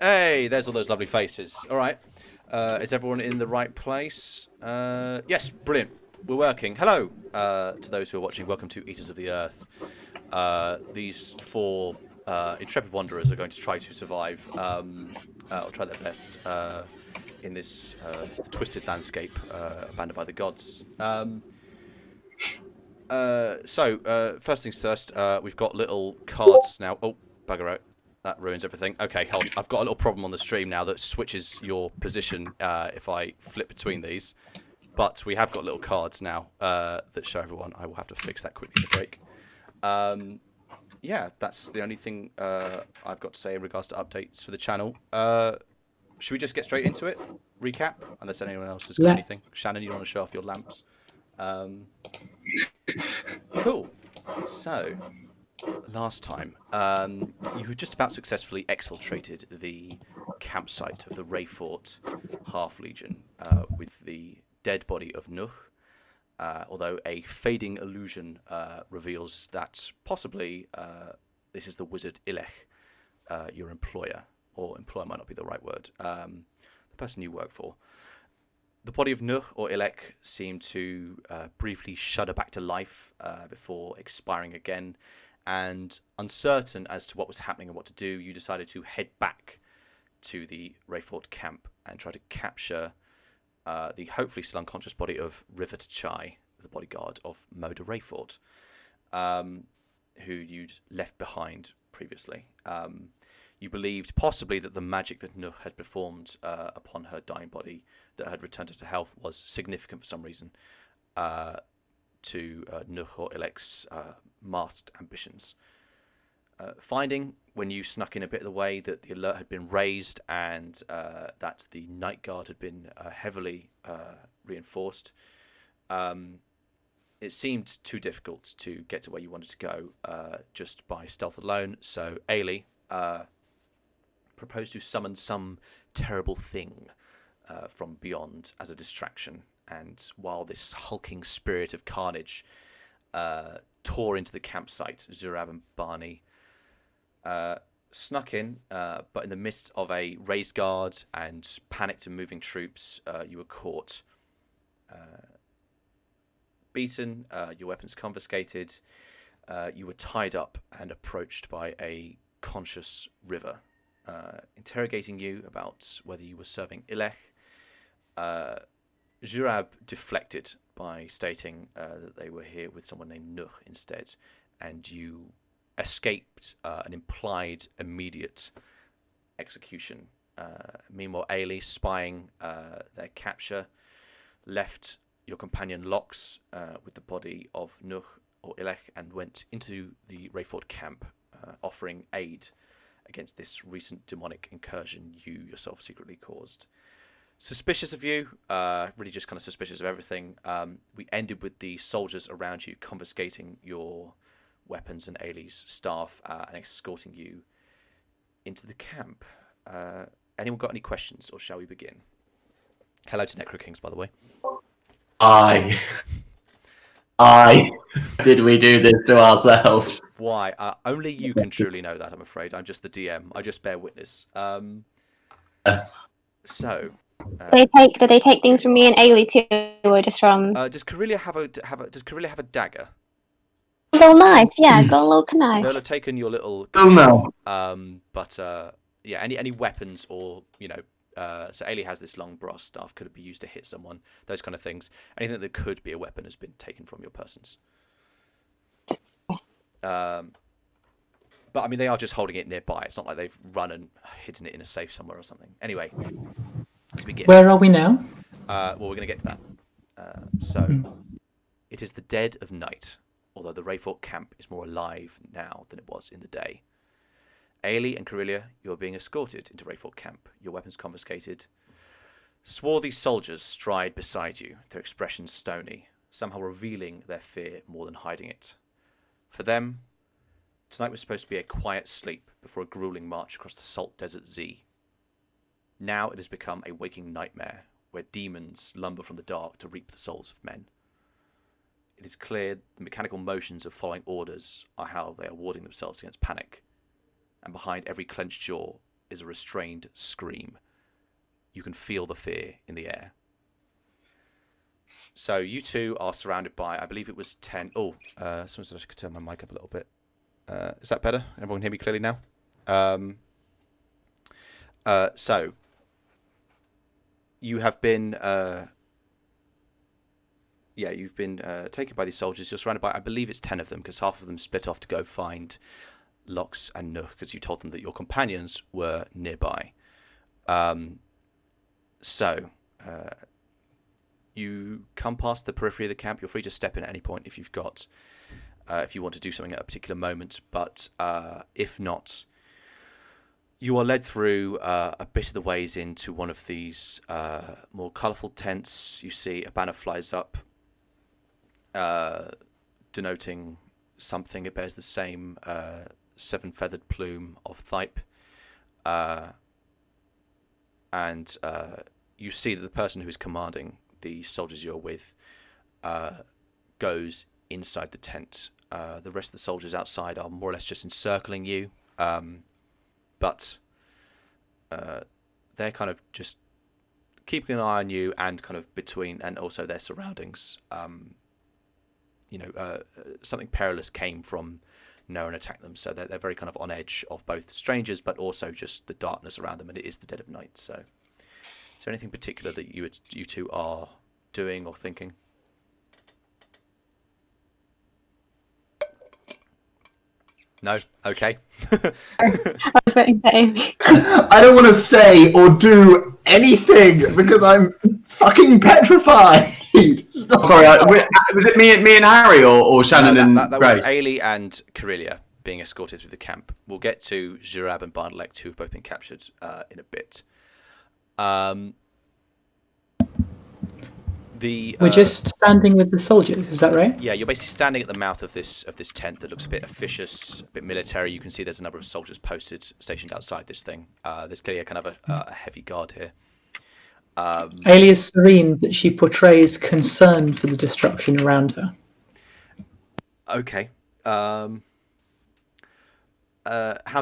Hey, there's all those lovely faces. All right. Is everyone in the right place? Yes, brilliant. We're working. Hello to those who are watching. Welcome to Eaters of the Earth. These four intrepid wanderers are going to try to survive, or try their best in this twisted landscape abandoned by the gods. First things first, we've got little cards now. Oh, bugger out. That ruins everything. Okay, hold on. I've got a little problem on the stream now that switches your position if I flip between these. But we have got little cards now that show everyone. I will have to fix that quickly in the break. Yeah, that's the only thing I've got to say in regards to updates for the channel. Should we just get straight into it? Recap? Unless anyone else has got anything. Shannon, you want to show off your lamps? Cool. So, last time, you had just about successfully exfiltrated the campsite of the Rayforte Legion with the dead body of Nuh, although a fading illusion reveals that possibly this is the wizard Ilech, your employer, or employer might not be the right word, the person you work for. The body of Nuh, or Ilech, seemed to briefly shudder back to life before expiring again, and uncertain as to what was happening and what to do, you decided to head back to the Rayforte camp and try to capture the hopefully still unconscious body of Rivet Chai, the bodyguard of Moda Rayforte, who you'd left behind previously. You believed possibly that the magic that Nuh had performed upon her dying body that had returned her to health was significant for some reason to Nuh or Ilek's masked ambitions. Finding, when you snuck in a bit of the way, that the alert had been raised and that the night guard had been heavily reinforced, it seemed too difficult to get to where you wanted to go just by stealth alone. So Aelie proposed to summon some terrible thing from beyond as a distraction. And while this hulking spirit of carnage tore into the campsite, Zurab and Barney snuck in, but in the midst of a raised guard and panicked and moving troops, you were caught. Beaten, your weapons confiscated, you were tied up and approached by a conscious River, interrogating you about whether you were serving Ilech. Zurab deflected by stating that they were here with someone named Nuh instead, and you escaped an implied immediate execution. Meanwhile, Aelie, spying their capture, left your companion Lox with the body of Nuh or Ilech and went into the Rayforte camp, offering aid against this recent demonic incursion you yourself secretly caused. Suspicious of you, really just kind of suspicious of everything. We ended with the soldiers around you confiscating your weapons and Ailie's staff and escorting you into the camp. Anyone got any questions, or shall we begin? Hello to Necro Kings, by the way. I did we do this to ourselves? Why? Only you can truly know that, I'm afraid. I'm just the DM. I just bear witness. So... Did they take things from me and Ailey too, or just from? Does Karilya have a dagger? Little knife, yeah, got a little knife. They'll have taken your little. Oh no. But yeah, any weapons or so Ailey has this long brass staff, could it be used to hit someone? Those kind of things. Anything that could be a weapon has been taken from your persons. But I mean, they are just holding it nearby. It's not like they've run and hidden it in a safe somewhere or something. Anyway. Where are we now? Well, we're going to get to that. It is the dead of night, although the Rayforte camp is more alive now than it was in the day. Aelie and Karilya, you are being escorted into Rayforte camp, your weapons confiscated. Swarthy soldiers stride beside you, their expressions stony, somehow revealing their fear more than hiding it. For them, tonight was supposed to be a quiet sleep before a grueling march across the salt desert Z. Now it has become a waking nightmare, where demons lumber from the dark to reap the souls of men. It is clear the mechanical motions of following orders are how they are warding themselves against panic, and behind every clenched jaw is a restrained scream. You can feel the fear in the air. So you two are surrounded by, I believe it was 10. Oh, someone said I could turn my mic up a little bit. Is that better? Everyone hear me clearly now? So you have been, you've been taken by these soldiers. You're surrounded by, I believe it's 10 of them, because half of them split off to go find Lox and Nook, because you told them that your companions were nearby. You come past the periphery of the camp. You're free to step in at any point if you've got, if you want to do something at a particular moment. But if not, you are led through a bit of the ways into one of these more colourful tents. You see a banner flies up, denoting something. It bears the same 7-feathered plume of Thype. And you see that the person who is commanding the soldiers you're with goes inside the tent. The rest of the soldiers outside are more or less just encircling you, but they're kind of just keeping an eye on you and kind of between, and also their surroundings. Something perilous came from Noah and attacked them, so they're very kind of on edge of both strangers, but also just the darkness around them, and it is the dead of night. So, is there anything particular that you two are doing or thinking? No? Okay. I was waiting for Amy. I don't want to say or do anything because I'm fucking petrified. Stop. Sorry, was it me and Harry or Shannon and that Grace? was Aelie and Karilya being escorted through the camp. We'll get to Zurab and Barnalegt, who have both been captured in a bit. We're just standing with the soldiers, is that right? Yeah, you're basically standing at the mouth of this tent that looks a bit officious, a bit military. You can see there's a number of soldiers stationed outside this thing. There's clearly a kind of a heavy guard here. Aelie is serene, but she portrays concern for the destruction around her. Okay. How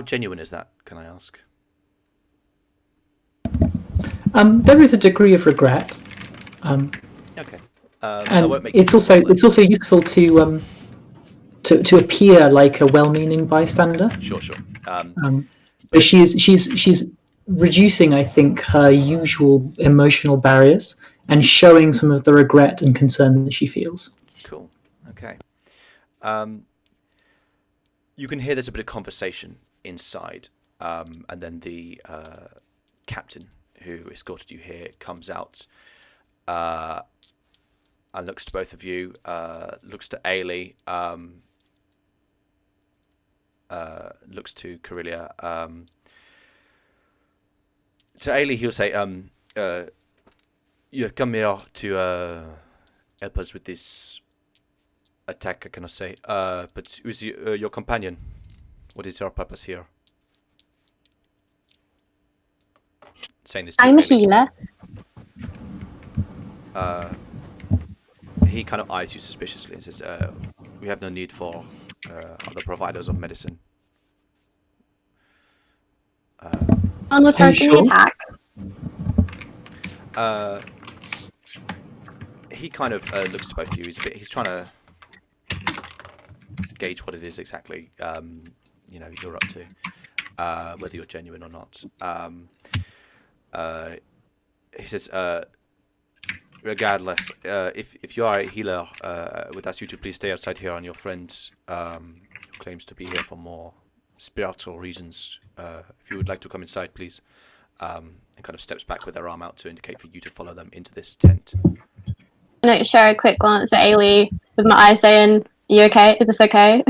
genuine is that, can I ask? There is a degree of regret. Okay. And it's also useful to appear like a well-meaning bystander. Sure. So she's reducing, I think, her usual emotional barriers and showing some of the regret and concern that she feels. Cool. Okay. You can hear there's a bit of conversation inside, and then the captain who escorted you here comes out and looks to both of you, looks to Aelie, looks to Karilya. To Aelie, he'll say, you have come here to help us with this attack, I cannot say. But who is your companion? What is your purpose here? Saying this to I'm a Aelie. healer. He kind of eyes you suspiciously and says, we have no need for other providers of medicine. Someone was hurt in the attack. He kind of looks to both of you. He's trying to gauge what it is exactly you're up to, whether you're genuine or not. He says, regardless, if you are a healer, I would ask you to please stay outside here on your friend who claims to be here for more spiritual reasons. If you would like to come inside, please. And kind of steps back with their arm out to indicate for you to follow them into this tent. I share a quick glance at Aelie with my eyes saying, "Are you okay? Is this okay?"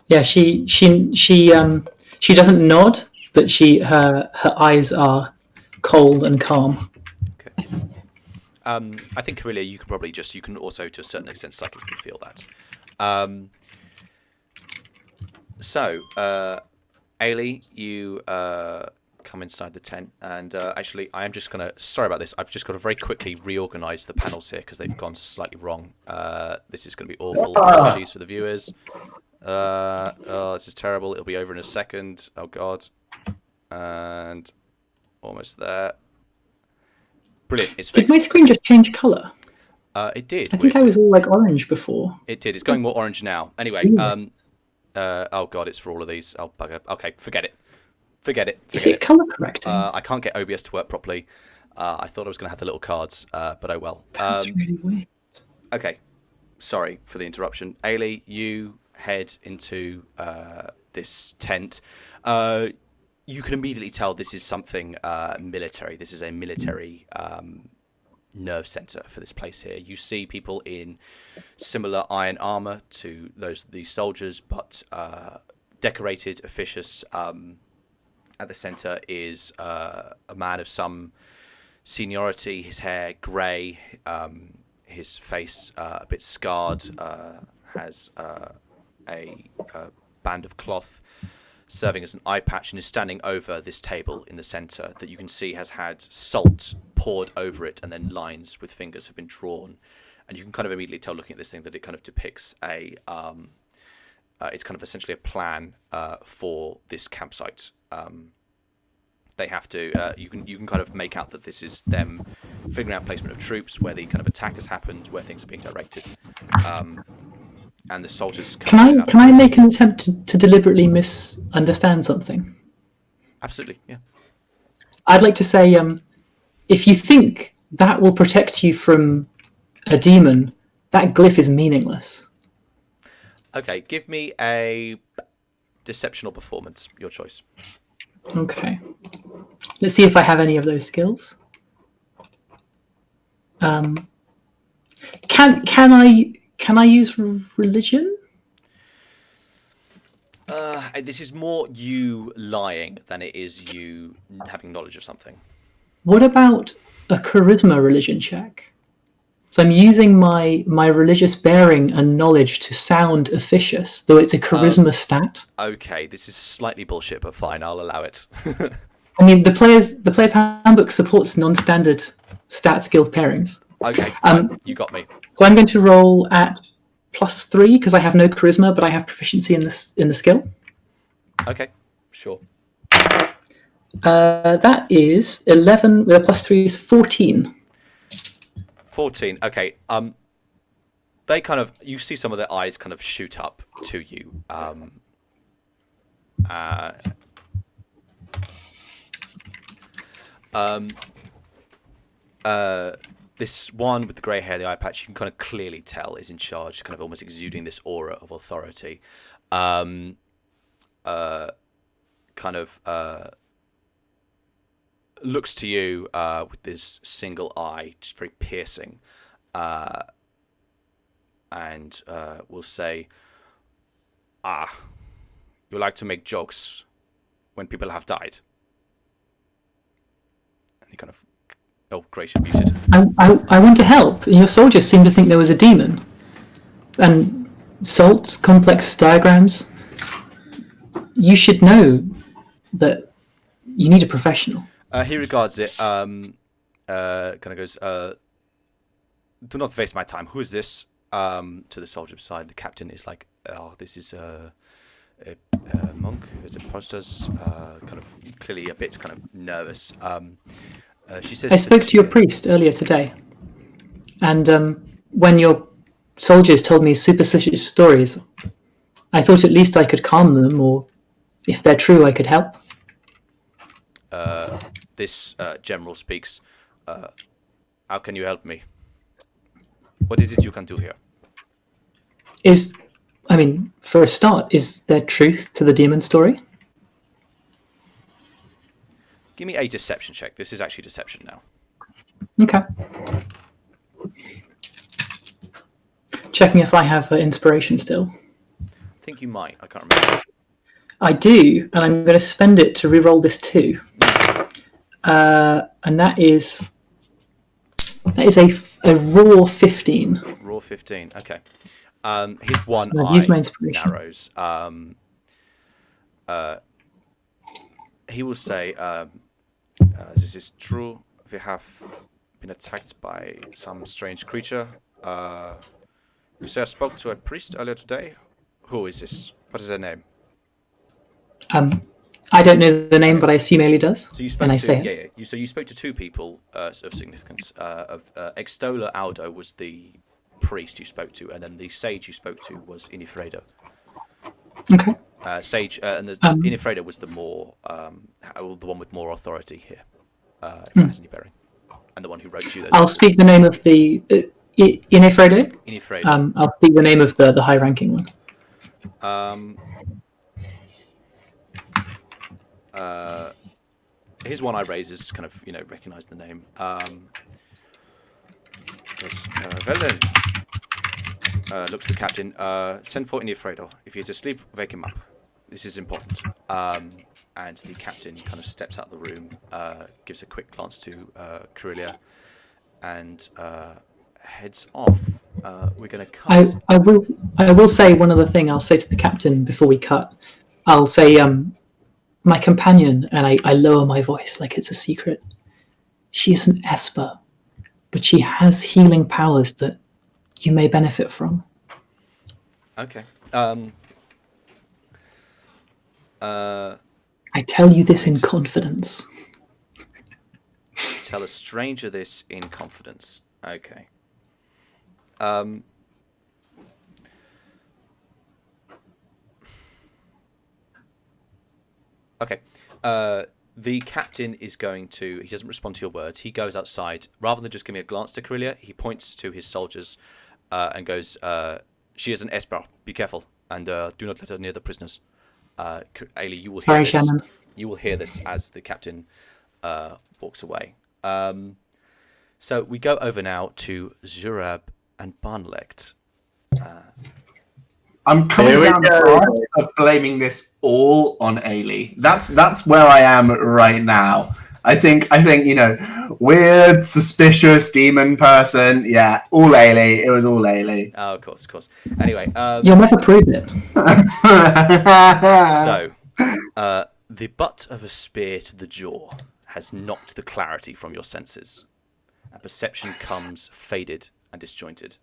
Yeah, she doesn't nod, but her eyes are cold and calm. Okay. I think Karilya, you can also to a certain extent psychically feel that. So, Aelie, you come inside the tent, and actually, I am just gonna. Sorry about this. I've just got to very quickly reorganize the panels here because they've gone slightly wrong. This is going to be awful. Apologies for the viewers. Oh, this is terrible. It'll be over in a second. Oh God. And almost there. Brilliant. It's Did fixed. my screen just change colour? It did. I think I was all like orange before. It did. It's going more orange now. Anyway, Really? oh god, it's for all of these. Oh bugger. Okay, forget it. Forget it. Is Forget it colour correcting? I can't get OBS to work properly. I thought I was going to have the little cards, but oh well. That's really weird. Okay, sorry for the interruption. Aelie, you head into this tent. You can immediately tell this is something military. This is a military nerve center for this place here. You see people in similar iron armor to these soldiers, but decorated, officious. At the center is a man of some seniority. His hair grey, his face a bit scarred, has a band of cloth serving as an eye patch, and is standing over this table in the center that you can see has had salt poured over it, and then lines with fingers have been drawn. And you can kind of immediately tell, looking at this thing, that it kind of depicts it's kind of essentially a plan for this campsite. They have to. You can kind of make out that this is them figuring out placement of troops, where the kind of attack has happened, where things are being directed, and the soldiers. Can I make an attempt to deliberately misunderstand something? Absolutely, yeah. I'd like to say, if you think that will protect you from a demon, that glyph is meaningless. Okay, give me a deception or performance. Your choice. Okay. Let's see if I have any of those skills. Can I use religion? This is more you lying than it is you having knowledge of something. What about a charisma religion check? So I'm using my religious bearing and knowledge to sound officious, though it's a charisma stat. Okay, this is slightly bullshit, but fine, I'll allow it. I mean, the player's handbook supports non-standard stat skill pairings. Okay, fine, you got me. So I'm going to roll at +3 because I have no charisma, but I have proficiency in the skill. Okay, sure. That is 11 with a +3 is 14. 14. Okay. They kind of, you see some of their eyes kind of shoot up to you. This one with the grey hair, the eye patch, you can kind of clearly tell is in charge, kind of almost exuding this aura of authority. Looks to you with this single eye, just very piercing, and will say, you like to make jokes when people have died. And he kind of, oh, great, you're muted. I want to help. Your soldiers seem to think there was a demon. And salt, complex diagrams. You should know that you need a professional. He regards it, kind of goes, do not waste my time. Who is this? To the soldier beside. The captain is like, oh, this is a monk. Is it process? Kind of clearly a bit kind of nervous. She says, I spoke to your priest earlier today. And when your soldiers told me superstitious stories, I thought at least I could calm them, or if they're true, I could help. This general speaks. How can you help me? What is it you can do here? For a start, is there truth to the demon story? Give me a deception check. This is actually deception now. Okay. Checking if I have inspiration still. I think you might. I can't remember. I do, and I'm going to spend it to re-roll this too. And that is a raw 15. Raw 15. Okay. His one I'll eye use my inspiration. narrows. He will say, "This is true. We have been attacked by some strange creature. You say I spoke to a priest earlier today. Who is this? What is their name?" I don't know the name, but I assume Aelie does. So you spoke and I to say it. So you spoke to two people of significance. Extola Aldo was the priest you spoke to, and then the sage you spoke to was Inifredo. Okay. Sage and the Inifredo was the one with more authority here, if that has any bearing, and the one who wrote you those. I'll speak the name of the Inifredo. Inifredo. I'll speak the name of the high-ranking one. Here's one I raise is kind of recognise the name. Well then, looks to the captain. Send for Inifredo. If he's asleep, wake him up. This is important. And the captain kind of steps out of the room, gives a quick glance to Karilya, and heads off. We're going to cut. I will say one other thing. I'll say to the captain before we cut. I'll say, my companion, and I lower my voice like it's a secret. She is an Esper, but she has healing powers that you may benefit from. Okay. I tell you this in confidence. Tell a stranger this in confidence. Okay. Okay. The captain is going to... He doesn't respond to your words. He goes outside. Rather than just giving a glance to Karilya, he points to his soldiers and goes, she is an Esper. Be careful. And do not let her near the prisoners. Aelie, you will hear this. Shannon. You will hear this as the captain walks away. So we go over now to Zurab and Barnalegt. I'm coming down the path of blaming this all on Aelie. That's where I am right now. I think weird, suspicious demon person. Yeah, all Aelie. It was all Aelie. Oh, of course. Anyway, You'll never prove it. So, the butt of a spear to the jaw has knocked the clarity from your senses, and perception comes faded and disjointed.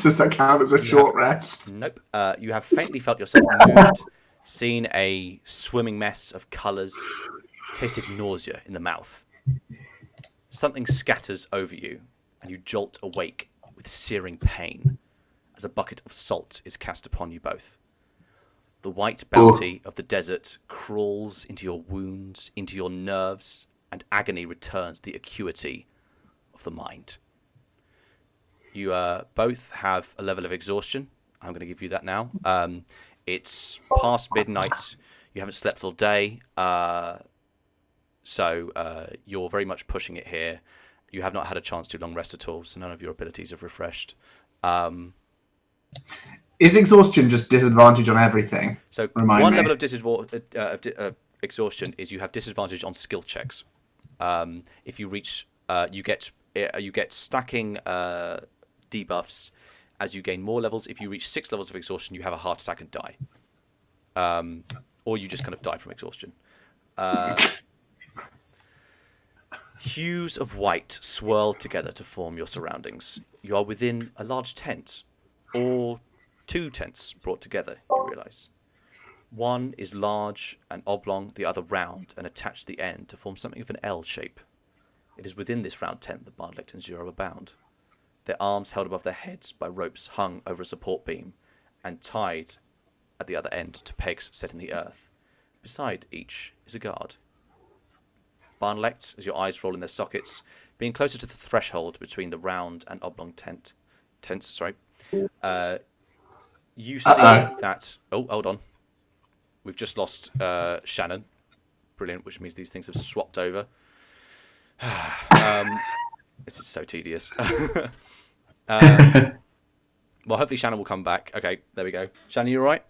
Does that count as a short rest? Nope. You have faintly felt yourself moved, seen a swimming mess of colours, tasted nausea in the mouth. Something scatters over you, and you jolt awake with searing pain as a bucket of salt is cast upon you both. The white bounty of the desert crawls into your wounds, into your nerves, and agony returns the acuity of the mind. You both have a level of exhaustion. I'm going to give you that now. It's past midnight. You haven't slept all day. So you're very much pushing it here. You have not had a chance to long rest at all, so none of your abilities have refreshed. Is exhaustion just disadvantage on everything? So Remind one me. level of exhaustion is you have disadvantage on skill checks. If you reach, you get stacking debuffs as you gain more levels. If you reach 6 levels of exhaustion, you have a heart attack and die, or you just kind of die from exhaustion. Hues of white swirl together to form your surroundings. You are within a large tent, or 2 tents brought together, you realise. One is large and oblong, the other round and attached to the end to form something of an L shape. It is within this round tent that Barnalegt and Zurab are bound, their arms held above their heads by ropes hung over a support beam and tied at the other end to pegs set in the earth. Beside each is a guard. Barnalegt, as your eyes roll in their sockets, being closer to the threshold between the round and oblong tents, you see that... Oh, hold on. We've just lost Shannon. Brilliant, which means these things have swapped over. This is so tedious. Well, hopefully Shannon will come back. Okay, there we go. Shannon, you all right?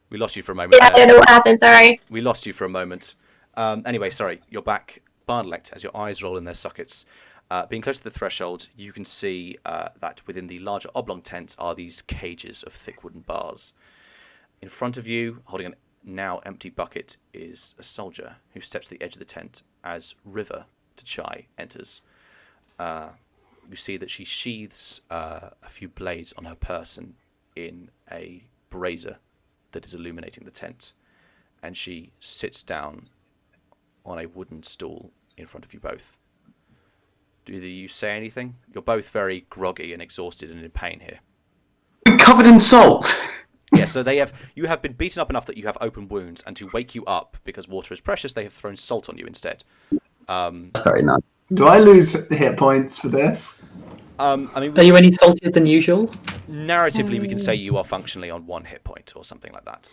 We lost you for a moment. Yeah, I don't know what happened, sorry. We lost you for a moment. Anyway, sorry, you're back. Barnalegt, as your eyes roll in their sockets. Being close to the threshold, you can see that within the larger oblong tent are these cages of thick wooden bars. In front of you, holding a now empty bucket, is a soldier who steps to the edge of the tent as River Tachai enters. You see that she sheathes a few blades on her person in a brazier that is illuminating the tent. and she sits down on a wooden stool in front of you both. Do either of you say anything? You're both very groggy and exhausted and in pain here. We're covered in salt. Yeah, so you have been beaten up enough that you have open wounds, and to wake you up, because water is precious, they have thrown salt on you instead. That's very nice. Do I lose hit points for this? I mean, Are you any saltier than usual? narratively, we can say you are functionally on 1 hit point or something like that.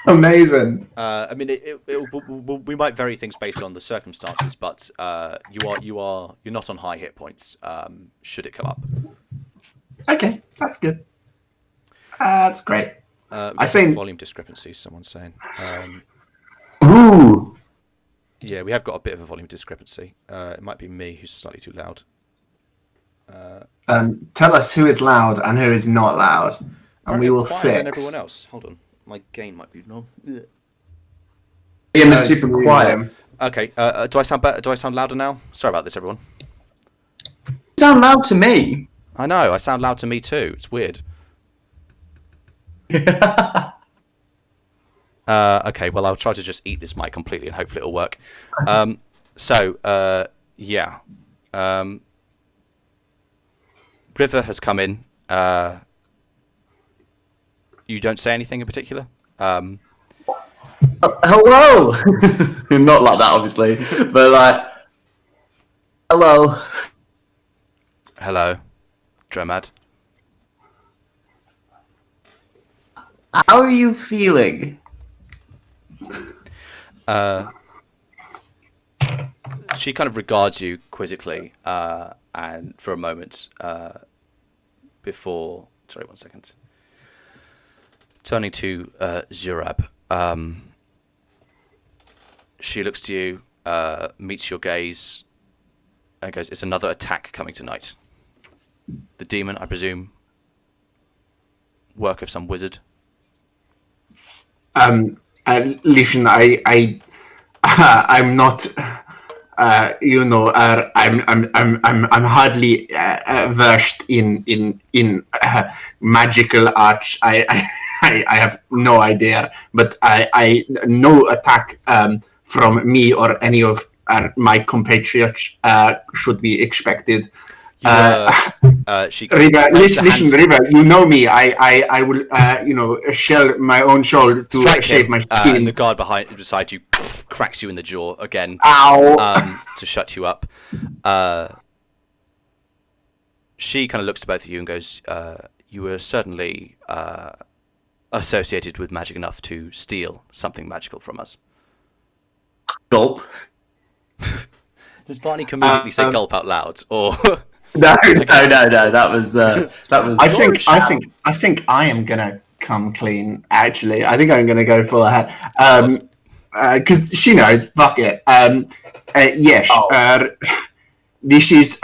Amazing. I mean, we might vary things based on the circumstances, but you're not on high hit points. Should it come up? Okay, that's good. That's great. I say volume discrepancies. Someone's saying. Ooh. Yeah, we have got a bit of a volume discrepancy. It might be me who's slightly too loud. Tell us who is loud and who is not loud, and we will quieter fix. than everyone else. Hold on, my gain might be wrong. Ian is super quiet. Okay, do I sound better? Do I sound louder now? Sorry about this, everyone. You sound loud to me. I know, I sound loud to me too. It's weird. Okay, well, I'll try to just eat this mic completely and hopefully it'll work. Yeah. River has come in. You don't say anything in particular? Hello. Not like that, obviously, but like, hello. Hello, Dromad. How are you feeling? She kind of regards you quizzically, and for a moment, before... Sorry, 1 second. Turning to Zurab. She looks to you, meets your gaze, and goes, "It's another attack coming tonight. The demon, I presume, work of some wizard." Listen, I'm not. I'm hardly versed in magical arts. I have no idea, but no attack from me or any of my compatriots should be expected. River, listen, River. You know me. I will, shell my own soul to shave my skin. And the guard beside you cracks you in the jaw again. Ow! To shut you up. She kind of looks to both of you and goes, "You were certainly associated with magic enough to steal something magical from us." Gulp. Does Barney comedically say gulp out loud, or? No. That was. I think I am gonna come clean. Actually, I think I'm gonna go full ahead. Because she knows. Fuck it. Yes. This is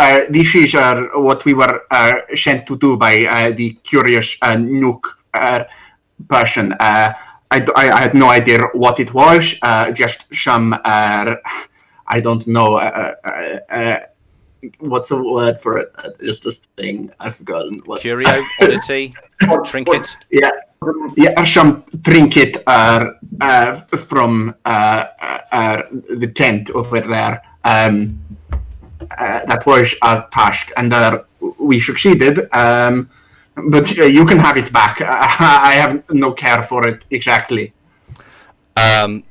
what we were sent to do by the curious Nook person. I had no idea what it was. Just some. I don't know. What's the word for it? Just a thing. I've forgotten. Curio, oddity, trinket. Yeah, some trinket from the tent over there. That was our task, and we succeeded. But you can have it back. I have no care for it exactly. Hold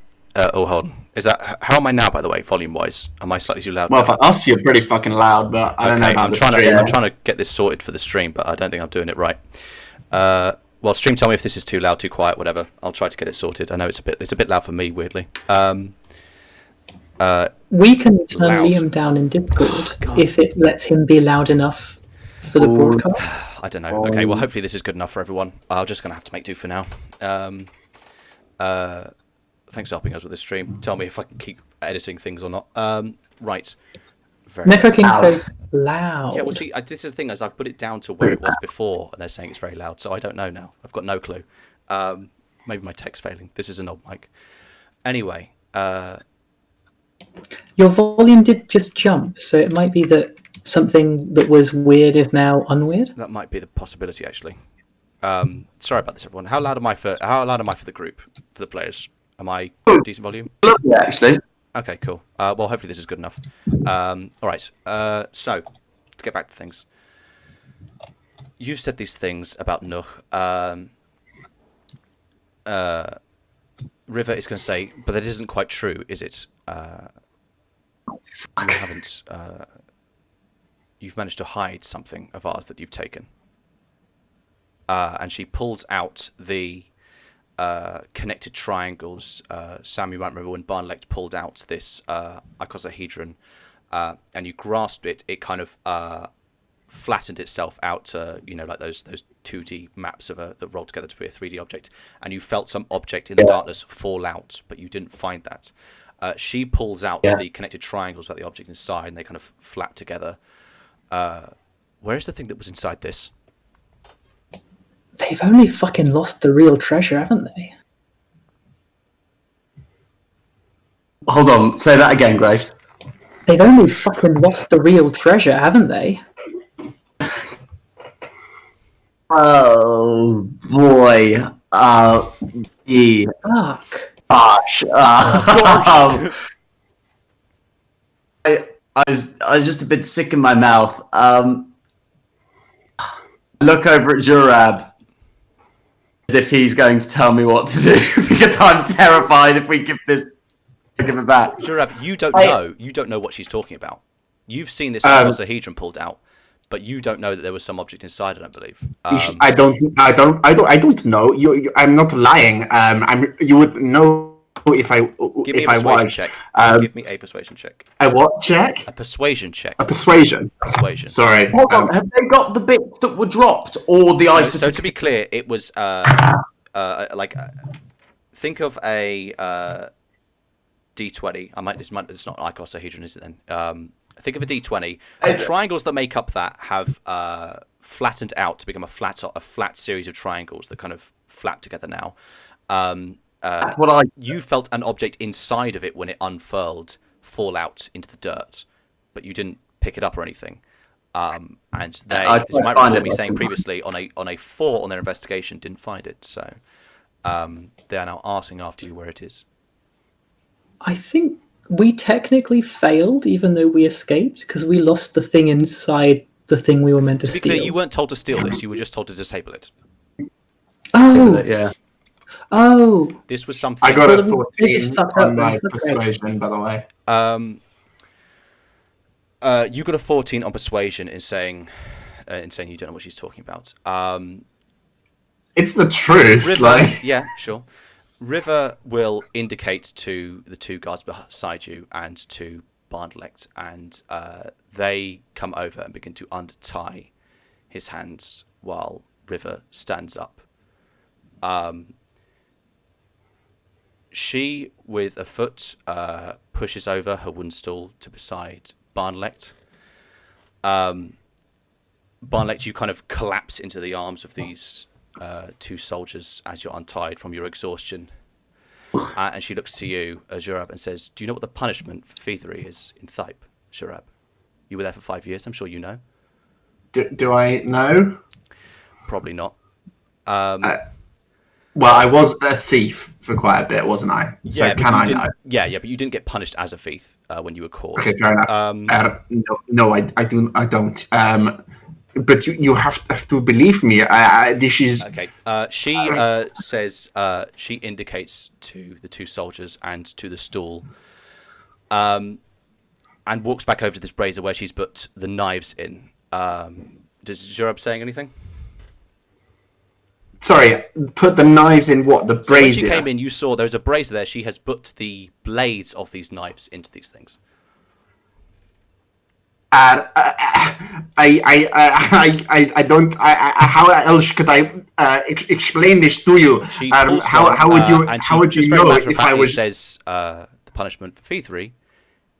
on. Is that how am I now? By the way, volume-wise, am I slightly too loud? Well, for us, you're pretty fucking loud, but I don't know about the stream. I'm trying to get this sorted for the stream, but I don't think I'm doing it right. Well, stream, tell me if this is too loud, too quiet, whatever. I'll try to get it sorted. I know it's a bit loud for me, weirdly. We can turn loud. Liam down in Discord if it lets him be loud enough for the broadcast. I don't know. Okay, well, hopefully this is good enough for everyone. I'm just going to have to make do for now. Thanks for helping us with this stream. Tell me if I can keep editing things or not. Right. Necro King says loud. Yeah, well, see, this is the thing, as I've put it down to where it was before, and they're saying it's very loud, so I don't know now. I've got no clue. Maybe my tech's failing. This is an old mic. Anyway. Your volume did just jump, so it might be that something that was weird is now unweird. That might be the possibility, actually. Sorry about this, everyone. How loud am I for the group, for the players? Am I decent volume? Lovely, actually. Okay, cool. Well, hopefully this is good enough. All right. So, to get back to things, you've said these things about Nuh. River is going to say, but that isn't quite true, is it? You haven't. You've managed to hide something of ours that you've taken. And she pulls out the connected triangles. Sam, you might remember when Barnalegt pulled out this icosahedron, and you grasped it. It kind of flattened itself out to, like those 2D maps that roll together to be a 3D object. And you felt some object in the darkness fall out, but you didn't find that. She pulls out the connected triangles about the object inside, and they kind of flap together. Where's the thing that was inside this? They've only fucking lost the real treasure, haven't they? Hold on, say that again, Grace. They've only fucking lost the real treasure, haven't they? Oh boy. Yeah. Fuck. Gosh. I was just a bit sick in my mouth. Look over at Zurab as if he's going to tell me what to do because I'm terrified if we give it back. Zurab, you don't know what she's talking about. You've seen this icosahedron pulled out, but you don't know that there was some object inside it, I believe. I don't know. I'm not lying. You would know if I Give me if a I persuasion was. check. Give me a persuasion check. A what check? A persuasion check. A persuasion. Persuasion. Sorry. Hold on, have they got the bits that were dropped or the ice? So to be clear, it was think of a D20. It's not icosahedron, is it then? Think of a D20. The triangles that make up that have flattened out to become a flat series of triangles that kind of flap together now. That's what You felt an object inside of it when it unfurled fall out into the dirt, but you didn't pick it up or anything. And they, as you might remember me saying previously, on a 4 on their investigation, didn't find it. So they are now asking after you where it is. I think we technically failed, even though we escaped, because we lost the thing inside the thing we were meant to steal. To be clear, you weren't told to steal this. You were just told to disable it. Oh, yeah. Oh, this was something. I got a Well, 14 on my persuasion, by the way. You got a 14 on persuasion in saying you don't know what she's talking about. It's the truth. River, yeah, sure. River will indicate to the two guards beside you and to Barnalegt, and they come over and begin to untie his hands while River stands up. She, with a foot, pushes over her wooden stool to beside Barnalegt. Barnalegt, you kind of collapse into the arms of these two soldiers as you're untied from your exhaustion. And she looks to you, Zurab, and says, "Do you know what the punishment for thievery is in Thype, Zurab? You were there for 5 years, I'm sure you know." Do I know? Probably not. Well, I was a thief for quite a bit, wasn't I? So yeah, can I know? Yeah, but you didn't get punished as a thief when you were caught. Okay, fair enough. No, I don't. But you have to believe me. This is okay. She says she indicates to the two soldiers and to the stool, and walks back over to this brazier where she's put the knives in. Does Zurab saying anything? Sorry, put the knives in what? The brazier? When she came in, you saw there's a brazier there. She has put the blades of these knives into these things. I don't. How else could I explain this to you? How would you? How would you know if I was? Says the punishment for thievery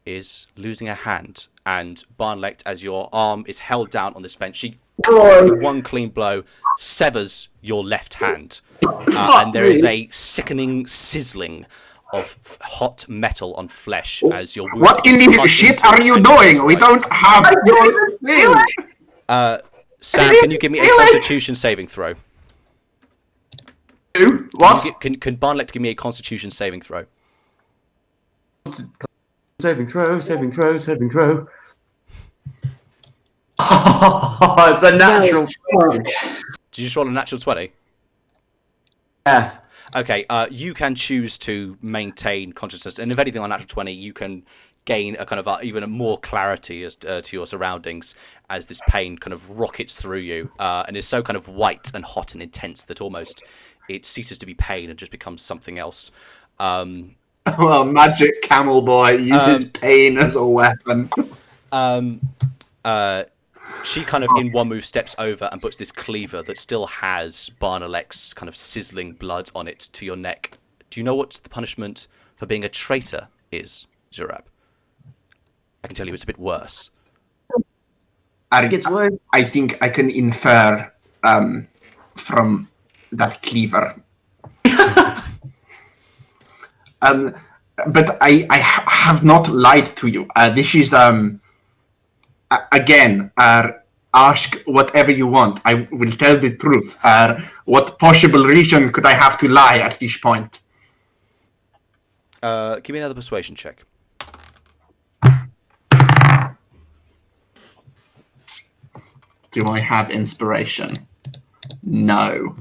is losing a hand. And Barnalegt, as your arm is held down on this bench, she with one clean blow severs your left hand, and there is a sickening sizzling of hot metal on flesh as your wound. What in the shit are you doing? We don't have your thing. Sam, can you give me a Constitution saving throw? Who? What? Can Barnalegt give me a Constitution saving throw? Saving throw. Oh, it's a natural. Fuck. Did you just roll a natural 20? Yeah. Okay, you can choose to maintain consciousness, and if anything on natural 20, you can gain a kind of even more clarity as to your surroundings as this pain kind of rockets through you, and is so kind of white and hot and intense that almost it ceases to be pain and just becomes something else. Well, magic camel boy uses pain as a weapon. She kind of, in one move, steps over and puts this cleaver that still has Barnalegt's kind of sizzling blood on it to your neck. Do you know what the punishment for being a traitor is, Zurab? I can tell you it's a bit worse. I think I can infer from that cleaver. But I have not lied to you. This is again. Ask whatever you want. I will tell the truth. What possible reason could I have to lie at this point? Give me another persuasion check. Do I have inspiration? No.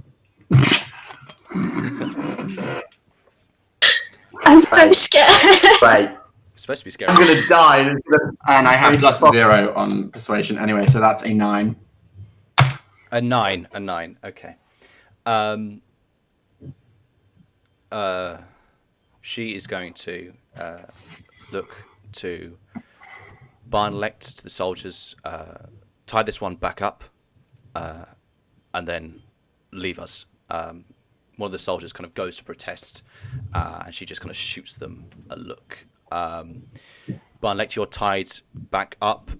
I'm so scared. Right. It's supposed to be scary. I'm gonna die. And I have plus 0 on persuasion anyway, so that's a 9. A 9. Okay. She is going to look to Barnalegt, to the soldiers, tie this one back up, and then leave us. One of the soldiers kind of goes to protest, and she just kind of shoots them a look. Barnalegt, you're tied back up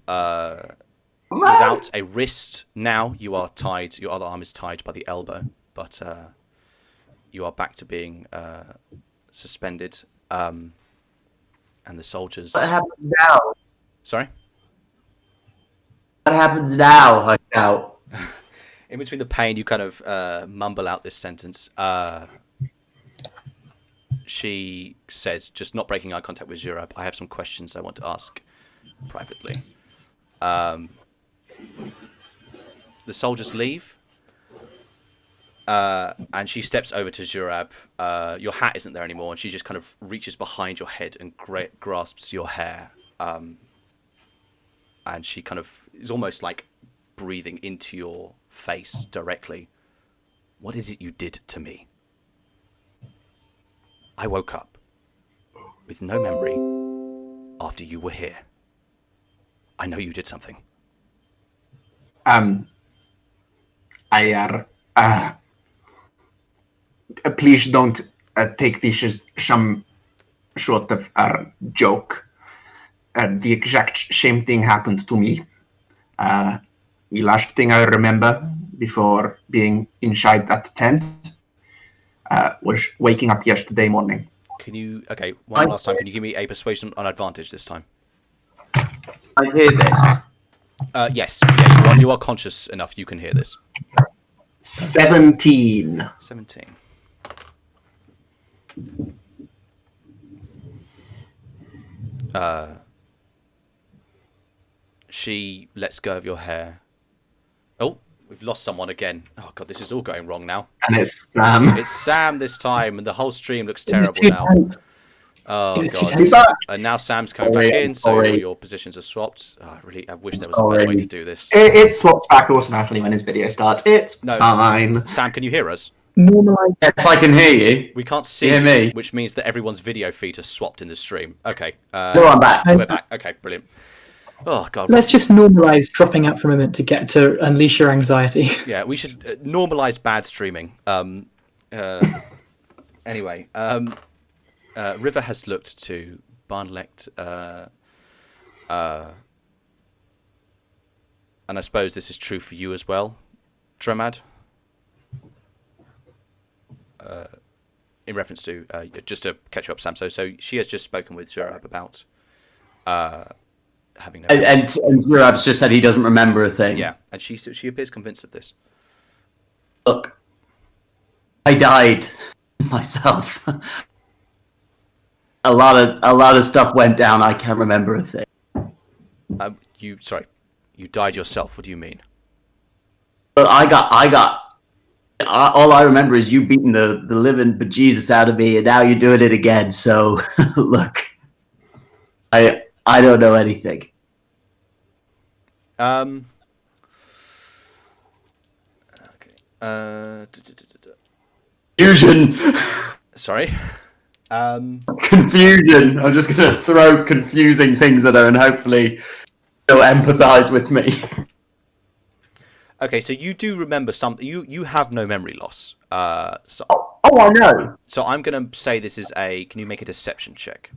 without a wrist. Now you are tied. Your other arm is tied by the elbow, but you are back to being suspended. And the soldiers. What happens now? Sorry. What happens now? I shout. In between the pain, you kind of mumble out this sentence. She says, just not breaking eye contact with Zurab, I have some questions I want to ask privately. The soldiers leave, and she steps over to Zurab. Your hat isn't there anymore, and she just kind of reaches behind your head and grasps your hair. And she kind of is almost like breathing into your face directly. What is it you did to me? I woke up with no memory after you were here. I know you did something. Please don't take this as some sort of joke. The exact same thing happened to me. The last thing I remember before being inside that tent was waking up yesterday morning. Can you... Okay, one last time. Can you give me a persuasion on advantage this time? I hear this. Yes. Yeah, you are conscious enough. You can hear this. 17. 17. She lets go of your hair. Oh, we've lost someone again. Oh god, this is all going wrong now. And it's Sam. It's Sam this time, and the whole stream looks terrible now. Oh god. He's back. And now Sam's coming back in, so your positions are swapped. Oh, I wish there was a better way to do this. It swaps back automatically when his video starts. It's fine. Sam, can you hear us? Normalize. Yes, I can hear you. We can't see Hear me? which means that everyone's video feed has swapped in the stream. Okay. No, I'm back. We're back. Okay, brilliant. Oh god. Let's just normalize dropping out for a moment to get to unleash your anxiety. Yeah, we should normalize bad streaming. Anyway, River has looked to Barnalegt, and I suppose this is true for you as well, Dromad. In reference to just to catch you up, Sam. So she has just spoken with Zurab about having no. And Zurab's just said he doesn't remember a thing. Yeah, and she appears convinced of this. Look, I died myself. a lot of stuff went down. I can't remember a thing. You died yourself. What do you mean? But all I remember is you beating the living bejesus out of me, and now you're doing it again. So look, I don't know anything. Okay. Confusion. Sorry. Confusion. I'm just gonna throw confusing things at her, and hopefully she'll empathise with me. Okay, so you do remember something. You have no memory loss. So I know. So I'm going to say this is a... Can you make a deception check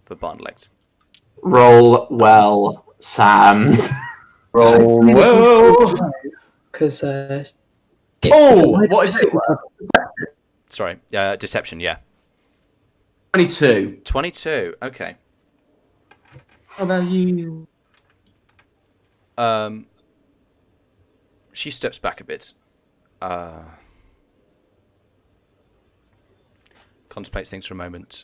for Barnalegt? Roll well, Sam. Roll well. Because What is it? Sorry, deception, yeah. 22. 22, okay. How about you? She steps back a bit. Contemplates things for a moment.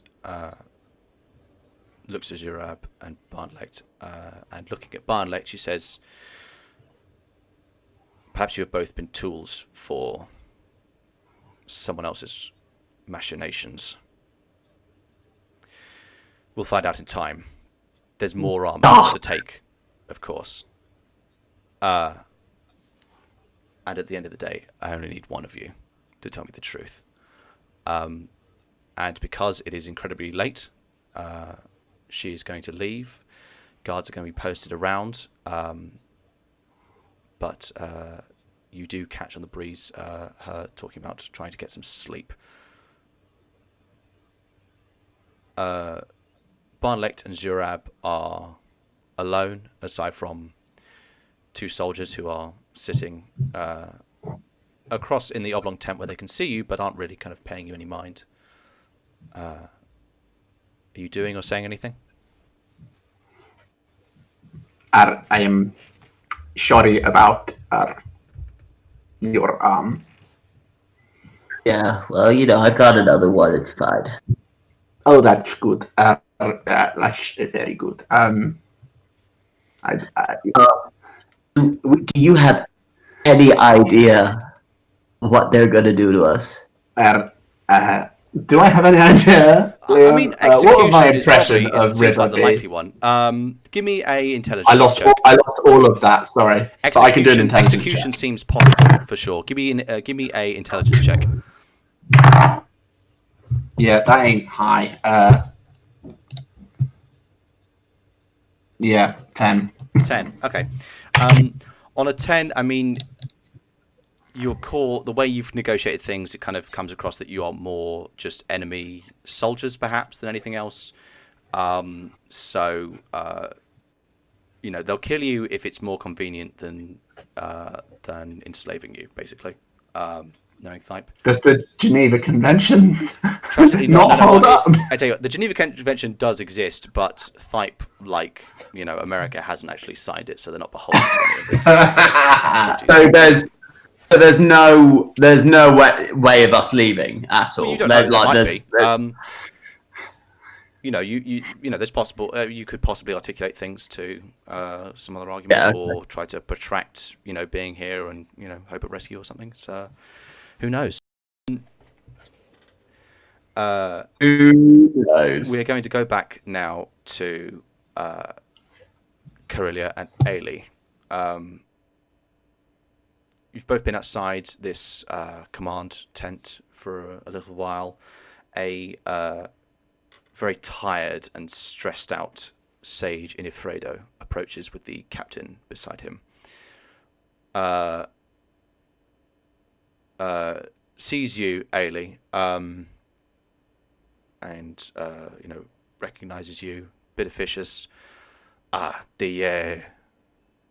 Looks at Zurab and Barnalegt. And looking at Barnalegt, she says, perhaps you have both been tools for someone else's machinations. We'll find out in time. There's more armor to take, of course. And at the end of the day, I only need one of you to tell me the truth. And because it is incredibly late, she is going to leave. Guards are going to be posted around. But you do catch on the breeze her talking about trying to get some sleep. Barnalegt and Zurab are alone, aside from two soldiers who are sitting across in the oblong tent where they can see you, but aren't really kind of paying you any mind. Are you doing or saying anything? I am sorry about your Yeah, well, I got another one. It's fine. Oh, that's good. That's very good. Do you have any idea what they're gonna do to us? Do I have any idea? I mean, execution what was my is impression probably of seems like River the likely one. Give me a intelligence I lost check. all of that. Sorry, but I can do an intelligence execution check. seems possible for sure. Give me a intelligence check. Yeah, that ain't high. Yeah, 10. 10. Okay. On a 10, I mean, your core, the way you've negotiated things, it kind of comes across that you are more just enemy soldiers, perhaps, than anything else. So, they'll kill you if it's more convenient than enslaving you, basically. Knowing Thype. Does the Geneva Convention No, hold up? I tell you what, the Geneva Convention does exist, but Thype, like America, hasn't actually signed it, so they're not beholden to any of this. So there's no way of us leaving at all. Well, you don't know. There might be. There's possible. You could possibly articulate things to some other argument, or try to protract, being here and hope at rescue or something. So, who knows? Who knows? We're going to go back now to Karilya and Aelie. You've both been outside this command tent for a little while. A very tired and stressed out sage Inifredo approaches with the captain beside him. Sees you, Aelie, and recognizes you. Bit officious. The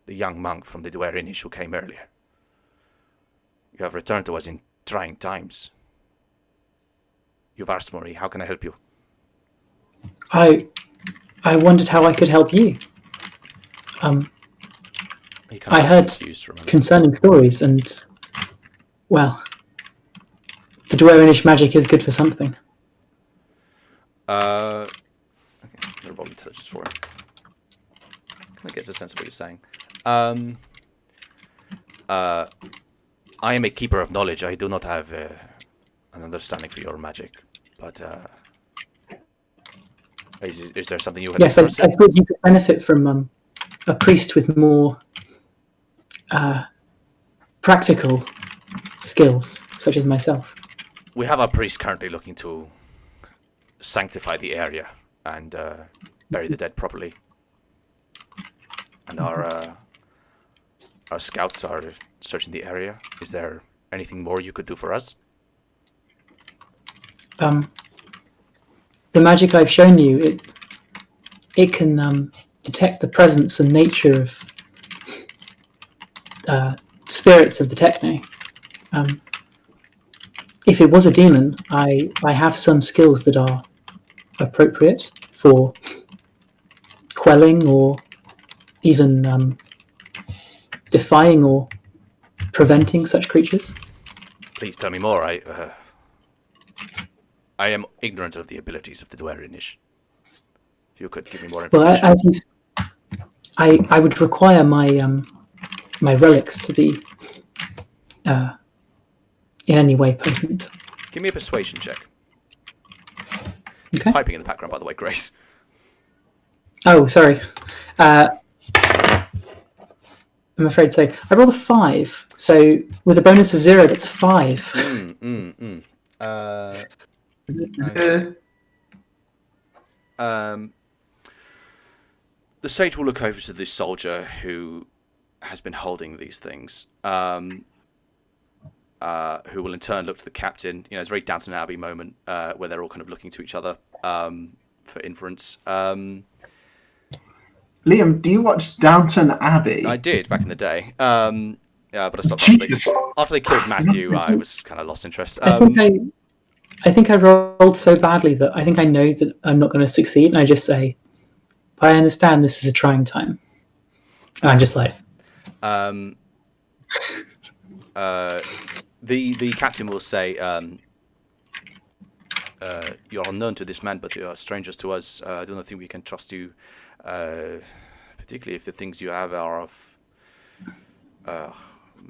young monk from the Dwerinish who came earlier. You have returned to us in trying times. You've asked Mori, how can I help you? I wondered how I could help you. He kind of I heard confused for a moment. concerning stories, and well, the Dwarenish magic is good for something. Okay, I'm gonna roll intelligence for him. Kind of gets a sense of what you're saying. I am a keeper of knowledge. I do not have an understanding for your magic, but is there something you have? Yes, I thought you could benefit from a priest with more practical skills, such as myself. We have a priest currently looking to sanctify the area and bury the dead properly, and our scouts are searching the area. Is there anything more you could do for us? The magic I've shown you, it can detect the presence and nature of spirits of the techno. If it was a demon, I have some skills that are appropriate for quelling or even defying or preventing such creatures. Please tell me more. I am ignorant of the abilities of the Dwarenish. If you could give me more information. Well, I would require my my relics to be in any way potent. Give me a persuasion check. Okay. Typing in the background, by the way, Grace. Oh, sorry. I'm afraid so. I rolled a 5, so with a bonus of 0, that's a 5. The sage will look over to this soldier who has been holding these things, who will in turn look to the captain. You know, it's a very Downton Abbey moment where they're all kind of looking to each other for inference. Liam, do you watch Downton Abbey? I did back in the day, but I stopped Jesus. after they killed Matthew. I was kind of lost interest. I think I rolled so badly that I think I know that I'm not going to succeed, and I just say, "I understand this is a trying time." And I'm just like, the captain will say, "You are unknown to this man, but you are strangers to us. I do not think we can trust you, particularly if the things you have are of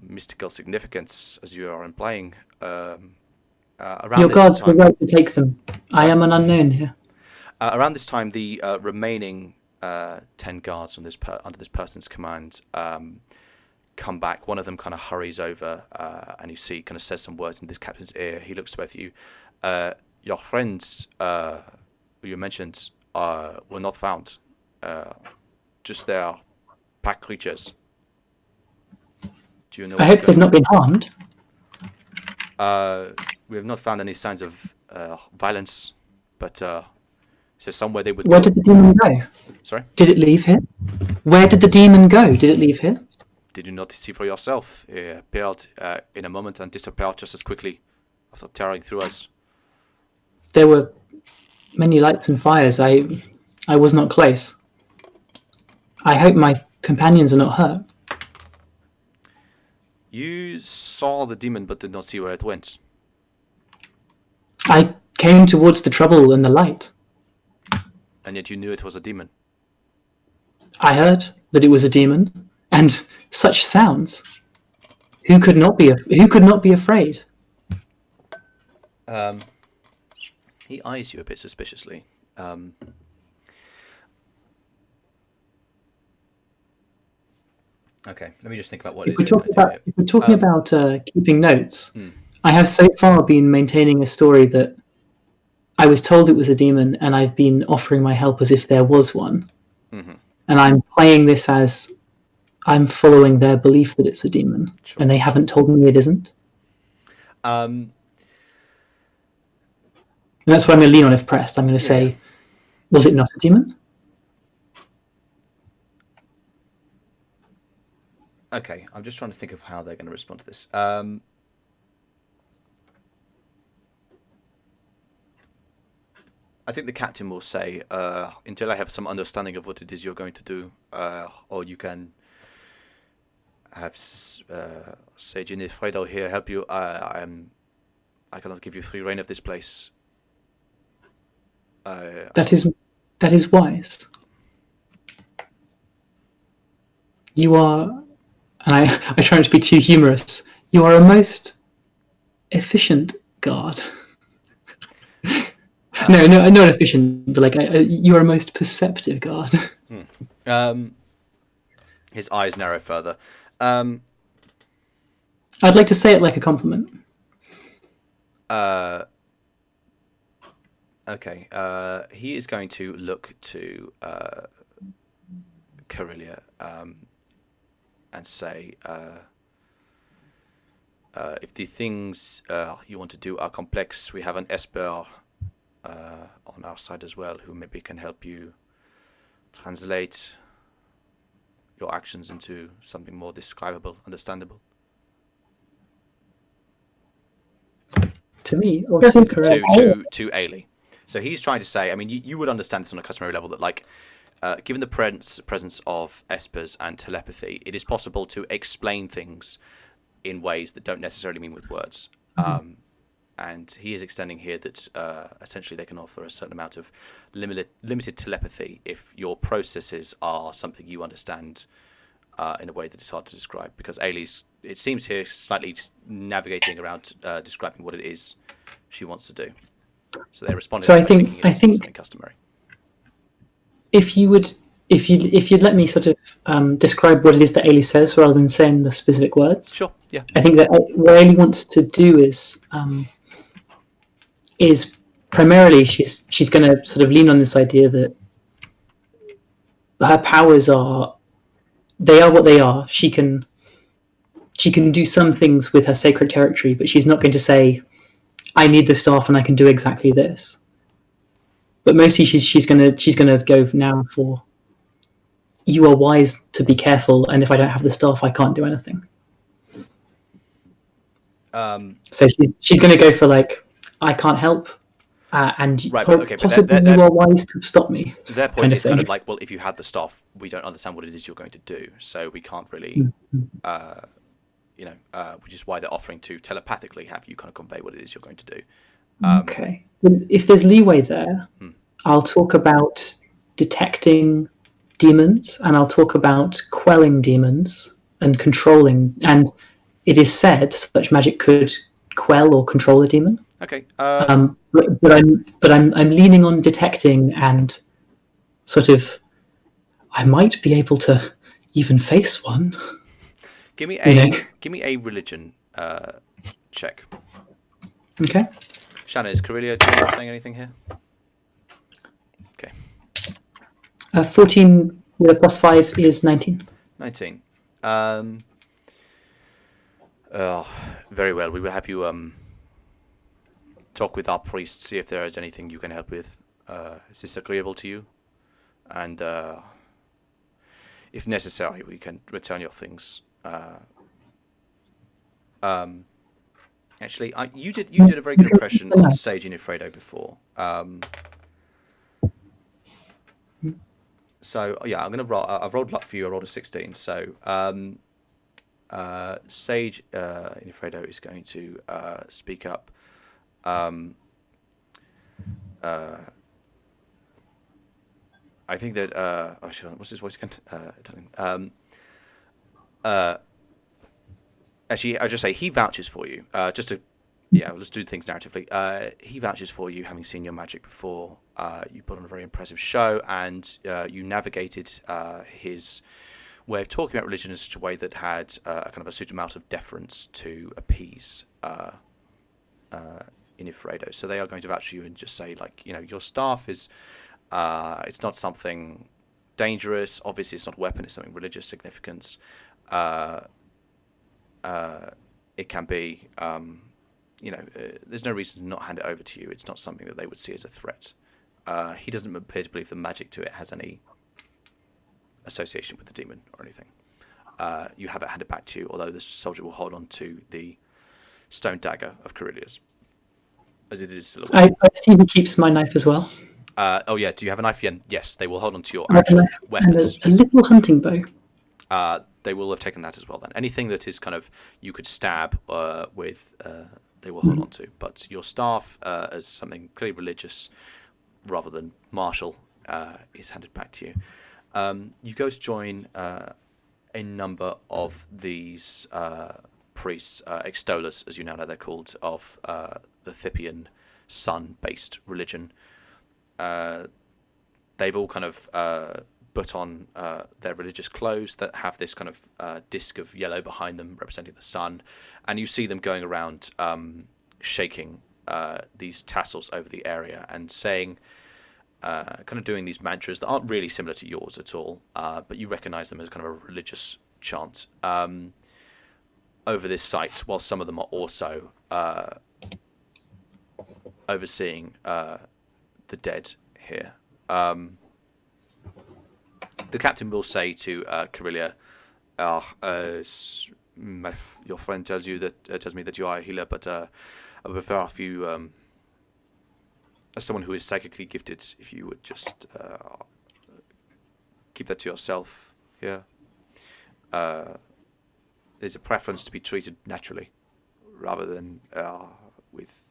mystical significance, as you are implying." Your guards were right to take them. I am an unknown here. Around this time, the remaining 10 guards on under this person's command come back. One of them kind of hurries over, and you see, kind of says some words in this captain's ear. He looks to both of you. Your friends, who you mentioned, were not found. Just their pack creatures. Do you know? I hope they've not been harmed. We have not found any signs of violence, but so somewhere they would. Where did the demon go? Sorry? Did it leave here? Where did the demon go? Did it leave here? Did you not see for yourself? It appeared in a moment and disappeared just as quickly after tearing through us. There were many lights and fires. I was not close. I hope my companions are not hurt. You saw the demon but did not see where it went. I came towards the trouble and the light. And yet you knew it was a demon. I heard that it was a demon, and such sounds. Who could not be afraid? He eyes you a bit suspiciously. Okay, let me just think about what If we're talking about keeping notes, I have so far been maintaining a story that I was told it was a demon, and I've been offering my help as if there was one. Mm-hmm. And I'm playing this as I'm following their belief that it's a demon, sure. And they haven't told me it isn't. And that's what I'm going to lean on if pressed. I'm going to say, was it not a demon? Okay, I'm just trying to think of how they're going to respond to this. I think the captain will say, until I have some understanding of what it is you're going to do, or you can have Sage Infredo here help you, I'm I cannot give you free reign of this place. That is wise. You are, and I try not to be too humorous. You are a most efficient guard. No, not efficient, but like you are a most perceptive guard. His eyes narrow further. I'd like to say it like a compliment. Okay. He is going to look to Karilya and say, if the things you want to do are complex, we have an Esper on our side as well, who maybe can help you translate your actions into something more describable, understandable. To me, or to To Aelie. So he's trying to say, I mean, you would understand this on a customary level that, like, given the presence of Espers and telepathy, it is possible to explain things in ways that don't necessarily mean with words. And he is extending here that essentially they can offer a certain amount of limited telepathy if your processes are something you understand in a way that is hard to describe. Because Ailie's, it seems here, slightly navigating around describing what it is she wants to do. So they're responding. So I think something customary. If you'd let me sort of describe what it is that Aelie says rather than saying the specific words. Sure. Yeah. I think that what Aelie wants to do is primarily she's going to sort of lean on this idea that her powers are what they are. She can do some things with her sacred territory, but she's not going to say, I need the staff and I can do exactly this. But mostly she's gonna go now for, you are wise to be careful, and if I don't have the staff, I can't do anything. So she's gonna go for, like, I can't help, and right, possibly you are wise to stop me. Their point is kind of like, well, if you had the staff, we don't understand what it is you're going to do, so we can't really, which is why they're offering to telepathically have you kind of convey what it is you're going to do. Okay. If there's leeway there, I'll talk about detecting demons, and I'll talk about quelling demons and controlling. And it is said such magic could quell or control a demon. Okay. But I'm leaning on detecting and sort of, I might be able to even face one. Give me a religion check. Okay. Shannon, is Karilya saying anything here? Okay. 14 with a plus 5 is 19. 19. Very well. We will have you talk with our priest, see if there is anything you can help with. Is this agreeable to you? And if necessary, we can return your things. Actually, you did a very good impression on Sage and Ifredo before. So yeah, I'm gonna roll. I've rolled luck for you. I rolled a 16. So Sage Ifredo is going to speak up. I think that what's his voice again? Actually, I'll just say he vouches for you. Let's do things narratively. He vouches for you, having seen your magic before. You put on a very impressive show, and you navigated his way of talking about religion in such a way that had a kind of a suitable amount of deference to appease Inifredo. So they are going to vouch for you and just say, like, your staff is, it's not something dangerous. Obviously, it's not a weapon. It's something religious significance. It can be, there's no reason to not hand it over to you. It's not something that they would see as a threat. He doesn't appear to believe the magic to it has any association with the demon or anything. You have it handed back to you, although the soldier will hold on to the stone dagger of Karilya's, as it is still a weapon. I assume he keeps my knife as well. Oh yeah, do you have a knife? Yeah, yes, they will hold on to your actual weapons. And a little hunting bow. They will have taken that as well then. Anything that is kind of, you could stab with they will hold on to. But your staff, as something clearly religious rather than martial, is handed back to you. You go to join a number of these priests, extollers, as you now know they're called, of the Thippian sun-based religion. They've all kind of put on their religious clothes that have this kind of disc of yellow behind them representing the sun, and you see them going around shaking these tassels over the area and saying, kind of doing these mantras that aren't really similar to yours at all, but you recognize them as kind of a religious chant over this site, while some of them are also overseeing the dead here. The captain will say to Karilya, your friend tells me that you are a healer, but I prefer if you, as someone who is psychically gifted, if you would just keep that to yourself here. There's a preference to be treated naturally, rather than with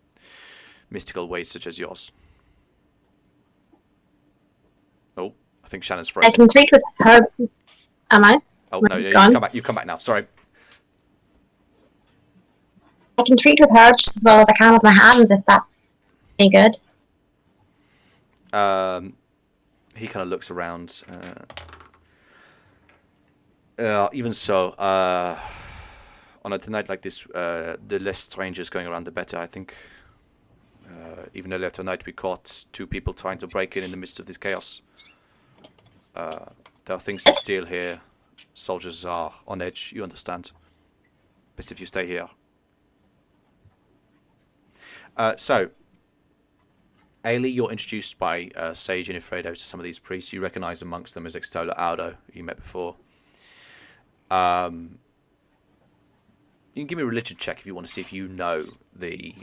mystical ways such as yours. Oh, I think Shannon's frozen. I can treat with herb. Am I? Oh no, yeah, Gone? you've come back now. Sorry. I can treat with herbs just as well as I can with my hands, if that's any good. He kind of looks around. Even so, on a night like this, the less strangers going around, the better. I think. Even earlier tonight, we caught 2 people trying to break in the midst of this chaos. There are things to steal here. Soldiers are on edge. You understand. Best if you stay here. So, Aelie, you're introduced by Sage and Ifredo to some of these priests. You recognise amongst them as Extoller Aldo, who you met before. You can give me a religion check if you want to see if you know the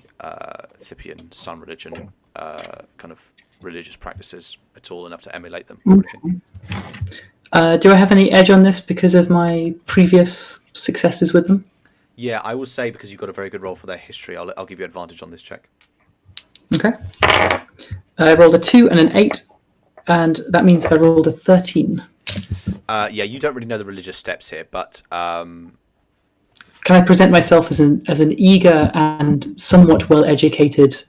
Thippian sun religion kind of religious practices at all, enough to emulate them. What do you think? Do I have any edge on this because of my previous successes with them? Yeah, I will say because you've got a very good roll for their history, I'll give you advantage on this check. Okay. I rolled a 2 and an 8, and that means I rolled a 13. Yeah, you don't really know the religious steps here, but Can I present myself as an eager and somewhat well-educated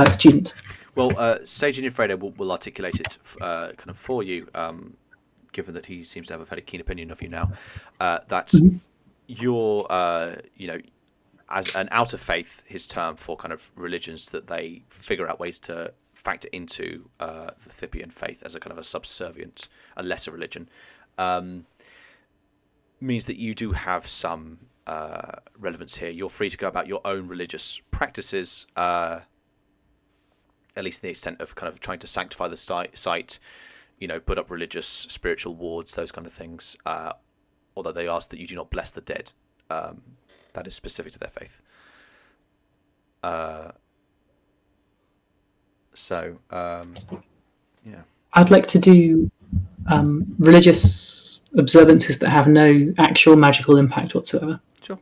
student? well, Sage and Ifredo will articulate it kind of for you, given that he seems to have a fairly keen opinion of you now. That you're, as an out of faith, his term for kind of religions that they figure out ways to factor into the Thippian faith as a kind of a subservient, a lesser religion, means that you do have some relevance here. You're free to go about your own religious practices, at least to the extent of kind of trying to sanctify the site, put up religious, spiritual wards, those kind of things. Although they ask that you do not bless the dead. That is specific to their faith. Yeah. I'd like to do religious observances that have no actual magical impact whatsoever. Sure.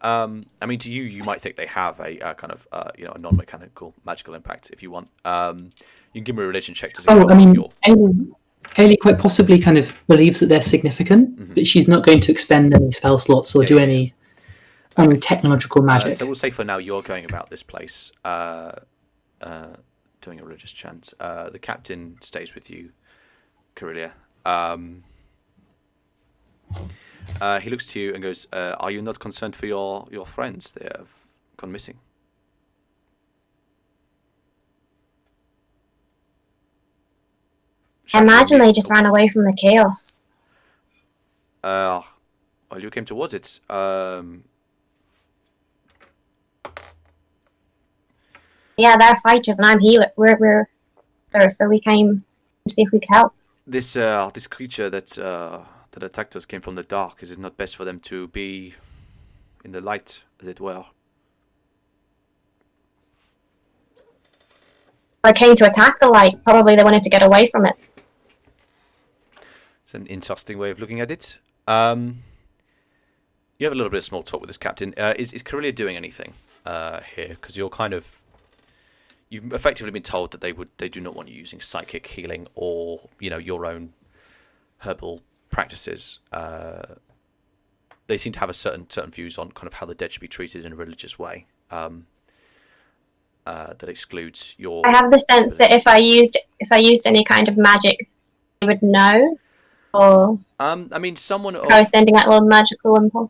I mean, to you, you might think they have a kind of a non-mechanical magical impact. If you want, you can give me a religion check to see. Oh, I mean, Aelie quite possibly kind of believes that they're significant, but she's not going to expend any spell slots or do any technological magic. So we'll say for now you're going about this place doing a religious chant. The captain stays with you, Karilya. He looks to you and goes, are you not concerned for your friends? They have gone missing. I imagine they just ran away from the chaos. Well, you came towards it. Yeah, they're fighters and I'm healer. We're there, so we came to see if we could help. This creature that attacked us came from the dark. Is it not best for them to be in the light, as it were? They came to attack the light. Probably they wanted to get away from it. It's an interesting way of looking at it. You have a little bit of small talk with this captain. Is Karilya doing anything? here, because you've effectively been told that they do not want you using psychic healing or your own herbal practices. They seem to have a certain views on kind of how the dead should be treated in a religious way. That excludes your. I have the sense that if I used any kind of magic, they would know. Or I mean, someone. I was sending that little magical impulse.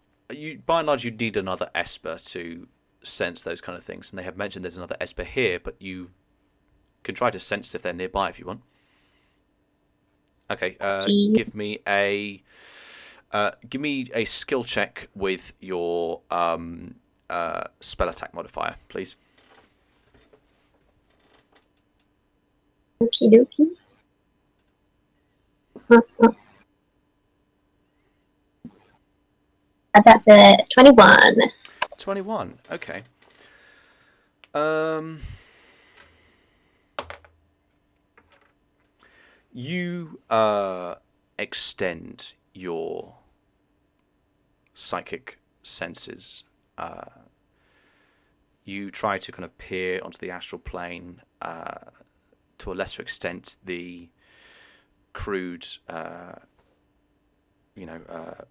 By and large, you'd need another Esper to sense those kind of things, and they have mentioned there's another Esper here, but you can try to sense if they're nearby if you want. Okay, give me a skill check with your spell attack modifier, please. Okie dokie. That's a 21. 21. Okay. You extend your psychic senses. You try to kind of peer onto the astral plane. To a lesser extent, the crude,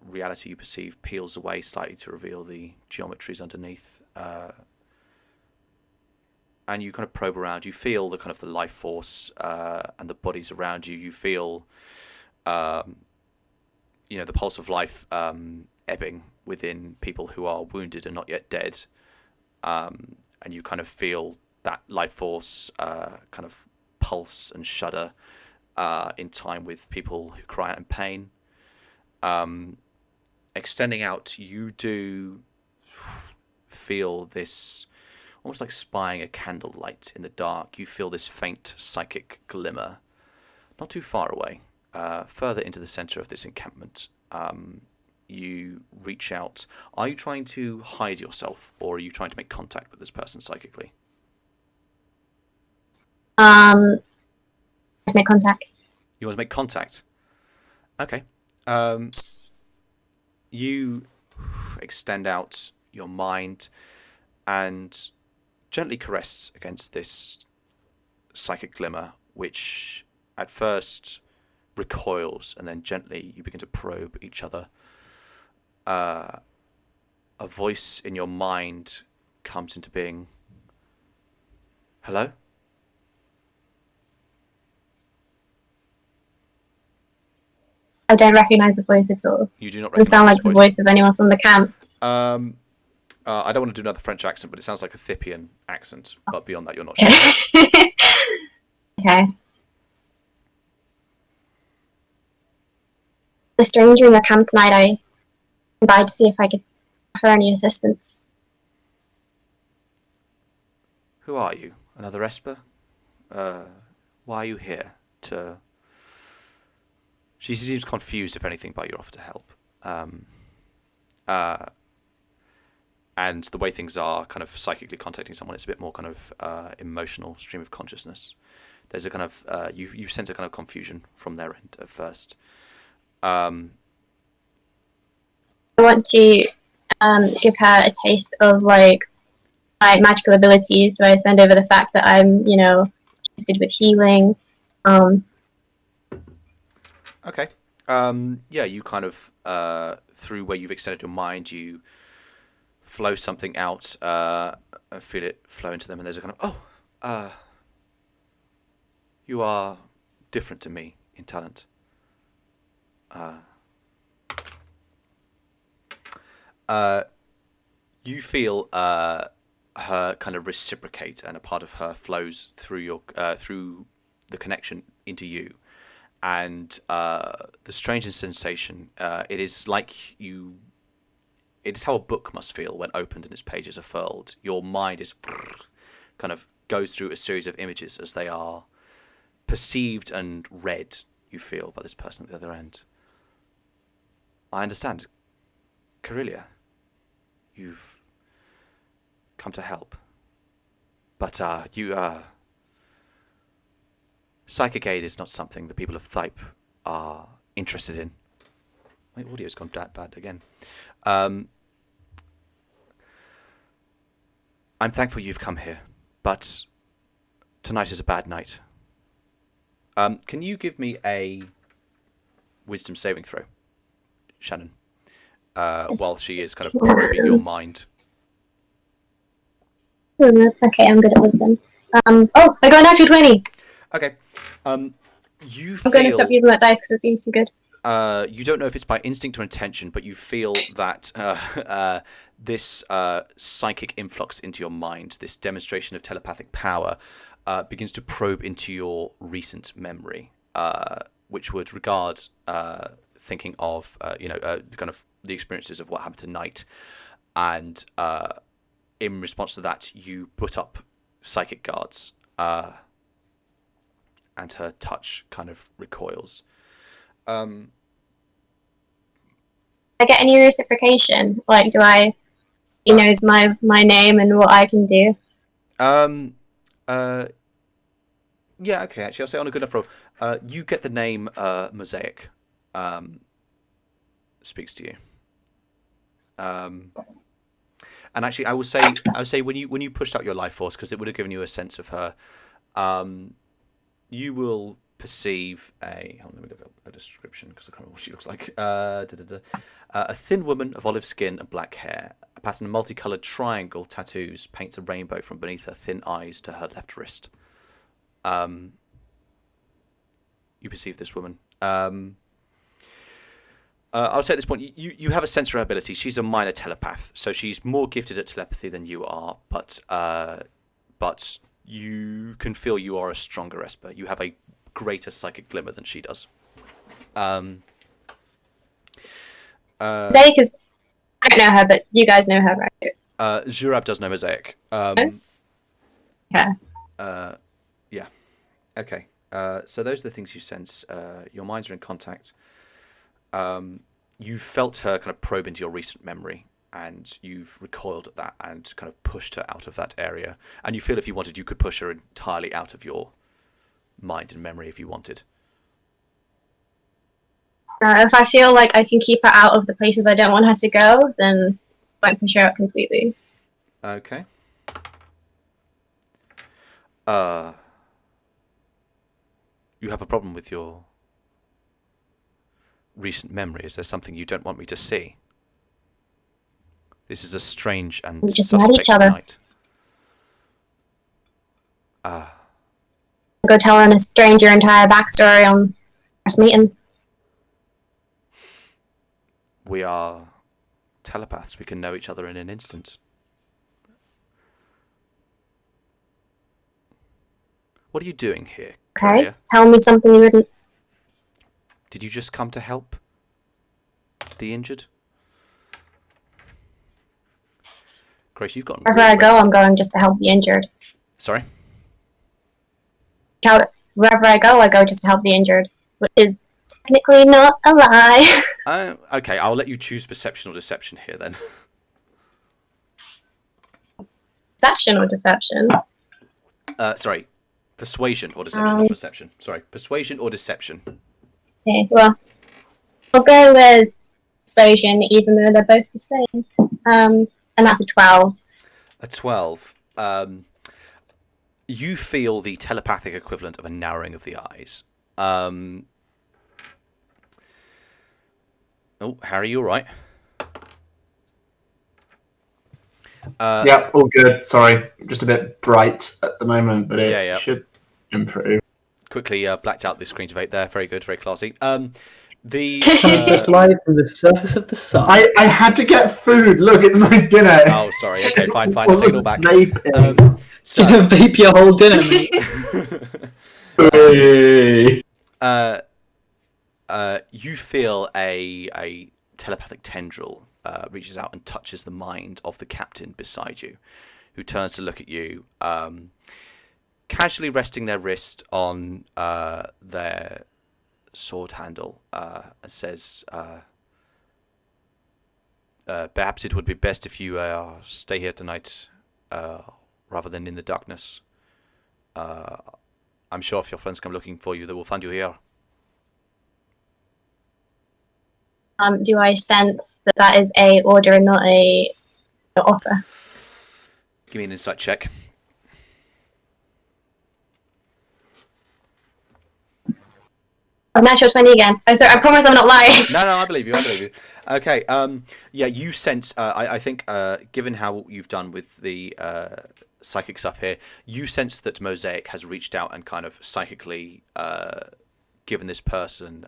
reality you perceive peels away slightly to reveal the geometries underneath. And you kind of probe around. You feel the kind of the life force and the bodies around you. You feel, the pulse of life ebbing within people who are wounded and not yet dead. And you kind of feel that life force kind of pulse and shudder in time with people who cry out in pain. Extending out, you do feel this almost like spying a candlelight in the dark. You feel this faint psychic glimmer not too far away, further into the center of this encampment. You reach out. Are you trying to hide yourself, or are you trying to make contact with this person psychically? To make contact. You want to make contact? Okay. You extend out your mind and gently caress against this psychic glimmer, which at first recoils, and then gently you begin to probe each other. A voice in your mind comes into being. Hello? I don't recognise the voice at all. You do not It doesn't recognise sound like this the voice. voice of anyone from the camp. I don't want to do another French accent, but it sounds like a Thippian accent. But beyond that, you're not sure. Okay. The stranger in the camp tonight, I came by to see if I could offer any assistance. Who are you? Another Esper? Why are you here? She seems confused, if anything, by your offer to help. And the way things are, kind of psychically contacting someone, it's a bit more kind of emotional stream of consciousness. There's a kind of you sense a kind of confusion from their end at first. I want to give her a taste of my magical abilities, so I send over the fact that I'm, gifted with healing. Okay. You kind of through where you've extended your mind, you flow something out, feel it flow into them, and there's a kind of you are different to me in talent. You feel her kind of reciprocate, and a part of her flows through your through the connection into you. And the strange sensation, it is like you. It is how a book must feel when opened and its pages are furled. Your mind is kind of goes through a series of images as they are perceived and read. You feel by this person at the other end. I understand, Karilya. You've come to help, but psychic aid is not something the people of Thype are interested in. My audio's gone bad again. I I'm thankful you've come here, but tonight is a bad night. Can you give me a wisdom saving throw, Shannon? While she is kind of probing your mind. Okay, I'm good at wisdom. I got a natural 20. Okay. I'm going to stop using that dice because it seems too good. You don't know if it's by instinct or intention, but you feel that this psychic influx into your mind, this demonstration of telepathic power, begins to probe into your recent memory, which would regard thinking of kind of the experiences of what happened tonight, and in response to that, you put up psychic guards, and her touch kind of recoils. I get any reciprocation? Like, he knows my name and what I can do? Yeah, okay, actually, I'll say on a good enough roll. You get the name Mosaic speaks to you. And actually, I would say when you pushed out your life force, because it would have given you a sense of her, you will perceive a. Hold on, let me look up a description because I can't remember what she looks like. A thin woman of olive skin and black hair. A pattern of multicolored triangle tattoos paints a rainbow from beneath her thin eyes to her left wrist. You perceive this woman. I'll say at this point, you have a sense of her ability. She's a minor telepath, so she's more gifted at telepathy than you are, but you can feel you are a stronger Esper. You have a greater psychic glimmer than she does. Mosaic is... I don't know her, but you guys know her, right? Zurab does know Mosaic. Yeah. Yeah. Okay. So those are the things you sense. Your minds are in contact. You felt her kind of probe into your recent memory, and you've recoiled at that and kind of pushed her out of that area. And you feel if you wanted, you could push her entirely out of your mind and memory if you wanted. If I feel like I can keep her out of the places I don't want her to go, then I won't push her out completely. Okay. You have a problem with your recent memory. Is there something you don't want me to see? This is a strange and We just met suspect each other. night. I'll go tell her a stranger entire backstory on first meeting. We are telepaths. We can know each other in an instant. What are you doing here, Okay, Karilya? tell me something you wouldn't... Did you just come to help the injured? Grace, you've gotten Wherever really I go, red. I'm going just to help the injured. Sorry? Wherever I go just to help the injured, which is technically not a lie. Okay, I'll let you choose perception or deception here then. Perception or deception? Sorry, persuasion or deception, not perception. Sorry, persuasion or deception. Okay, well, I'll go with persuasion, even though they're both the same. And that's a 12. A 12. You feel the telepathic equivalent of a narrowing of the eyes. Oh, Harry, you all right? Yep, all good. Sorry, just a bit bright at the moment, but it should improve. Quickly blacked out the screen to vape there. Very good, very classy. Just live from the surface of the sun. I had to get food. Look, it's my dinner. Oh, sorry. Okay, fine. It wasn't Signal back. vaping. You don't vape your whole dinner, mate. You feel a telepathic tendril reaches out and touches the mind of the captain beside you, who turns to look at you, casually resting their wrist on their sword handle, and says, perhaps it would be best if you stay here tonight rather than in the darkness. I'm sure if your friends come looking for you, they will find you here. Do I sense that is a order and not a offer? Give me an insight check. A natural 20 again. I promise I'm not lying. No, I believe you. Okay. Yeah, you sense. I think, given how you've done with the psychic stuff here, you sense that Mosaic has reached out and kind of psychically given this person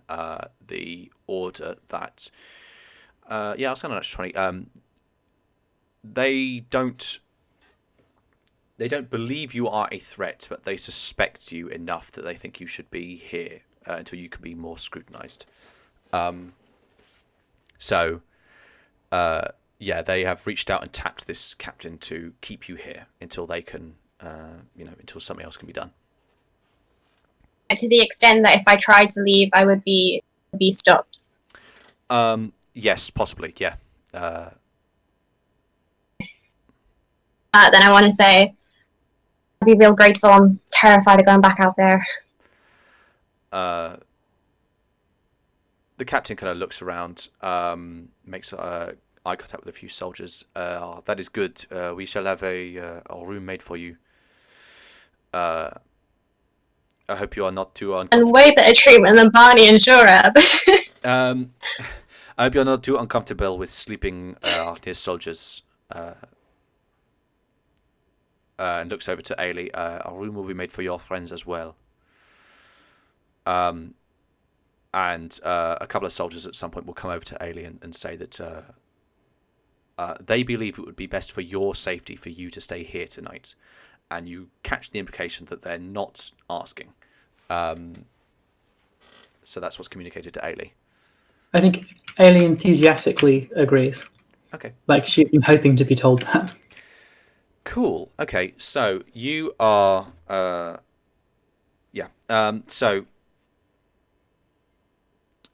the order that. Yeah, I'll say on 20. They don't believe you are a threat, but they suspect you enough that they think you should be here until you can be more scrutinized. Yeah, they have reached out and tapped this captain to keep you here until they can, until something else can be done. To the extent that if I tried to leave, I would be stopped. Yes, possibly. Yeah. Then I want to say, I'd be real grateful. I'm terrified of going back out there. The captain kind of looks around, makes eye contact with a few soldiers. That is good. We shall have a room made for you. I hope you are not too uncomfortable. And way better treatment than Barney and Zurab. I hope you're not too uncomfortable with sleeping near soldiers. And looks over to Aelie. A room will be made for your friends as well. And a couple of soldiers at some point will come over to Aelie and say that they believe it would be best for your safety for you to stay here tonight. And you catch the implication that they're not asking. So that's what's communicated to Aelie. I think Aelie enthusiastically agrees. Okay. Like she'd been hoping to be told that. Cool. Okay, so you are...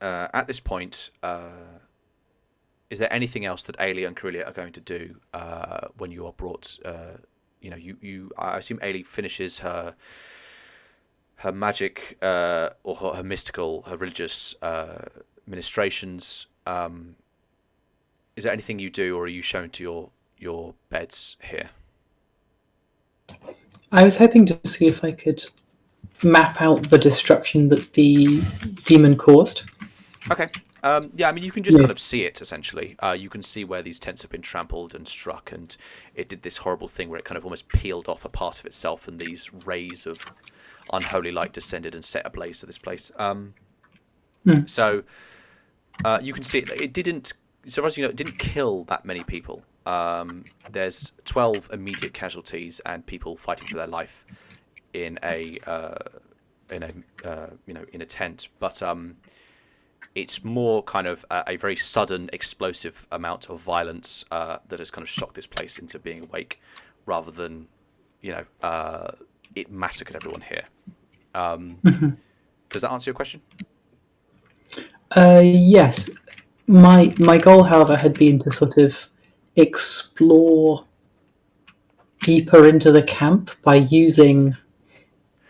at this point, is there anything else that Aelie and Karilya are going to do when you are brought? I assume Aelie finishes her magic or her mystical, her religious ministrations. Is there anything you do, or are you shown to your beds here? I was hoping to see if I could map out the destruction that the demon caused. Okay. Yeah, I mean, you can just kind of see it, essentially. You can see where these tents have been trampled and struck, and it did this horrible thing where it kind of almost peeled off a part of itself, and these rays of unholy light descended and set ablaze to this place. So you can see it. It didn't, so far as you know, it didn't kill that many people. There's 12 immediate casualties and people fighting for their life in a tent, but it's more kind of a very sudden, explosive amount of violence that has kind of shocked this place into being awake, rather than, it massacred everyone here. Does that answer your question? Yes. My goal, however, had been to sort of explore deeper into the camp by using,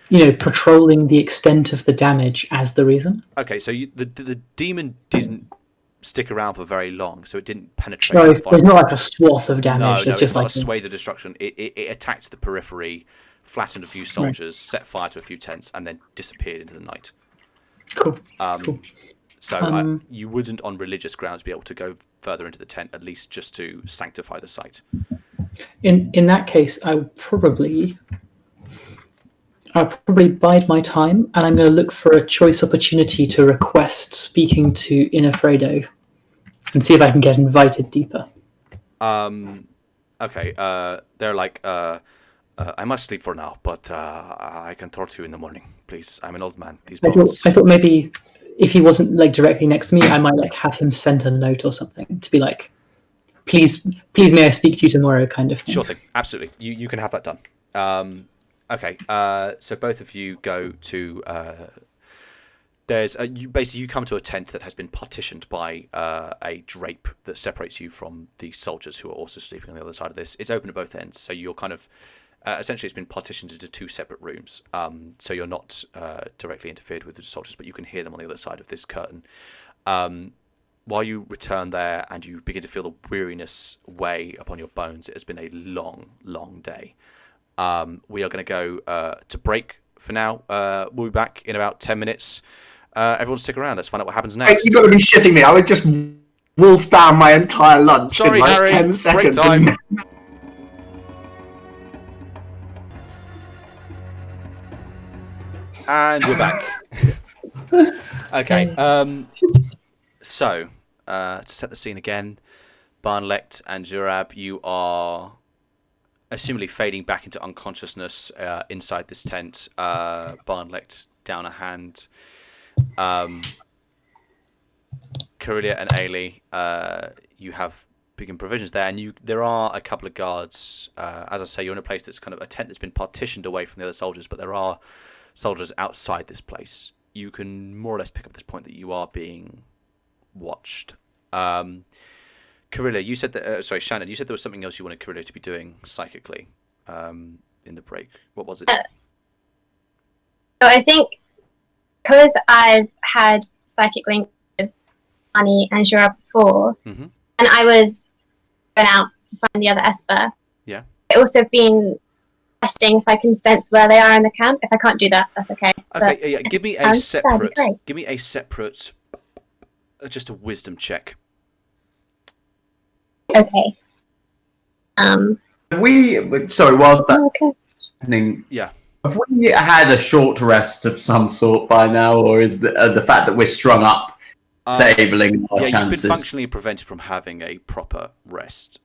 patrolling the extent of the damage as the reason. Okay, so the demon didn't stick around for very long, so it didn't penetrate. No, there's not like a swath of damage. No, It's just like not a swathe of destruction. It attacked the periphery, flattened a few soldiers, set fire to a few tents, and then disappeared into the night. Cool. So you wouldn't, on religious grounds, be able to go further into the tent, at least just to sanctify the site. In that case, I'll probably bide my time, and I'm going to look for a choice opportunity to request speaking to Inafredo and see if I can get invited deeper. Okay. They're like, I must sleep for now, but I can talk to you in the morning, please. I'm an old man. I thought maybe if he wasn't like directly next to me, I might have him send a note or something to be like, please may I speak to you tomorrow, kind of thing. Sure thing. Absolutely. You can have that done. Okay. So both of you go to. You come to a tent that has been partitioned by a drape that separates you from the soldiers who are also sleeping on the other side of this. It's open at both ends, so you're kind of essentially it's been partitioned into two separate rooms. So you're not directly interfered with the soldiers, but you can hear them on the other side of this curtain. while you return there and you begin to feel the weariness weigh upon your bones, it has been a long, long day. We are going to go to break for now. We'll be back in about 10 minutes. Everyone stick around. Let's find out what happens Hey, next. you got to be shitting me. I would just wolf down my entire lunch Sorry, in like Harry. 10 Break seconds. time. And we're back. Okay. So, to set the scene again, Barnalegt and Zurab, you are assumably fading back into unconsciousness inside this tent. Barnalegt down a hand. Karilya and Aelie, you have begin provisions there, and there are a couple of guards. As I say, you're in a place that's kind of a tent that's been partitioned away from the other soldiers, but there are soldiers outside this place. You can more or less pick up this point that you are being watched. Karilya, you said that. Sorry, Shannon, you said there was something else you wanted Karilya to be doing psychically in the break. What was it? So I think because I've had psychic link with Annie and Jura before, Mm-hmm. and I was going out to find the other Esper. Yeah. I've also been testing if I can sense where they are in the camp. If I can't do that, that's okay. Okay, But yeah. Give me a that'd be separate. great. Give me a separate. Just a wisdom check. Okay. Have we? Sorry, whilst that's Okay. happening, Yeah. have we had a short rest of some sort by now, or is the fact that we're strung up disabling our Yeah, chances? you've been functionally prevented from having a proper rest.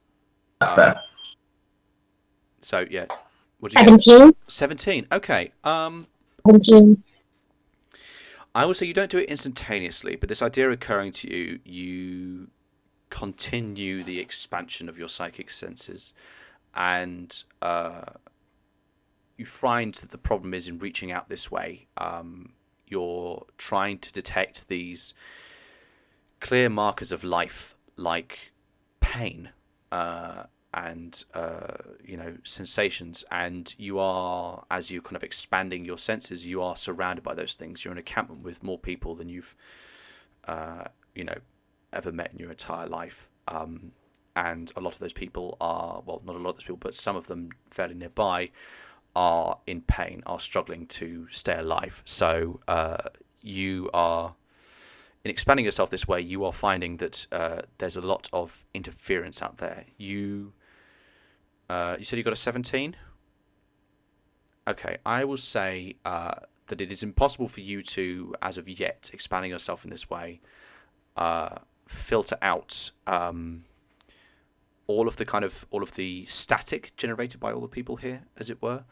That's fair. So yeah, what did you get? 17. 17. Okay. 17. I would say you don't do it instantaneously, but this idea occurring to you, you continue the expansion of your psychic senses, and you find that the problem is in reaching out this way. You're trying to detect these clear markers of life, like pain and sensations, and you are, as you're kind of expanding your senses, you are surrounded by those things. You're in a campment with more people than you've ever met in your entire life, and a lot of those people are, well, not a lot of those people, but some of them fairly nearby are in pain, are struggling to stay alive. So you are, in expanding yourself this way, you are finding that there's a lot of interference out there. You said you got a 17? Okay, I will say that it is impossible for you to, as of yet, expanding yourself in this way, filter out all of the static generated by all the people here, as it were.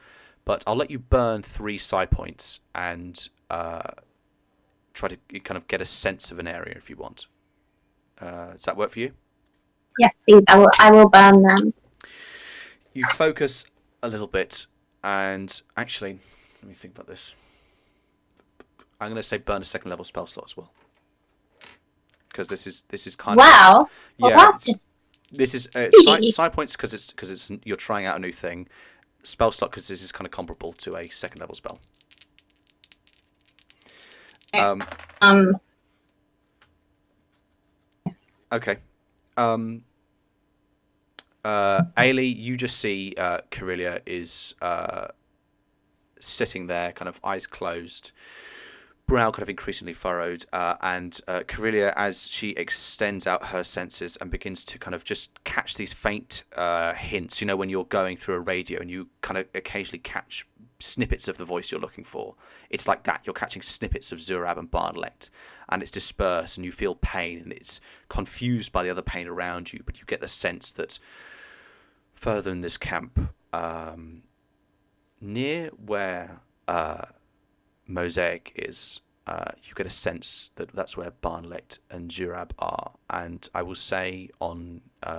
But I'll let you burn 3 psi points and try to kind of get a sense of an area if you want. Does that work for you? Yes, please. I will burn them. You focus a little bit, and actually, let me think about this. I'm going to say burn a 2nd level spell slot as well, because this is kind of, Wow. Well, yeah. that's just This is psi points because it's you're trying out a new thing. Spell slot because this is kind of comparable to a 2nd level spell. Okay. Aelie, you just see Karilya is sitting there, kind of eyes closed, brow kind of increasingly furrowed, and Karilya, as she extends out her senses and begins to kind of just catch these faint hints, when you're going through a radio and you kind of occasionally catch snippets of the voice you're looking for. It's like that. You're catching snippets of Zurab and Barnalegt, and it's dispersed, and you feel pain, and it's confused by the other pain around you, but you get the sense that further in this camp, near where Mosaic is, you get a sense that that's where Barnalegt and Zurab are. And I will say,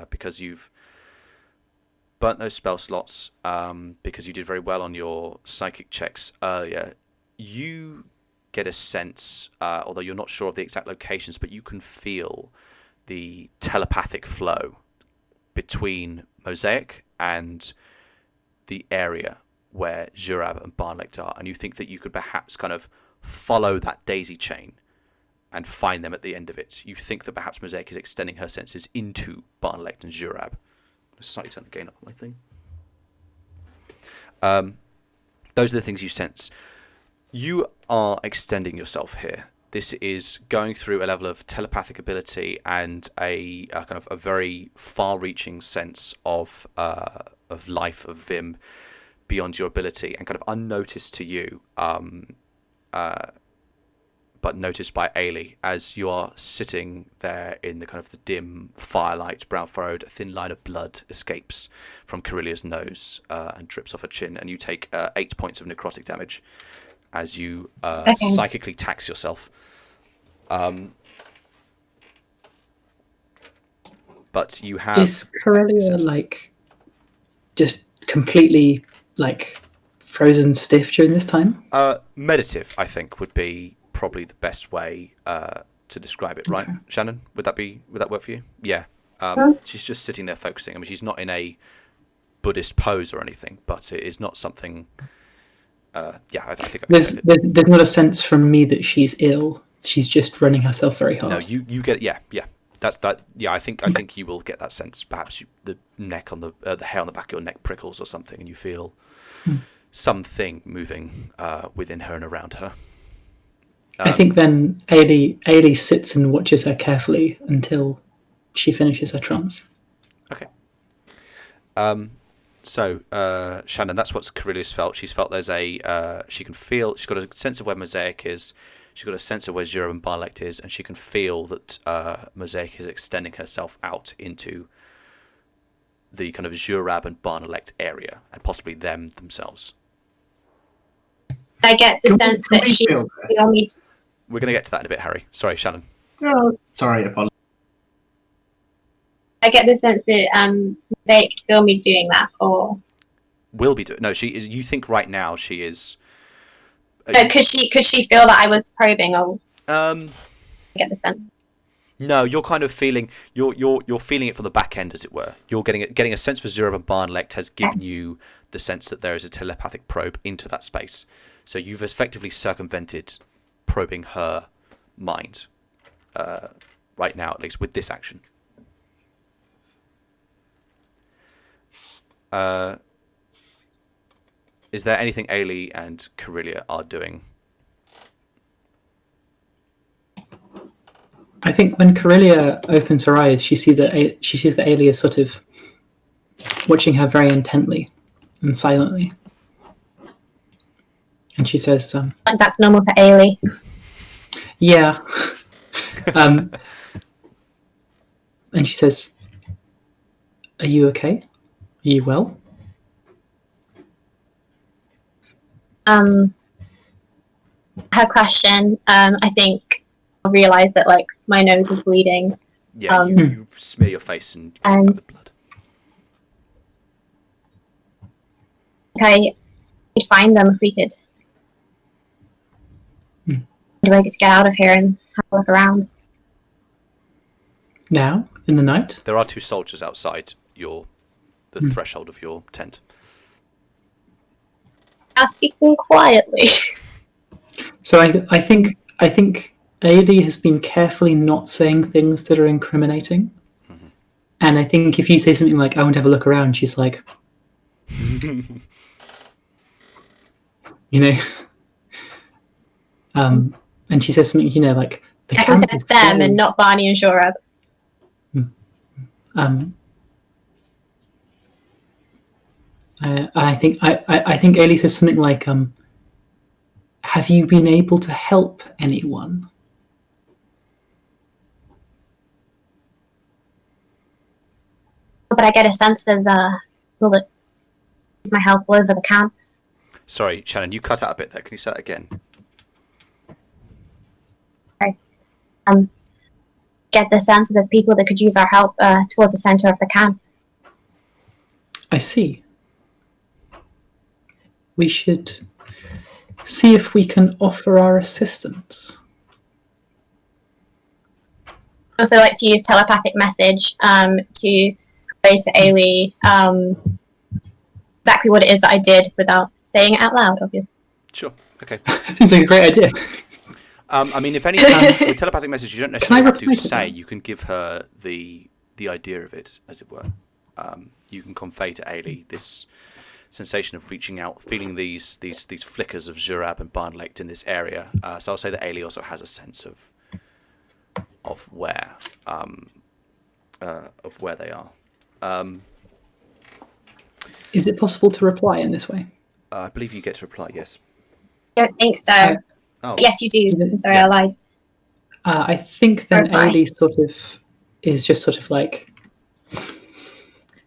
because you've burnt those spell slots, because you did very well on your psychic checks earlier, you get a sense, although you're not sure of the exact locations, but you can feel the telepathic flow between Mosaic and the area where Zurab and Barnalegt are, and you think that you could perhaps kind of follow that daisy chain and find them at the end of it. You think that perhaps Mosaic is extending her senses into Barnalegt and Zurab. I'll slightly turn the gain up on my thing. Those are the things you sense. You are extending yourself here. This is going through a level of telepathic ability and a kind of a very far-reaching sense of life, of vim, beyond your ability, and kind of unnoticed to you, but noticed by Aelie as you are sitting there in the kind of the dim firelight, brow furrowed. A thin line of blood escapes from Karilya's nose and drips off her chin, and you take 8 points of necrotic damage as you psychically tax yourself. But you have... Is Karilya like just completely like frozen stiff during this time? Meditative, I think, would be probably the best way to describe it, right? Okay. Shannon, would that work for you? Yeah. She's just sitting there focusing. I mean, she's not in a Buddhist pose or anything, but it is not something. I think there's not a sense from me that she's ill. She's just running herself very hard. No, you get it. Yeah. That's that. Yeah, I think you will get that sense. Perhaps the neck on the hair on the back of your neck prickles or something, and you feel something moving within her and around her. I think then Aelie sits and watches her carefully until she finishes her trance. Okay. So, Shannon, that's what Karilya's felt. She's felt there's she can feel, she's got a sense of where Mosaic is, she's got a sense of where Zurab and Barnalegt is, and she can feel that Mosaic is extending herself out into the kind of Zurab and Barnalegt area, and possibly them themselves. I get the sense that we all need to... We're going to get to that in a bit, Harry. Sorry, Shannon. Oh, sorry, apologies. I get the sense that Mosaic could feel me doing that, or Will be doing. No, she is. You think right now she is. no, could she feel that I was probing, or I get the sense. No, you're kind of feeling you're feeling it from the back end, as it were. You're getting a sense for Zurab and Barnalegt has given you the sense that there is a telepathic probe into that space. So you've effectively circumvented probing her mind right now, at least with this action. Is there anything Aelie and Karilya are doing? I think when Karilya opens her eyes, she sees that Aelie is sort of watching her very intently and silently, and she says, Like that's normal for Aelie. "Yeah," and she says, "Are you okay? Are you well?" Her question, I think I'll realise that like my nose is bleeding. Yeah, you smear your face and blood. Okay, we'd find them if we could. Do I get to get out of here and have a look around? Now, in the night? There are 2 soldiers outside the threshold of your tent. Now speaking quietly. So I think Aelie has been carefully not saying things that are incriminating. Mm-hmm. And I think if you say something like, "I want to have a look around," she's like, you know, and she says something, you know, like, I can sense them and not Barney and Zurab. I think Aelie says something like, "Have you been able to help anyone?" But I get a sense there's will it use my help all over the camp. Sorry, Shannon, you cut out a bit there. Can you say that again? Sorry. Get the sense that there's people that could use our help towards the center of the camp. I see. We should see if we can offer our assistance. I also like to use telepathic message to convey to Aelie exactly what it is that I did without saying it out loud, obviously. Sure. Okay. Seems like a great idea. I mean, if anything, with telepathic message, you don't necessarily have to reply to say. that? You can give her the idea of it, as it were. You can convey to Aelie this sensation of reaching out, feeling these flickers of Zurab and Barnalegt in this area. So I'll say that Aelie also has a sense of where they are. Is it possible to reply in this way? I believe you get to reply. Yes. I don't think so. Oh. Yes, you do. I'm sorry, Yeah. I lied. I think then Reply. Aelie sort of is just sort of like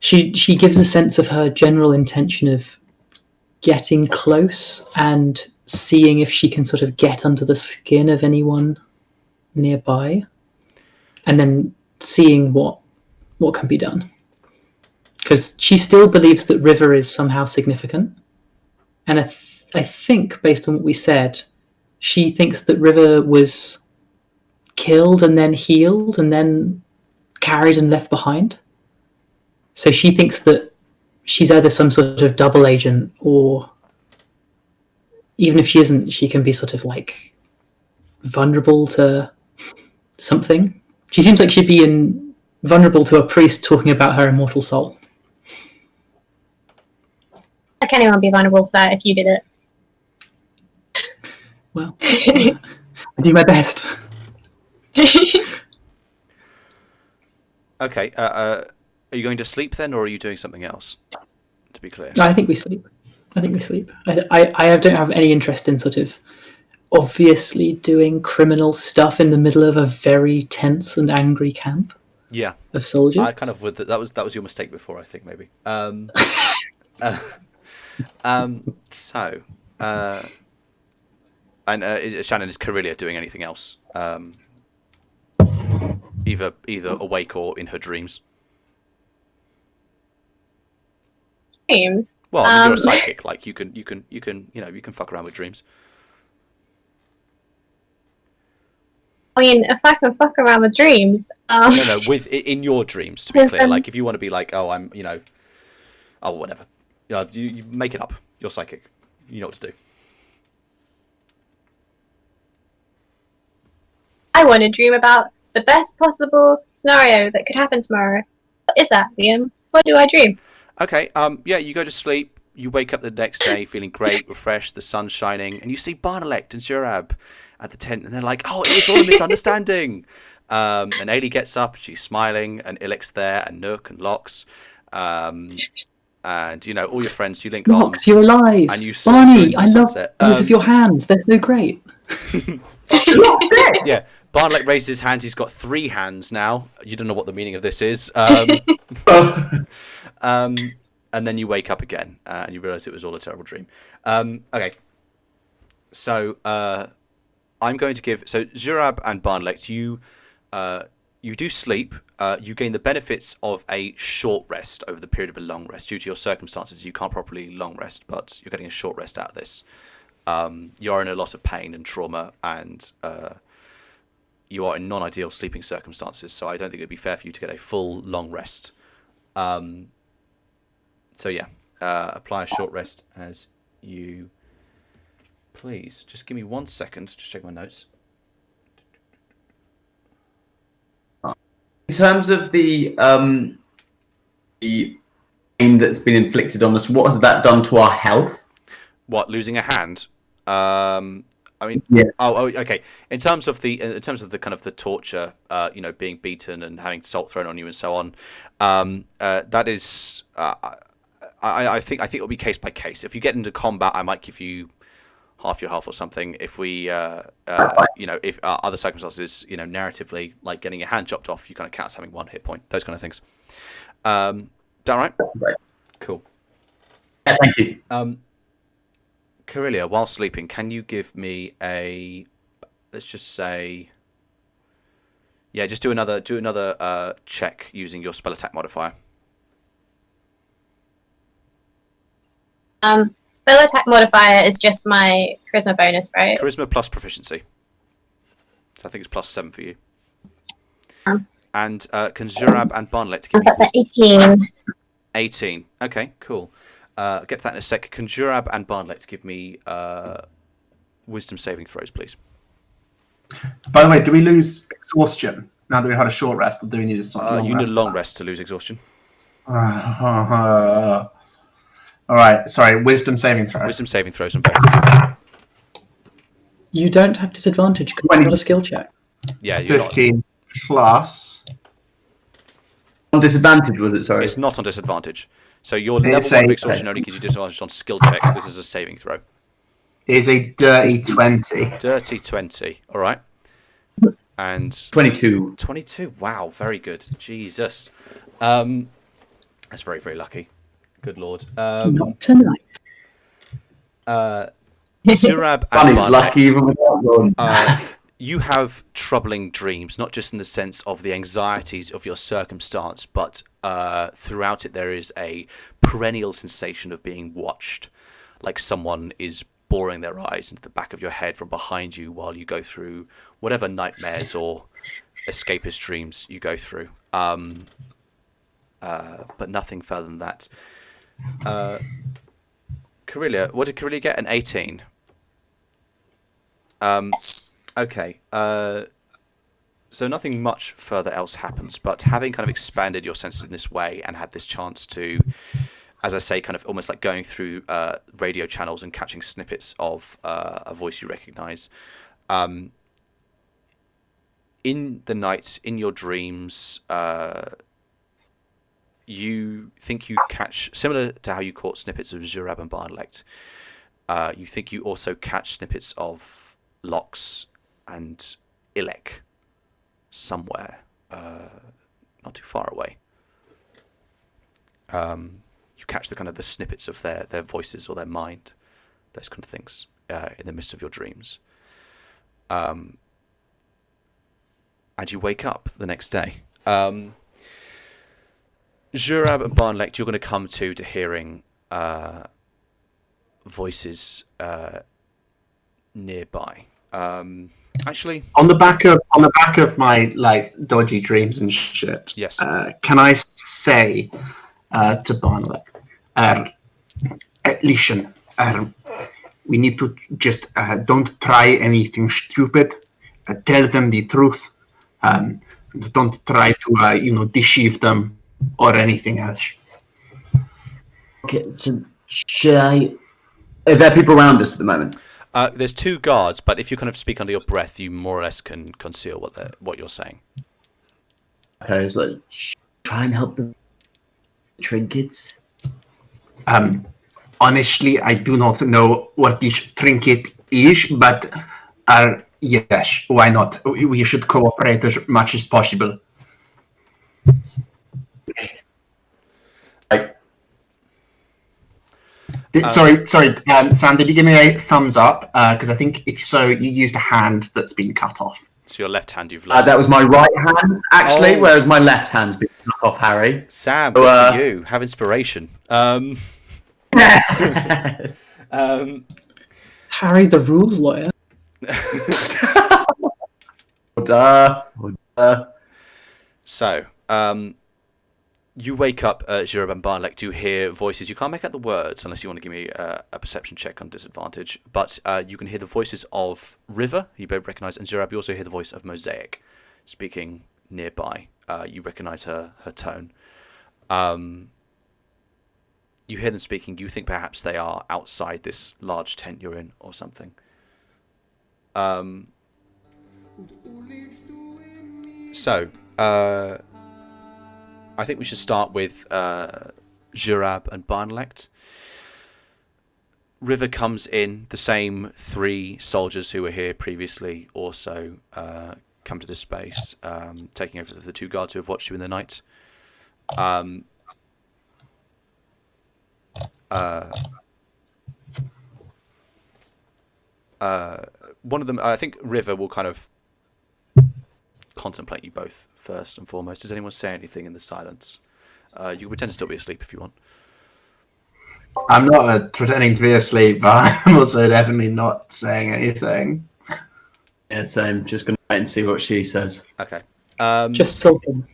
she gives a sense of her general intention of getting close and seeing if she can sort of get under the skin of anyone nearby, and then seeing what can be done. Because she still believes that River is somehow significant, and I think, based on what we said, she thinks that River was killed and then healed and then carried and left behind. So she thinks that she's either some sort of double agent, or even if she isn't, she can be sort of like vulnerable to something. She seems like she'd be vulnerable to a priest talking about her immortal soul. How can anyone be vulnerable to that if you did it? Well, I do my best. Okay. Are you going to sleep then, or are you doing something else? To be clear. I think we sleep. I don't have any interest in sort of obviously doing criminal stuff in the middle of a very tense and angry camp Yeah. of soldiers. I kind of would. That was your mistake before, I think, maybe. So, and Shannon, is Karilya doing anything else? Either awake or in her dreams. Dreams. Well, I mean, you're a psychic. Like you can fuck around with dreams. I mean, if I can fuck around with dreams. No, in your dreams, to be clear. Like if you want to be like, oh, I'm, oh, whatever. You make it up. You're psychic. You know what to do. I want to dream about the best possible scenario that could happen tomorrow. What is that, Liam? What do I dream? Okay. Yeah. You go to sleep. You wake up the next day feeling great, refreshed. The sun's shining, and you see Barnalegt and Zurab at the tent, and they're like, "Oh, it was all a misunderstanding." And Aelie gets up. She's smiling, and Illick's there, and Nook and Lox. And all your friends, you link arms. Lox, you're alive. And you saw Barney, through the I love sunset. both of your hands. They're so great. Yeah, Barnalegt raised his hands. He's got 3 hands now. You don't know what the meaning of this is. And then you wake up again, and you realise it was all a terrible dream. Okay. So I'm going to give... So Zurab and Barnalegt, you do sleep. You gain the benefits of a short rest over the period of a long rest. Due to your circumstances, you can't properly long rest, but you're getting a short rest out of this. You're in a lot of pain and trauma, and you are in non-ideal sleeping circumstances, so I don't think it would be fair for you to get a full long rest. So yeah, apply a short rest as you please. Just give me 1 second, just check my notes. In terms of the pain that's been inflicted on us, what has that done to our health? What, losing a hand? I mean, Yeah. Oh, okay. In terms of the kind of the torture, being beaten and having salt thrown on you and so on, that is, I think it'll be case by case. If you get into combat, I might give you half your health or something. If we, if other circumstances, narratively, like getting your hand chopped off, you kind of count as having 1 hit point. Those kind of things. Is that right? Right. Cool. Yeah, thank you. Karilya, while sleeping, can you give me a, let's just say, yeah, just do another check using your spell attack modifier. Spell attack modifier is just my charisma bonus, right? Charisma plus proficiency. So I think it's +7 for you. And can Zurab and Barnalegt give I was me at 18. 18. Okay, cool. Get to that in a sec. Can Zurab and Barnalegt give me wisdom saving throws, please? By the way, do we lose exhaustion now that we had a short rest, or do we need a long You need rest? a long rest to lose exhaustion. All right. Sorry. Wisdom saving throw. Wisdom saving throws on both of you. You don't have disadvantage because it's not a skill check. Yeah, you're not, 15 plus. On disadvantage, was it? Sorry. it's not on disadvantage. So your It's level 1 of a- exhaustion only gives you disadvantage on skill checks. This is a saving throw. Is a dirty 20. Dirty 20. All right. And 22. 22. Wow, very good. Jesus. That's very, very lucky. Good lord. Not tonight. Zurab and Bunny's Barnalegt, lucky even without rolling. you have troubling dreams, not just in the sense of the anxieties of your circumstance, but throughout it there is a perennial sensation of being watched, like someone is boring their eyes into the back of your head from behind you while you go through whatever nightmares or escapist dreams you go through. But nothing further than that. Karilya, what did Karilya get? An 18. Okay. So nothing much further else happens, but having kind of expanded your senses in this way and had this chance to, as I say, kind of almost like going through radio channels and catching snippets of a voice you recognize. In the night, in your dreams, you think you catch, similar to how you caught snippets of Zurab and Barnalegt, you think you also catch snippets of Lox and Ilek somewhere, not too far away. You catch the kind of the snippets of their voices or their mind, those kind of things, in the midst of your dreams. And you wake up the next day. Zurab and Barnalegt, you're going to come to hearing voices nearby. Actually, On the back of my like dodgy dreams and shit. Yes. Can I say to Barnalegt, listen, we need to just don't try anything stupid. Tell them the truth. Don't try to deceive them or anything else. Okay, so should I? Are there people around us at the moment? there's two guards, but if you kind of speak under your breath, you more or less can conceal what you're saying. Okay, so like, try and help the trinkets. Honestly, I do not know what this trinket is, but yes, why not? We should cooperate as much as possible. Like, Sorry, Sam, did you give me a thumbs up? Because I think if so, you used a hand that's been cut off. So your left hand you've lost. that was my right hand, actually, Oh. whereas my left hand's been cut off, Harry. Sam, So, good for you. Have inspiration. Harry, the rules lawyer. So, you wake up, Zurab and Barnalegt, you hear voices. You can't make out the words unless you want to give me a perception check on disadvantage. But you can hear the voices of River, you both recognise, and Zurab, you also hear the voice of Mosaic speaking nearby. You recognise her tone. You hear them speaking. You think perhaps they are outside this large tent you're in or something. So, I think we should start with Zurab and Barnalegt. River comes in. The same three soldiers who were here previously also come to this space, taking over the two guards who have watched you in the night. One of them, I think River will kind of contemplate you both first and foremost. Does anyone say anything in the silence? You can pretend to still be asleep if you want. I'm not pretending to be asleep, but I'm also definitely not saying anything. Yeah, same. Just gonna wait and see what she says. Okay. Just sulking.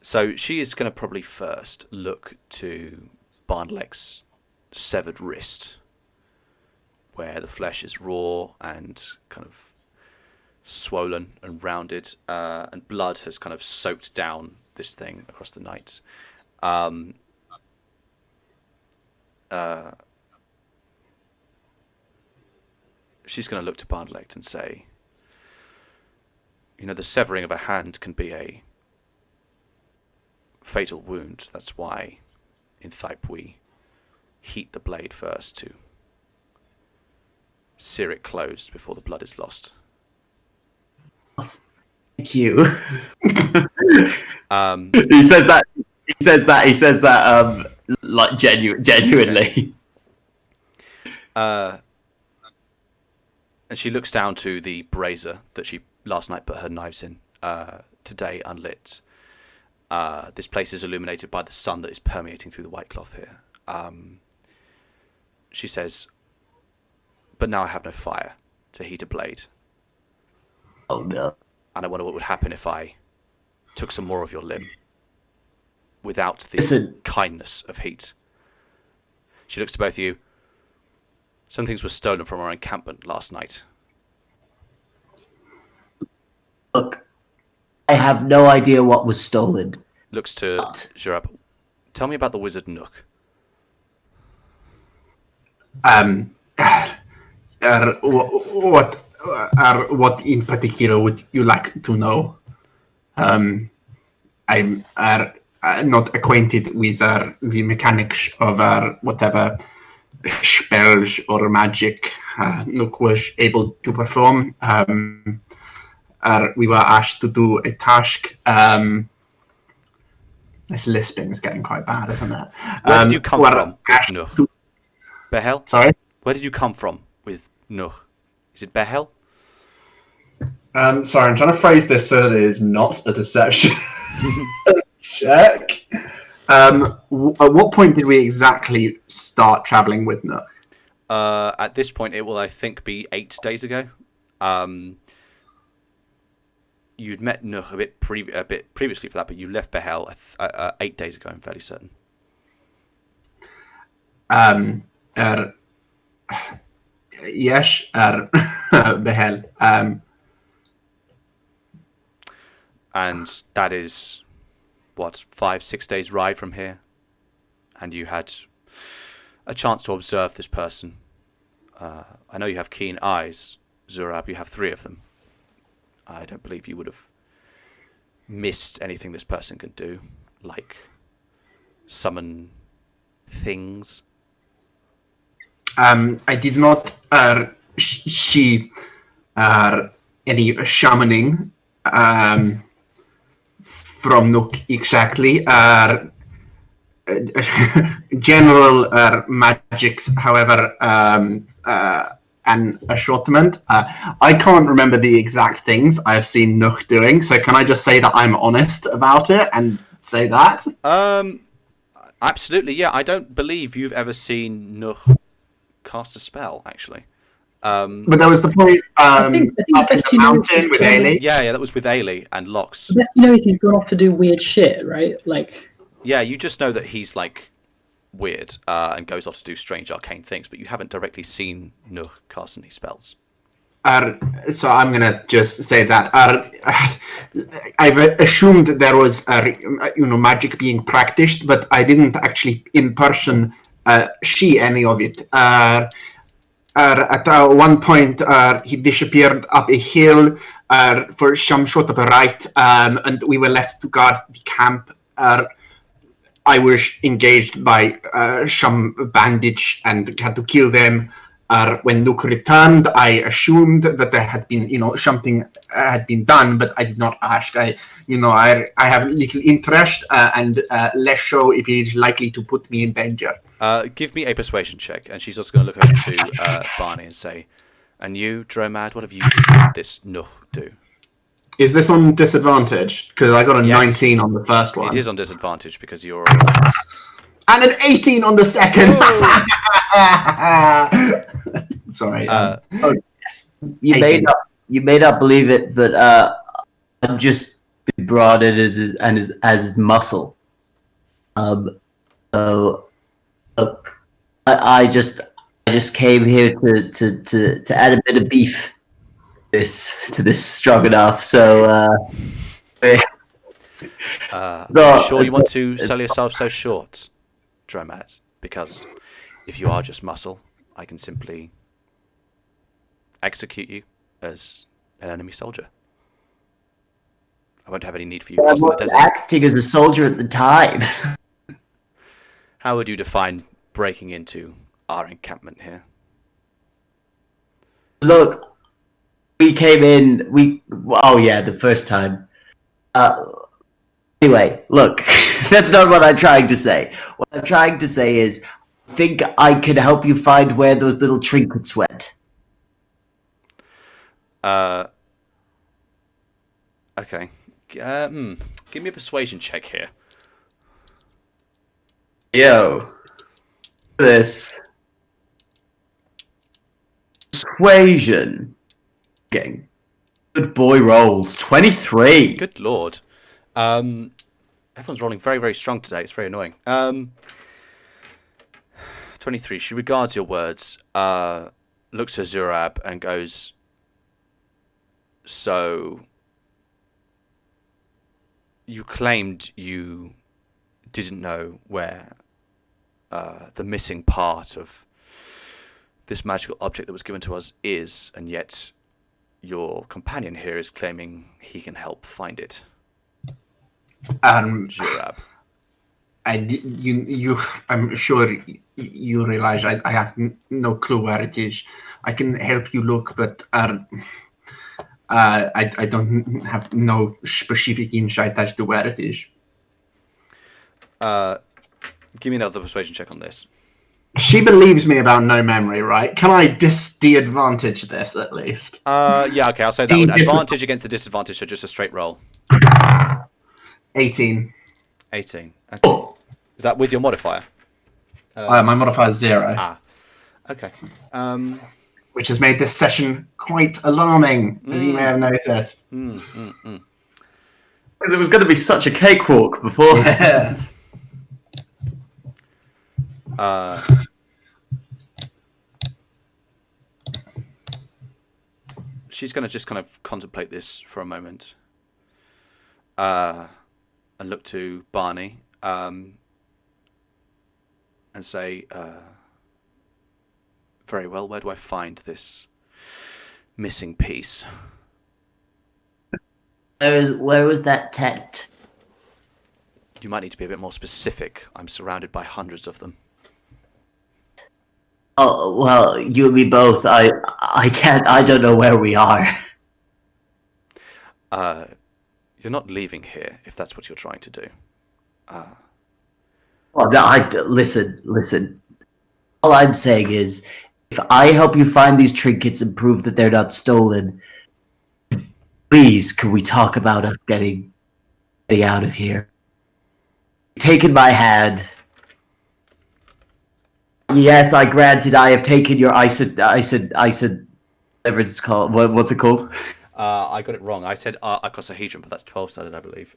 So she is going to probably first look to Barnalegt's severed wrist, where the flesh is raw and kind of swollen and rounded, and blood has kind of soaked down this thing across the night. She's going to look to Barnalegt and say, the severing of a hand can be a fatal wound. That's why in Thype we heat the blade first to sear it closed before the blood is lost. Thank you. Um, He says that. Like genuinely. and she looks down to the brazier that she last night put her knives in, today unlit. This place is illuminated by the sun that is permeating through the white cloth here. She says, but now I have no fire to heat a blade. Oh no. And I wonder what would happen if I took some more of your limb without the Listen. kindness of heat. She looks to both of you. Some things were stolen from our encampment last night. Look, I have no idea what was stolen. Looks to Zurab. Tell me about the wizard Nook. What in particular would you like to know? I'm not acquainted with the mechanics of whatever spells or magic Nook was able to perform. We were asked to do a task. This lisping is getting quite bad, isn't it? Where did you come from with asked Nook? to- Behel? Sorry? Where did you come from with Nook? Is it Behel? Sorry, I'm trying to phrase this so that it is not a deception check. At what point did we exactly start traveling with Nook? At this point, it will, I think, be 8 days ago. You'd met Nook a bit previously for that, but you left Behel 8 days ago, I'm fairly certain. Yes, Behel. And that is, 5-6 days ride from here? And you had a chance to observe this person. I know you have keen eyes, Zurab. You have 3 of them. I don't believe you would have missed anything this person can do, like summon things. I did not see any shamaning from Nook exactly. General magics, however, an assortment. I can't remember the exact things I've seen Nook doing, so can I just say that I'm honest about it and say that? Absolutely, yeah. I don't believe you've ever seen Nook cast a spell, actually. But that was the point I think the up in best the you know is mountain he's with gone- Aelie. Yeah, that was with Aelie and Lox. The best you know is he's gone off to do weird shit, right? Like, Yeah, you just know that he's like weird and goes off to do strange arcane things, but you haven't directly seen Nook cast any spells. So I'm gonna just say that I've assumed there was magic being practiced, but I didn't actually in person see any of it. At one point, he disappeared up a hill for some sort of a rite, and we were left to guard the camp. I was engaged by some bandits and had to kill them. When Nook returned, I assumed that there had been, something had been done, but I did not ask. I have little interest and less so if it is likely to put me in danger. Give me a persuasion check, and she's also going to look over to Barney and say, "And you, Dromad, what have you seen this Nook do?" Is this on disadvantage? Because I got a Yes. 19 on the first one. It is on disadvantage because you're. And an 18 on the second. Sorry. Yes. You 18. may not believe it, but I'm just been brought in as his muscle. So look, I just came here to add a bit of beef to this stroganoff. So Are you sure you want to sell yourself so short, Dromat? Because if you are just muscle, I can simply execute you as an enemy soldier. I won't have any need for you I crossing the was desert. acting as a soldier at the time. How would you define breaking into our encampment here? Look, we came in. Oh yeah, the first time. Anyway, look, that's not what I'm trying to say. What I'm trying to say is, I think I can help you find where those little trinkets went. Okay. Give me a persuasion check here. Yo, this persuasion. Getting good boy rolls 23. Good lord. Everyone's rolling very, very strong today. It's very annoying. 23. She regards your words, looks at Zurab and goes, so you claimed you didn't know where the missing part of this magical object that was given to us is, and yet your companion here is claiming he can help find it. Zurab. I'm sure you realize I have no clue where it is. I can help you look, but I don't have no specific insight as to where it is. Give me another persuasion check on this. She believes me about no memory, right? Can I de-advantage this at least? Yeah, okay, I'll say that would advantage against the disadvantage, so just a straight roll. 18. 18. Okay. Is that with your modifier? My modifier is 0. Okay. Which has made this session quite alarming, as you may have noticed. Because it was going to be such a cakewalk before. Yes. She's going to just kind of contemplate this for a moment. And look to Barney. And say, very well, where do I find this missing piece? Where was that tent? You might need to be a bit more specific. I'm surrounded by hundreds of them. Oh, well, you and me both. I don't know where we are. You're not leaving here, if that's what you're trying to do. Well, no, listen. All I'm saying is, if I help you find these trinkets and prove that they're not stolen, please, can we talk about us getting out of here? Taken my hand. Yes, I granted I have taken your whatever it's called. What's it called? I got it wrong. I said icosahedron, but that's 12-sided, I believe.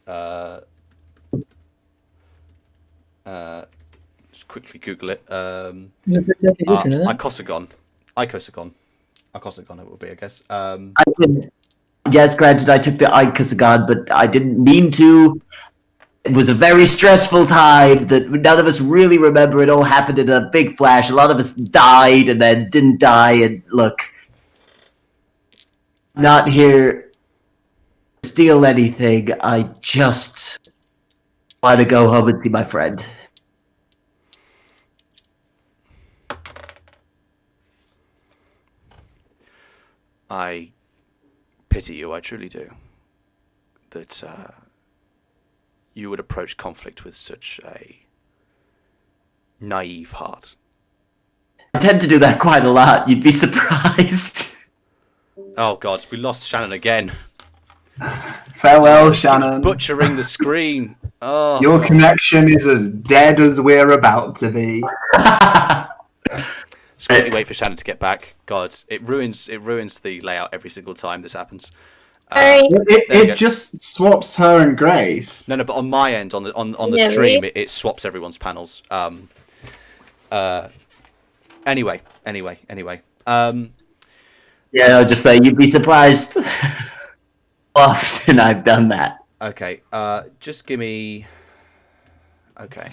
Just quickly Google it. Icosagon. Icosagon it will be, I guess. Yes, granted, I took the icosagon, but I didn't mean to. It was a very stressful time that none of us really remember. It all happened in a big flash. A lot of us died and then didn't die. And look, I'm not here to steal anything. I just want to go home and see my friend. I pity you, I truly do. That you would approach conflict with such a naive heart. I tend to do that quite a lot. You'd be surprised. Oh god, we lost Shannon again. Farewell, Shannon. Butchering the screen. Oh. Your connection is as dead as we're about to be. Just quickly wait for Shannon to get back. God, it ruins the layout every single time this happens. It just swaps her and Grace. No, but on my end, on the stream, it swaps everyone's panels. Anyway. Yeah, I'll just say you'd be surprised how often I've done that. Okay. Just give me. Okay.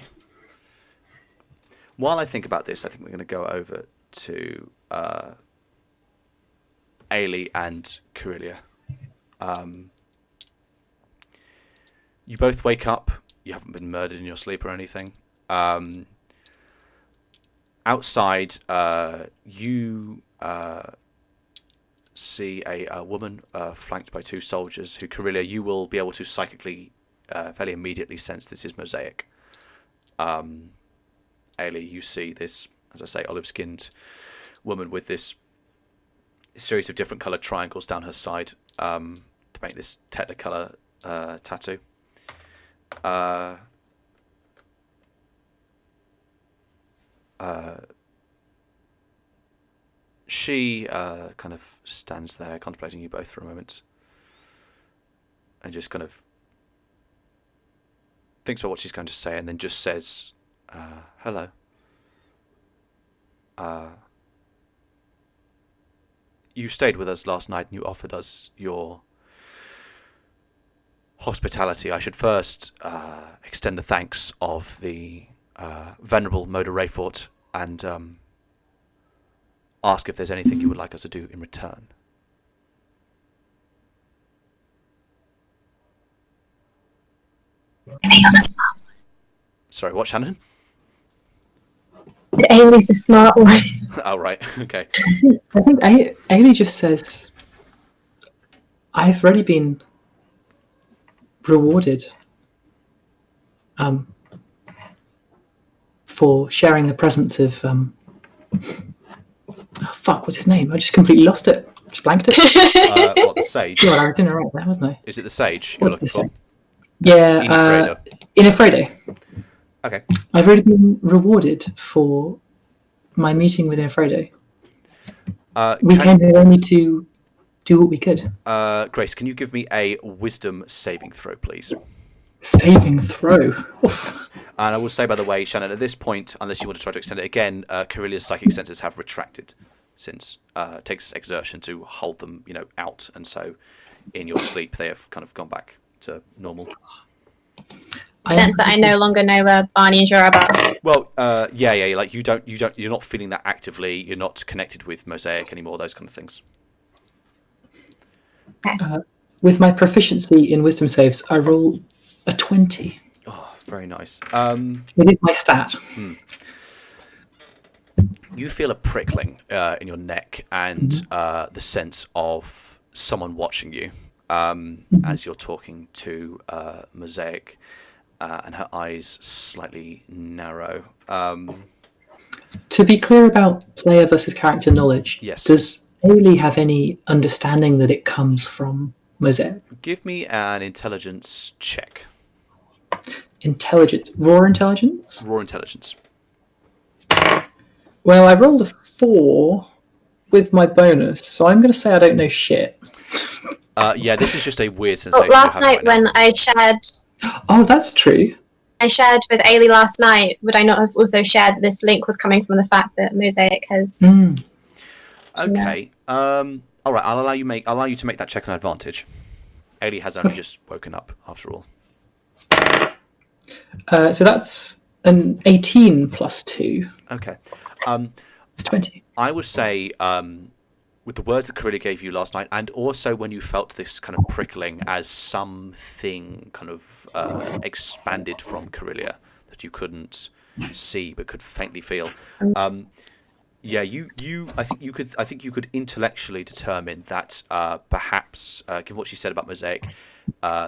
While I think about this, I think we're going to go over to Aelie and Karilya. You both wake up. You haven't been murdered in your sleep or anything. Outside, you see a woman flanked by two soldiers who, Karilya, you will be able to psychically fairly immediately sense this is Mosaic. Aelie, you see this, as I say, olive-skinned woman with this series of different coloured triangles down her side to make this Technicolor tattoo. She kind of stands there contemplating you both for a moment and just kind of thinks about what she's going to say and then just says, hello. You stayed with us last night and you offered us your hospitality. I should first extend the thanks of the venerable Moda Rayforte and ask if there's anything you would like us to do in return. Sorry, what, Shannon? Ailie's a smart one. Oh, right. Okay. I think Aelie just says, I've already been rewarded for sharing the presence of what's his name? I just completely lost it. Just blanked it. What, the sage? God, I was in it right there, wasn't I? Is it the sage you're looking for? Yeah, in Infredo. Okay. I've already been rewarded for my meeting with Infredo. We came here only to do what we could. Grace, can you give me a wisdom saving throw, please? Saving throw. Oof. And I will say, by the way, Shannon, at this point, unless you want to try to extend it again, Karilya's psychic senses have retracted since it takes exertion to hold them, out, and so in your sleep they have kind of gone back to normal. Sense that I no longer know where Barney and Zurab are. Well, yeah. Like you're not feeling that actively. You're not connected with Mosaic anymore. Those kind of things. With my proficiency in wisdom saves, I roll a 20. Oh, very nice. It is my stat. You feel a prickling in your neck and the sense of someone watching you as you're talking to Mosaic. And her eyes slightly narrow. To be clear about player versus character knowledge, yes. Does Aelie have any understanding that it comes from Mosaic? Give me an intelligence check. Intelligence. Raw intelligence? Raw intelligence. Well, I rolled a 4 with my bonus, so I'm going to say I don't know shit. Yeah, this is just a weird sensation. Well, last night when I shared... Oh, that's true. I shared with Aelie last night. Would I not have also shared that this link was coming from the fact that Mosaic has? Okay. All right. I'll allow you to make that check on advantage. Aelie has only just woken up, after all. So that's an 18 plus 2. Okay. It's 20. I would say, with the words that Karilya gave you last night, and also when you felt this kind of prickling as something kind of expanded from Karilya that you couldn't see but could faintly feel. Yeah, I think you could intellectually determine that perhaps, given what she said about Mosaic,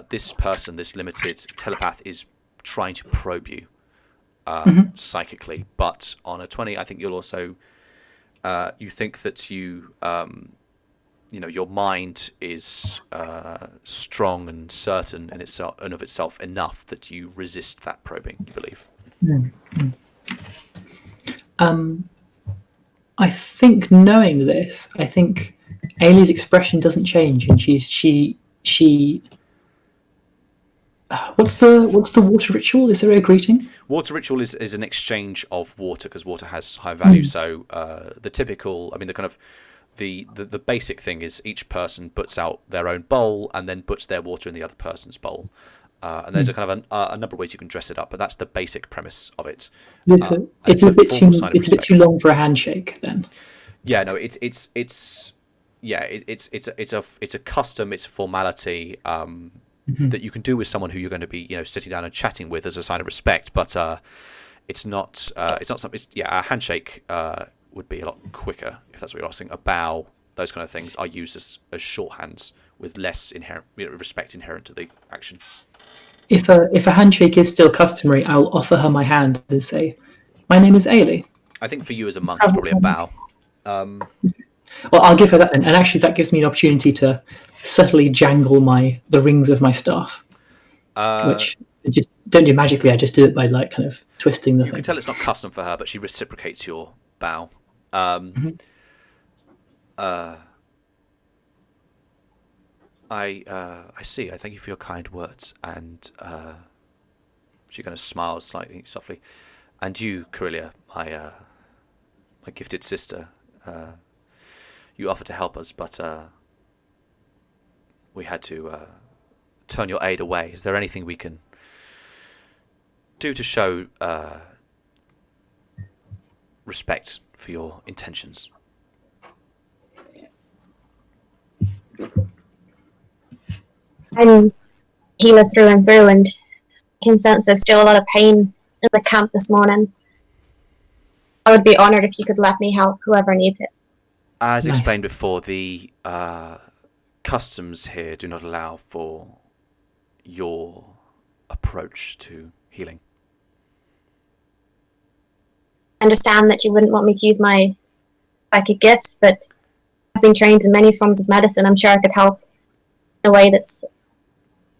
this person, this limited telepath, is trying to probe you psychically. But on a 20, I think you'll also. You think that your mind is strong and certain in itself and of itself enough that you resist that probing. You believe. I think knowing this, I think Ailie's expression doesn't change, and she What's the water ritual? Is there a greeting? Water ritual is an exchange of water because water has high value. So the typical, I mean, the kind of the basic thing is each person puts out their own bowl and then puts their water in the other person's bowl. And there's a kind of a number of ways you can dress it up, but that's the basic premise of it. It's a bit too long for a handshake then. Yeah, no, it's a custom, it's a formality that you can do with someone who you're going to be, sitting down and chatting with as a sign of respect. But it's not something. A handshake would be a lot quicker if that's what you're asking. A bow, those kind of things are used as shorthands with less inherent respect inherent to the action. If a handshake is still customary, I'll offer her my hand and say, "My name is Aelie." I think for you as a monk, it's probably a bow. Well, I'll give her that, and actually that gives me an opportunity to subtly jangle the rings of my staff, which I just don't do magically. I just do it by kind of twisting the thing. You can tell it's not custom for her, but she reciprocates your bow. I see. I thank you for your kind words, and she kind of smiles slightly softly. And you, Karilya, my gifted sister, you offered to help us, but we had to turn your aid away. Is there anything we can do to show respect for your intentions? I'm healer through and through, and I can sense there's still a lot of pain in the camp this morning. I would be honoured if you could let me help whoever needs it. As Nice. explained before, the customs here do not allow for your approach to healing. I understand that you wouldn't want me to use my psychic gifts, but I've been trained in many forms of medicine. I'm sure I could help in a way that's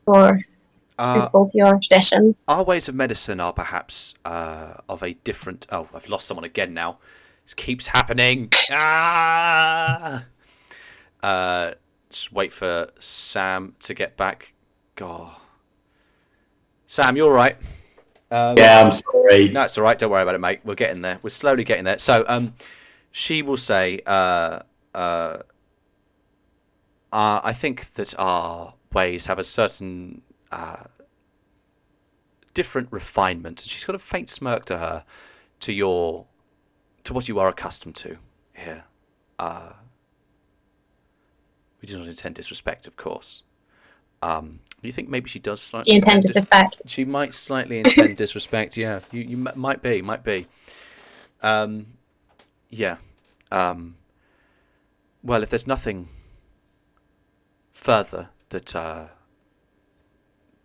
more suitable to your traditions. Our ways of medicine are perhaps of a different... Oh, I've lost someone again now. This keeps happening. Just wait for Sam to get back. God. Sam, you all right? Yeah, I'm sorry. No, it's all right. Don't worry about it, mate. We're getting there. We're slowly getting there. So, she will say, I think that our ways have a certain different refinement. And she's got a faint smirk to her, to what you are accustomed to here. We do not intend disrespect, of course. You think maybe she does slightly... Do you intend disrespect? She might slightly intend disrespect, yeah. You might be. Yeah. Well, if there's nothing further that I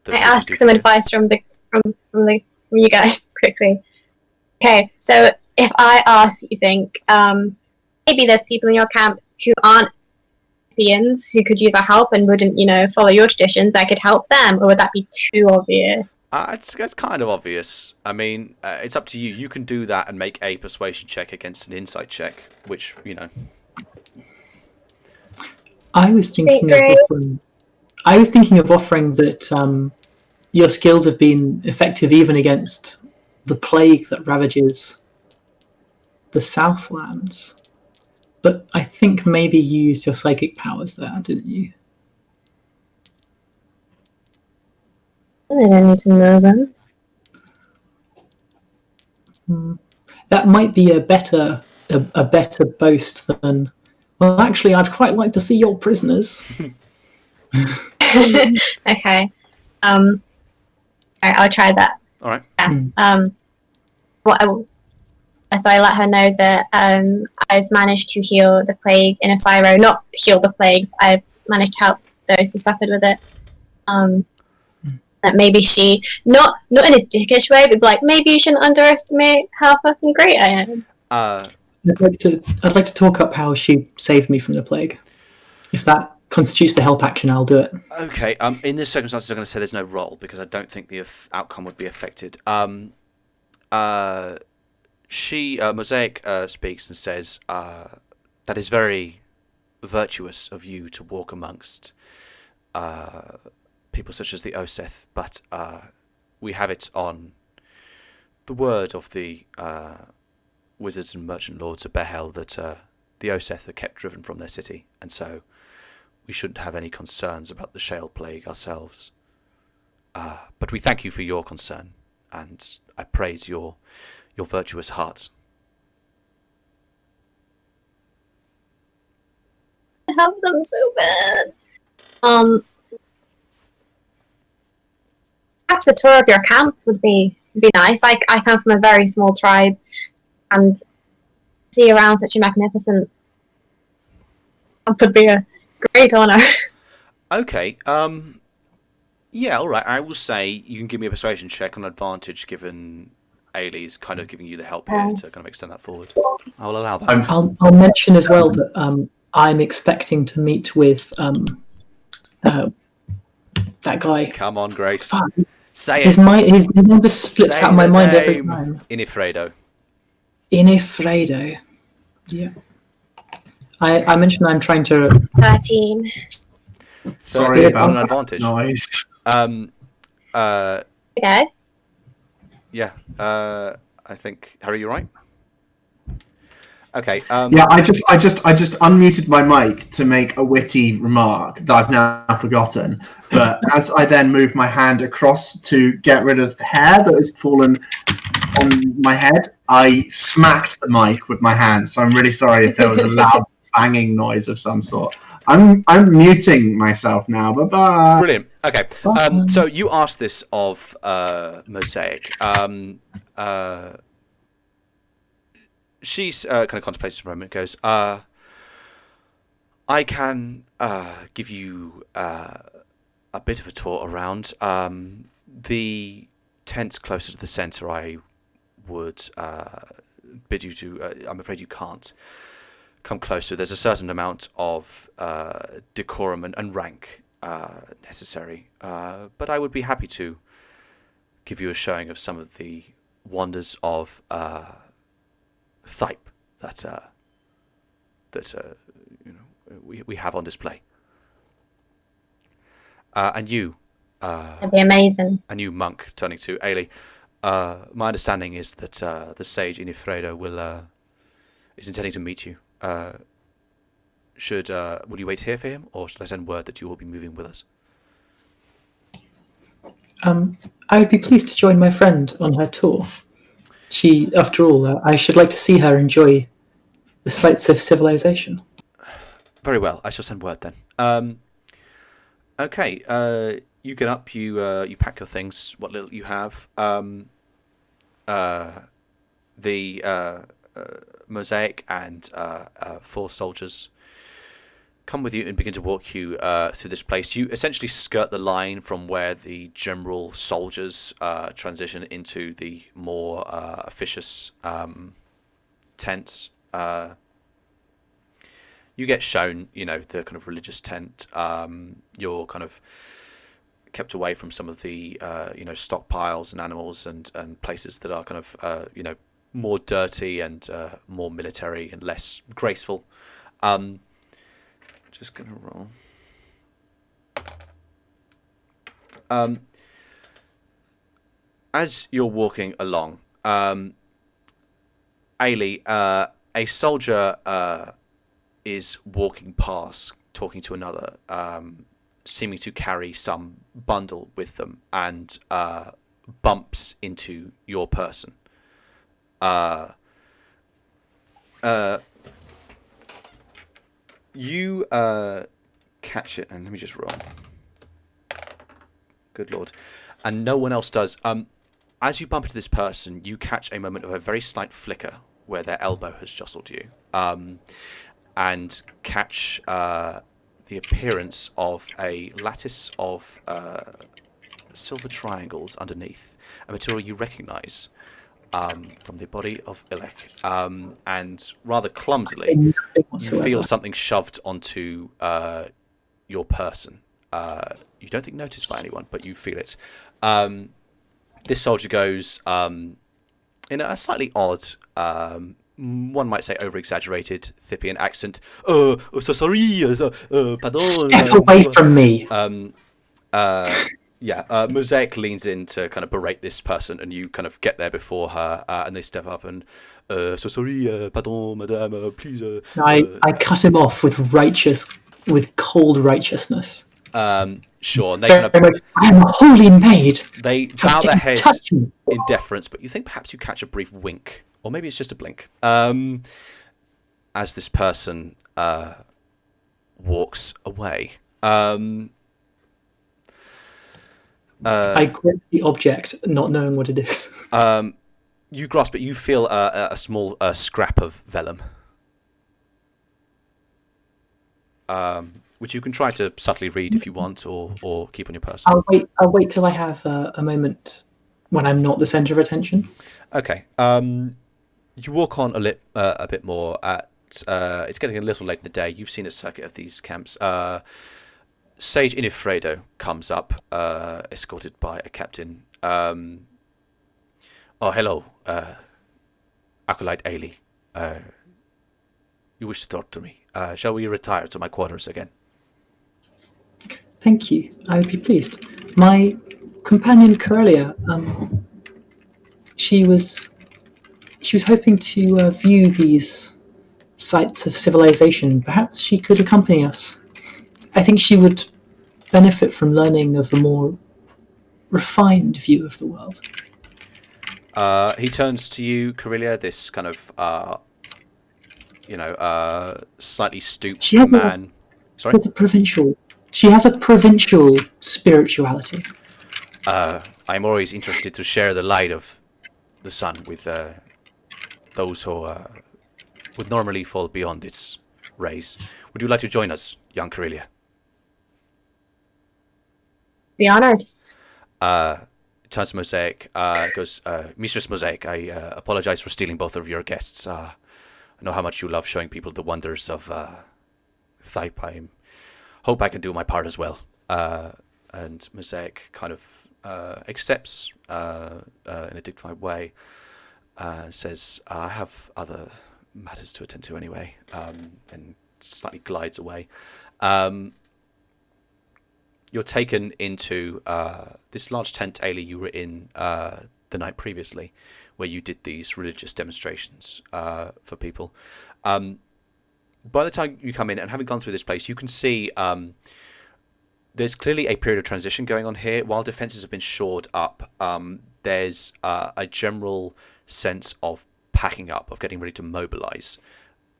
ask some advice from you guys quickly. Okay, so if I ask, you think maybe there's people in your camp who aren't Europeans who could use our help and wouldn't, follow your traditions, I could help them, or would that be too obvious? It's kind of obvious. I mean, it's up to you. You can do that and make a persuasion check against an insight check, which, I was thinking of offering that your skills have been effective even against the plague that ravages the Southlands. But I think maybe you used your psychic powers there, didn't you? I don't need to know them. That might be a better boast than. Well, actually, I'd quite like to see your prisoners. Okay. Alright, I'll try that. all right. Yeah. So I let her know that I've managed to heal the plague in Osiro. Not heal the plague, I've managed to help those who suffered with it. That maybe she, not in a dickish way, but maybe you shouldn't underestimate how fucking great I am. I'd like to talk up how she saved me from the plague. If that constitutes the help action, I'll do it. Okay. In this circumstances, I'm going to say there's no roll because I don't think the outcome would be affected. Mosaic speaks and says, that is very virtuous of you to walk amongst people such as the Oseth, but we have it on the word of the wizards and merchant lords of Behel that the Oseth are kept driven from their city, and so we shouldn't have any concerns about the Shale Plague ourselves. But we thank you for your concern, and I praise your virtuous heart. I have them so bad. Perhaps a tour of your camp would be nice. I come from a very small tribe, and see around such a magnificent camp would be a great honor. Okay. Yeah. All right. I will say you can give me a persuasion check on advantage, given Ailie's kind of giving you the help here to kind of extend that forward. I will allow that. I'll mention as well that I'm expecting to meet with that guy. Come on, Grace. Fuck. Say His it. number slips Say out of my the mind every name. time. Inifredo. Inifredo. Yeah. I mentioned I'm trying to. 13. Sorry On about an that advantage. noise. Okay. Yeah. I think Harry, you're right. Okay. Yeah, I just unmuted my mic to make a witty remark that I've now forgotten. But as I then moved my hand across to get rid of the hair that has fallen on my head, I smacked the mic with my hand. So I'm really sorry if there was a loud banging noise of some sort. I'm muting myself now. Bye bye. Brilliant. Okay. So you asked this of Mosaic. She's kind of contemplates for a moment. Goes, I can give you a bit of a tour around. The tents closer to the centre, I would bid you to. I'm afraid you can't come closer. There's a certain amount of decorum and rank necessary, but I would be happy to give you a showing of some of the wonders of Thype that we have on display. And you, That'd be amazing. a new monk, turning to Aelie. My understanding is that the sage Inifredo is intending to meet you. Will you wait here for him, or should I send word that you will be moving with us? I would be pleased to join my friend on her tour. She, after all, I should like to see her enjoy the sights of civilization. Very well. I shall send word then. Okay. You get up. You pack your things. What little you have. The Mosaic and 4 soldiers come with you and begin to walk you through this place. You essentially skirt the line from where the general soldiers transition into the more officious tents. You get shown, the kind of religious tent. You're kind of kept away from some of the, stockpiles and animals and places that are kind of, more dirty and more military and less graceful. Just gonna roll. As you're walking along, Aelie, a soldier is walking past, talking to another, seeming to carry some bundle with them, and bumps into your person. You catch it, and let me just roll. Good lord. And no one else does. As you bump into this person, you catch a moment of a very slight flicker where their elbow has jostled you. And catch the appearance of a lattice of silver triangles underneath, a material you recognise from the body of Ilek. And rather clumsily, you feel something shoved onto your person. You don't think noticed by anyone, but you feel it. This soldier goes in a slightly odd, one might say over-exaggerated Thippian accent. So sorry, pardon. Step away from me. Mosaic leans in to kind of berate this person, and you kind of get there before her, and they step up and, so sorry, pardon, madame, please. I cut him off with cold righteousness. Sure, and they Very kind of, much, I am a holy maid. they How bow dare their you heads touch me? in deference, but you think perhaps you catch a brief wink, or maybe it's just a blink, as this person walks away. I grip the object, not knowing what it is. You grasp it. You feel a small scrap of vellum, which you can try to subtly read if you want, or keep on your person. I'll wait till I have a moment when I'm not the center of attention. Okay. You walk on a bit more. It's getting a little late in the day. You've seen a circuit of these camps. Sage Inifredo comes up, escorted by a captain. Oh, hello, Acolyte Aelie. You wish to talk to me. Shall we retire to my quarters again? Thank you. I would be pleased. My companion Karilya, she was hoping to view these sites of civilization. Perhaps she could accompany us. I think she would benefit from learning of a more refined view of the world. He turns to you, Karilya, this kind of, slightly stooped man. Sorry? She has a provincial spirituality. I'm always interested to share the light of the sun with those who would normally fall beyond its rays. Would you like to join us, young Karilya? Be honored. Turns to Mosaic, goes, Mistress Mosaic, I apologize for stealing both of your guests. I know how much you love showing people the wonders of Thype. I hope I can do my part as well. And Mosaic kind of accepts in a dignified way, says, I have other matters to attend to anyway, and slightly glides away. You're taken into this large tent, Aelie, you were in the night previously, where you did these religious demonstrations for people. By the time you come in, and having gone through this place, you can see there's clearly a period of transition going on here. While defenses have been shored up, there's a general sense of packing up, of getting ready to mobilize.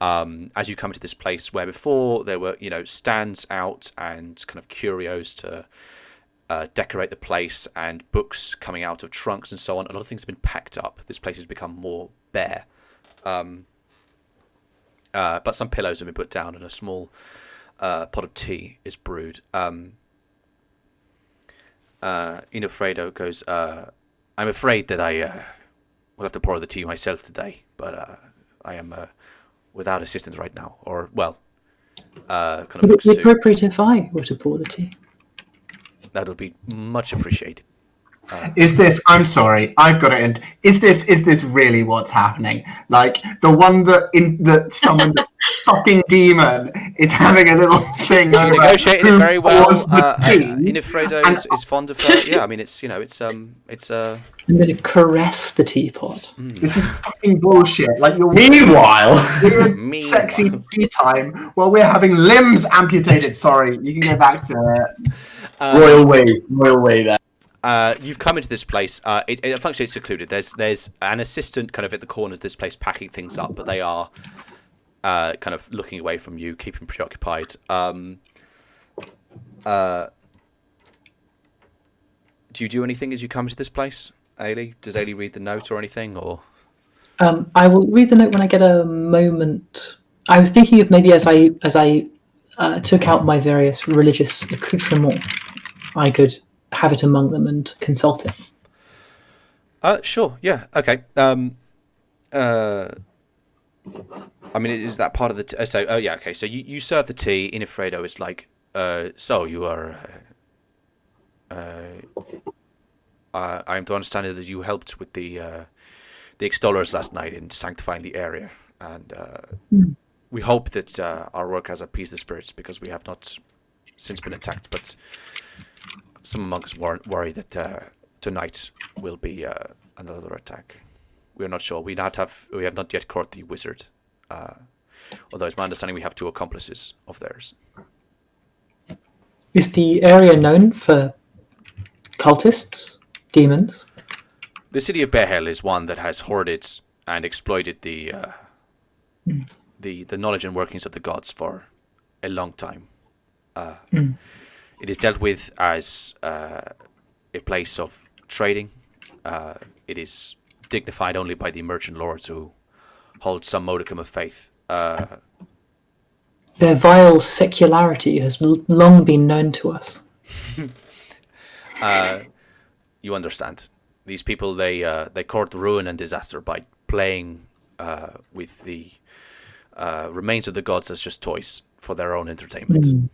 As you come into this place where before there were, stands out and kind of curios to decorate the place and books coming out of trunks and so on, a lot of things have been packed up. This place has become more bare. But some pillows have been put down and a small pot of tea is brewed. Inofredo goes, I'm afraid that I will have to pour the tea myself today, but I am without assistance right now. Or, well, kind of Would looks it be to... appropriate if I were to pour the tea? That would be much appreciated. Is this? I'm sorry, I've got it. In. Is this really what's happening? Like the one that summoned the fucking demon is having a little thing. She negotiated it very well. Inifredo Inifredo is fond of her. Yeah, I mean, it's I'm going to caress the teapot. This is fucking bullshit. Like you're Meanwhile, sexy tea time while we're having limbs amputated. Sorry, you can go back to royal way there. You've come into this place. It functions secluded. There's an assistant kind of at the corners of this place packing things up, but they are kind of looking away from you, keeping preoccupied. Do you do anything as you come to this place, Aelie? Does Aelie read the note or anything, or? I will read the note when I get a moment. I was thinking of maybe as I took out my various religious accoutrements, I could have it among them and consult it. Sure. Yeah. Okay. I mean, is that part of the? Yeah. Okay. So you serve the tea. Inifredo is like, so you are. I am to understand that you helped with the extollers last night in sanctifying the area, and we hope that our work has appeased the spirits because we have not since been attacked. But some among us worry that tonight will be another attack. We are not sure. We have not yet caught the wizard. Although it's my understanding we have 2 accomplices of theirs. Is the area known for cultists, demons? The city of Behel is one that has hoarded and exploited the knowledge and workings of the gods for a long time. It is dealt with as a place of trading. It is dignified only by the merchant lords who hold some modicum of faith. Their vile secularity has long been known to us. You understand. These people, they court ruin and disaster by playing with the remains of the gods as just toys for their own entertainment.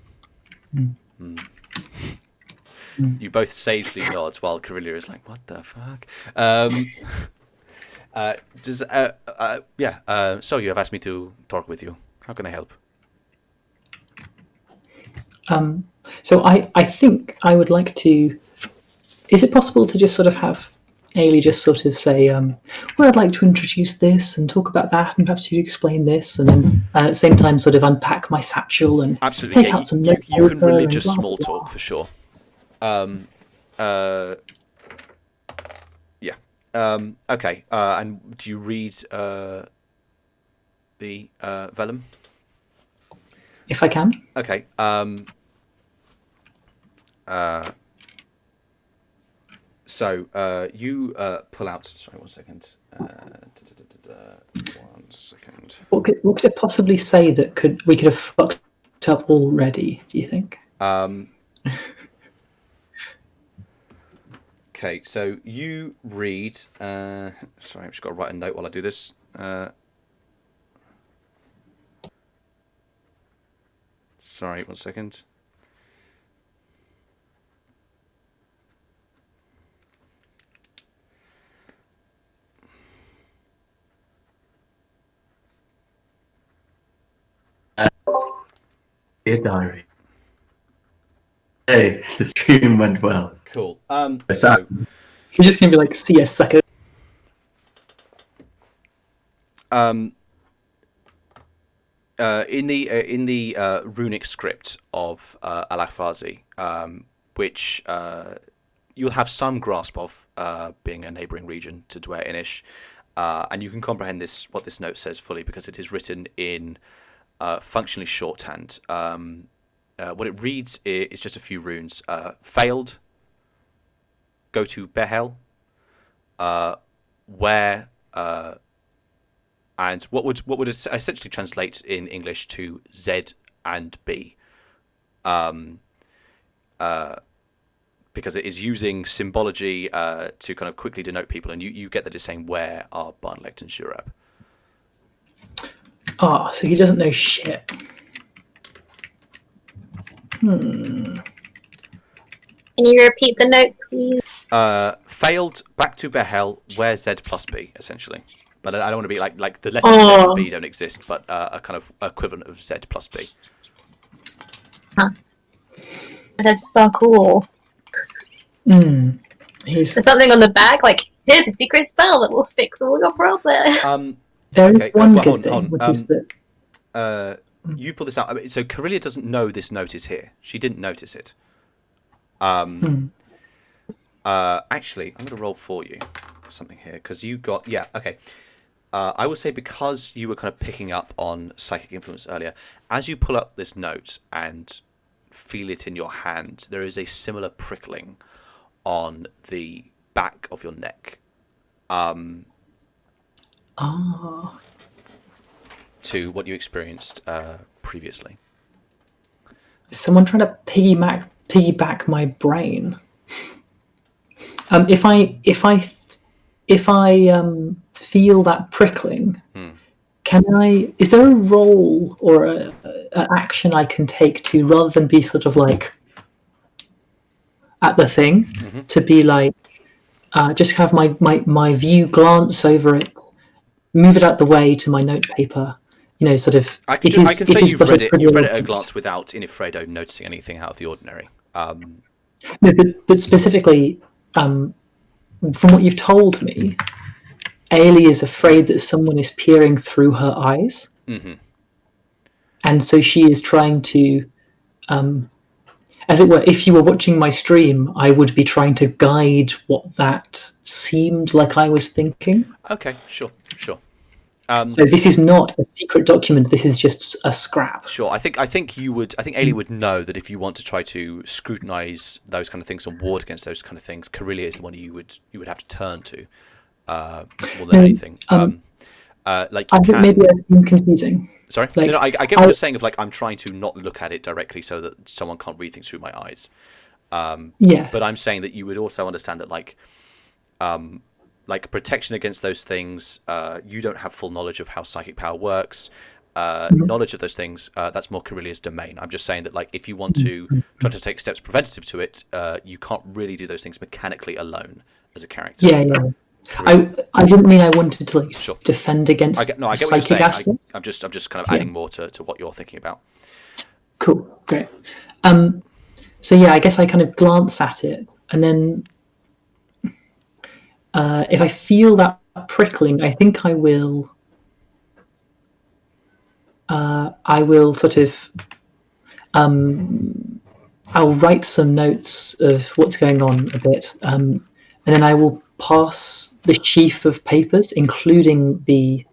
You both sagely nod while Karilya is like, what the fuck? So you have asked me to talk with you. How can I help? So I think I would like to... Is it possible to just sort of have Aelie just sort of say, well, I'd like to introduce this and talk about that, and perhaps you'd explain this, and then at the same time sort of unpack my satchel and Absolutely, take out some you notepaper can religious and blah, small blah, blah. talk for sure. Okay. And do you read the vellum? If I can. Okay. So you pull out. Sorry, 1 second. 1 second. What could it possibly say that we could have fucked up already, do you think? Okay, so you read. Sorry, I've just got to write a note while I do this. Sorry, 1 second. Dear diary. Hey, the stream went well. Cool. So, You're just going to be like, see ya, sucker. In the runic script of Alafazi, which you'll have some grasp of, being a neighbouring region to Dwer Inish, and you can comprehend what this note says fully because it is written in functionally shorthand. What it reads is just a few runes. Failed. Go to Behel. Where. And what would essentially translate in English to Z and B, because it is using symbology to kind of quickly denote people, and you get that it's saying where are Barnalegt and Zurab. Ah, so he doesn't know shit. Can you repeat the note, please? Failed. Back to Behel. Where Z plus B, essentially. But I don't want to be like the letters Z and B don't exist, but a kind of equivalent of Z plus B. Huh. That's fuck cool. There's There's something on the back, like, here's a secret spell that will fix all your problems. there is Okay, one well, good hold thing, on, which is that... You pull this out. So Karilya doesn't know this note is here. She didn't notice it. Actually, I'm going to roll for you something here because you got okay. I would say because you were kind of picking up on psychic influence earlier, as you pull up this note and feel it in your hand, there is a similar prickling on the back of your neck. To what you experienced previously. Is someone trying to piggyback my brain? If I feel that prickling, is there a role or an action I can take to, rather than be sort of like at the thing, to be like just have my view glance over it, move it out the way to my notepaper. Sort of. I can say you've read it at a glance without Inifredo noticing anything out of the ordinary. No, but specifically, from what you've told me, Aelie is afraid that someone is peering through her eyes. Mm-hmm. And so she is trying to, as it were, if you were watching my stream, I would be trying to guide what that seemed like I was thinking. Okay, sure. So this is not a secret document. This is just a scrap. Sure. I think Aelie would know that if you want to try to scrutinize those kind of things and ward against those kind of things, Karilya is the one you would have to turn to more than anything. Like you I think can. maybe I've been confusing. Sorry. Like, No, I get what you're saying. Of like, I'm trying to not look at it directly so that someone can't read things through my eyes. Yes. But I'm saying that you would also understand that like protection against those things, you don't have full knowledge of how psychic power works. Knowledge of those things, that's more Karilya's domain. I'm just saying that like if you want to try to take steps preventative to it, you can't really do those things mechanically alone as a character. Yeah. I didn't mean I wanted to like defend against I get what you're psychic saying. aspect. I'm just kind of adding more to what you're thinking about. Cool, great. So yeah, I guess I kind of glance at it, and then if I feel that prickling, I think I will. I will sort of. I'll write some notes of what's going on a bit, and then I will pass the sheaf of papers, including the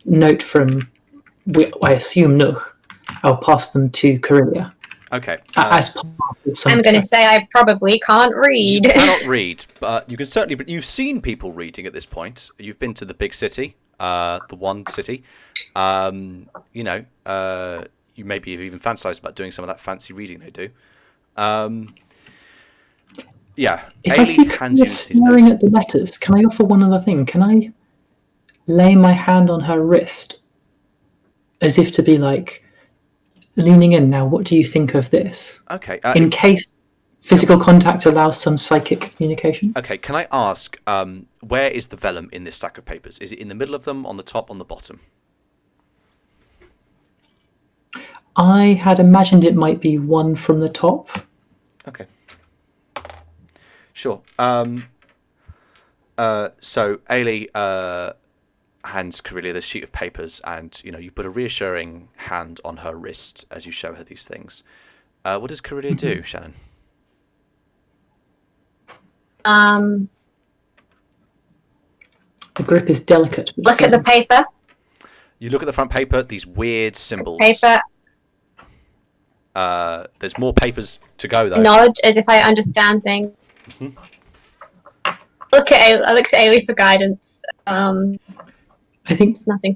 note from, I assume, Nuh. I'll pass them to Karilya. Okay. As part of some I'm going to say I probably can't read. You cannot read, but you can certainly. But you've seen people reading at this point. You've been to the big city, the one city. You maybe have even fantasized about doing some of that fancy reading they do. Yeah. If I see Karilya staring at the letters, can I offer one other thing? Can I lay my hand on her wrist, as if to be like leaning in? Now, what do you think of this? Okay. In case physical contact allows some psychic communication. Okay. Can I ask, where is the vellum in this stack of papers? Is it in the middle of them, on the top, on the bottom? I had imagined it might be one from the top. Okay. Sure. So Aelie hands Karilya the sheet of papers, and you put a reassuring hand on her wrist as you show her these things. What does Karilya do, Shannon? The grip is delicate. Look at the paper. You look at the front paper. These weird symbols. Paper. There's more papers to go though. Nod as if I understand things. Mm-hmm. I look at Aelie for guidance. I think It's nothing.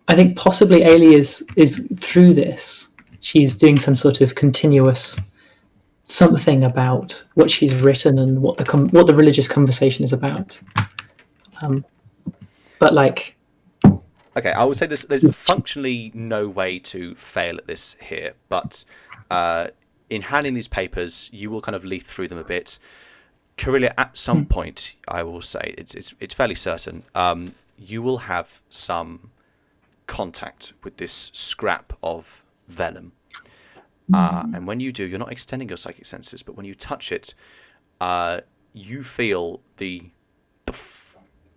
I think possibly Aelie is through this. She's doing some sort of continuous something about what she's written and what the religious conversation is about. But like, okay, I would say there's functionally no way to fail at this here, but in handing these papers, you will kind of leaf through them a bit. Karilya, at some point, I will say it's fairly certain, you will have some contact with this scrap of vellum. And when you do, you're not extending your psychic senses, but when you touch it, you feel the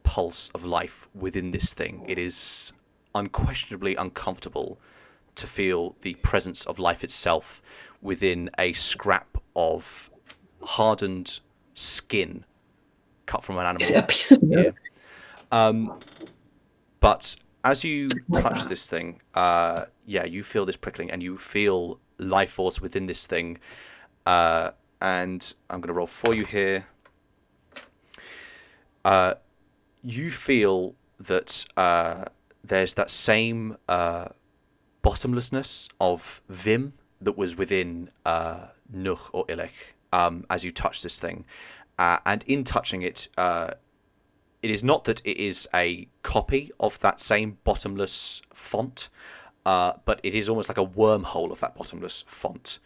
pulse of life within this thing. It is unquestionably uncomfortable to feel the presence of life itself within a scrap of hardened skin cut from an animal. is it a piece of milk? But as you touch this thing, you feel this prickling, and you feel life force within this thing. And I'm going to roll for you here. You feel that there's that same bottomlessness of Vim that was within Nuh or Ilek as you touch this thing. And in touching it, it is not that it is a copy of that same bottomless font, but it is almost like a wormhole of that bottomless font.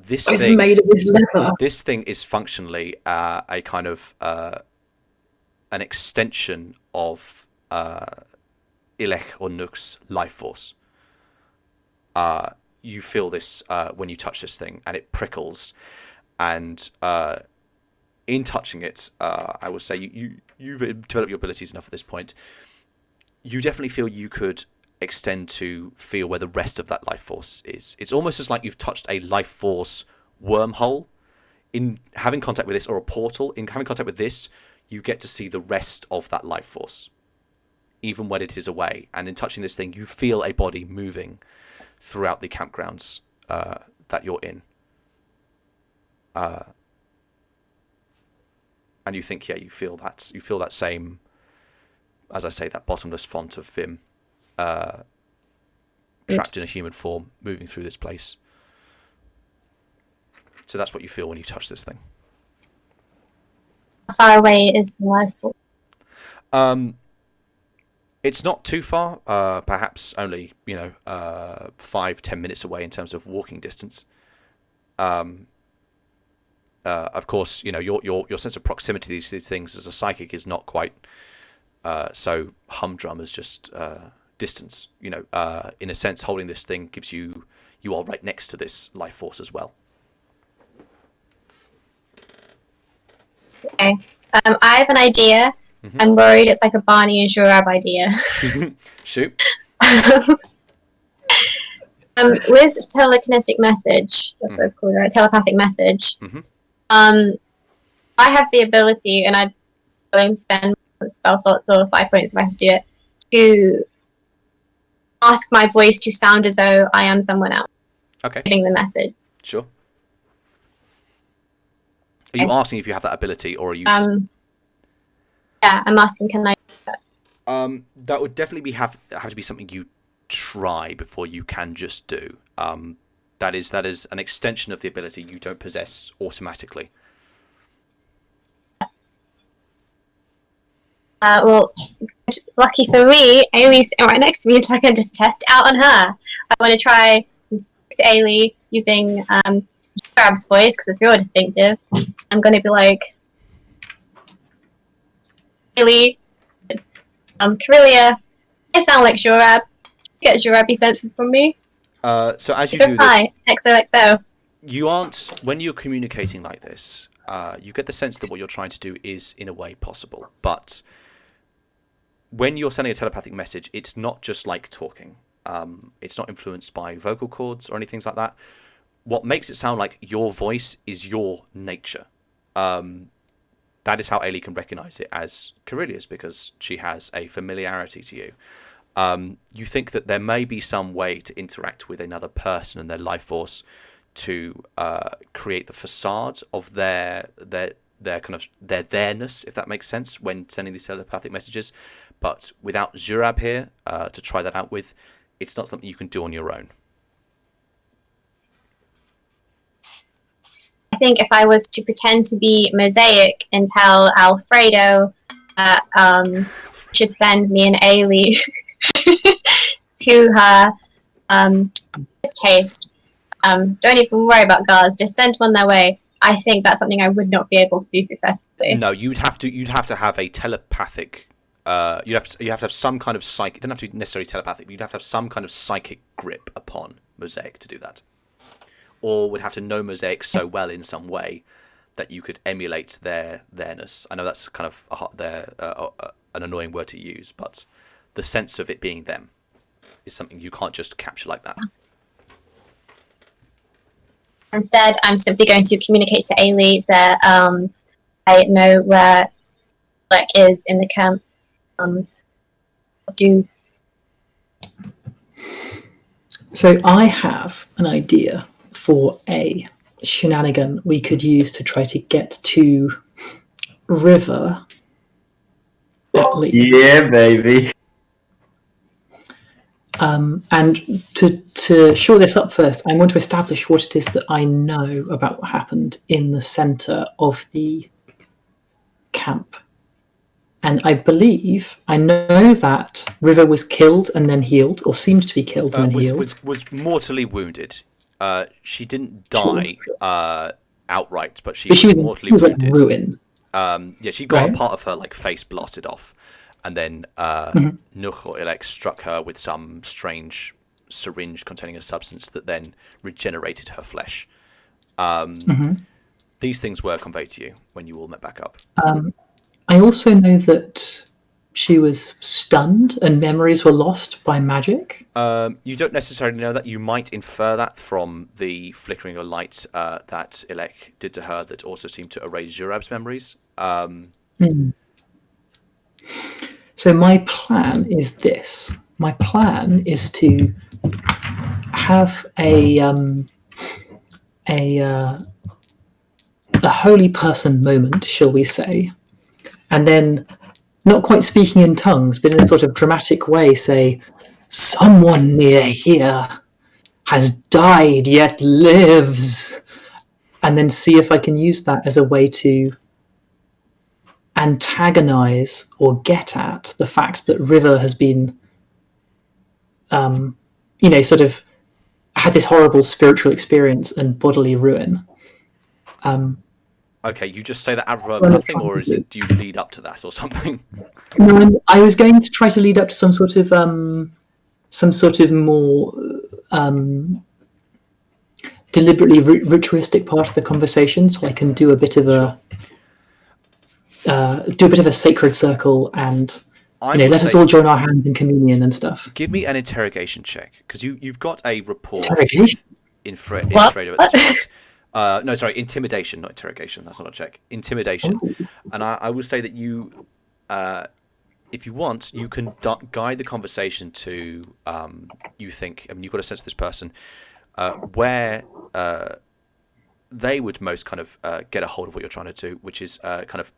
This thing made of his leather. This thing is functionally a kind of an extension of Ilek or Nuh's life force. you feel this when you touch this thing, and it prickles, and in touching it, I will say you've developed your abilities enough at this point. You definitely feel you could extend to feel where the rest of that life force is. It's almost as like you've touched a life force wormhole. In having contact with this, or a portal, in having contact with this, you get to see the rest of that life force, even when it is away. And in touching this thing, you feel a body moving throughout the campgrounds that you're in. And you think, you feel that same, as I say, that bottomless font of Vim, trapped in a human form, moving through this place. So that's what you feel when you touch this thing. How far away is the life force? It's not too far. Perhaps only 5-10 minutes away in terms of walking distance. Of course, your sense of proximity to these things as a psychic is not quite so humdrum as just distance. In a sense, holding this thing gives you are right next to this life force as well. Okay. I have an idea. Mm-hmm. I'm worried it's like a Barney and Zurab idea. Shoot. With telekinetic message, that's what it's called, right? Telepathic message. Mm-hmm. I have the ability, and I'd willing to spend spell slots or side points if I have to do it, to ask my voice to sound as though I am someone else. Okay. Giving the message. Sure. Are you asking if you have that ability, or are you? Yeah, I'm asking. Can I do that? That would definitely have to be something you try before you can just do. That is an extension of the ability you don't possess automatically. Well, lucky for me, Ailie's sitting right next to me, so I can just test out on her. I want to try and speak to Aelie using Zurab's voice because it's real distinctive. I'm going to be like, Aelie, it's Karilya. I sound like Zurab. You get Zurabi senses from me. So as you So do hi, XOXO. you aren't, when you're communicating like this, you get the sense that what you're trying to do is in a way possible, but when you're sending a telepathic message, it's not just like talking. It's not influenced by vocal cords or anything like that. What makes it sound like your voice is your nature. That is how Aelie can recognize it as Karilya's, because she has a familiarity to you. You think that there may be some way to interact with another person and their life force to create the facade of their kind of their theirs, if that makes sense, when sending these telepathic messages. But without Zurab here to try that out with, it's not something you can do on your own. I think if I was to pretend to be Mosaic and tell Alfredo should send me and Aelie to her taste, don't even worry about guards, just send one their way. I think that's something I would not be able to do successfully. No, you'd have to have a telepathic. You have to have some kind of psychic. It doesn't have to be necessarily telepathic, but you'd have to have some kind of psychic grip upon Mosaic to do that, or would have to know Mosaic so well in some way that you could emulate theirs. I know that's kind of an annoying word to use, but the sense of it being them is something you can't just capture like that. Instead, I'm simply going to communicate to Aelie that I know where Black is in the camp. So I have an idea for a shenanigan we could use to try to get to River, at least. Yeah, baby. And to shore this up first, I want to establish what it is that I know about what happened in the centre of the camp. And I believe I know that River was killed and then healed, or seemed to be killed and then healed. Was mortally wounded. She didn't die outright, but she was mortally wounded. Like ruined. Yeah, she got a part of her face blasted off, and then Nuch or Ilek struck her with some strange syringe containing a substance that then regenerated her flesh. These things were conveyed to you when you all met back up. I also know that she was stunned and memories were lost by magic. You don't necessarily know that. You might infer that from the flickering of light that Aelie did to her that also seemed to erase Zurab's memories. So my plan is this. My plan is to have a holy person moment, shall we say, and then not quite speaking in tongues, but in a sort of dramatic way, say, "Someone near here has died yet lives," and then see if I can use that as a way to antagonize or get at the fact that River has been, sort of had this horrible spiritual experience and bodily ruin. Okay, you just say that out of nothing, or do you lead up to that or something? No, I was going to try to lead up to some sort of more deliberately ritualistic part of the conversation, so I can do a bit of a sacred circle and let us all join our hands in communion and stuff. Give me an interrogation check, because you've got a rapport Interrogation? No, sorry, intimidation, not interrogation. That's not a check. Intimidation. Ooh. And I will say that you, if you want, you can guide the conversation to, you think, you've got a sense of this person, where they would most kind of get a hold of what you're trying to do, which is kind of,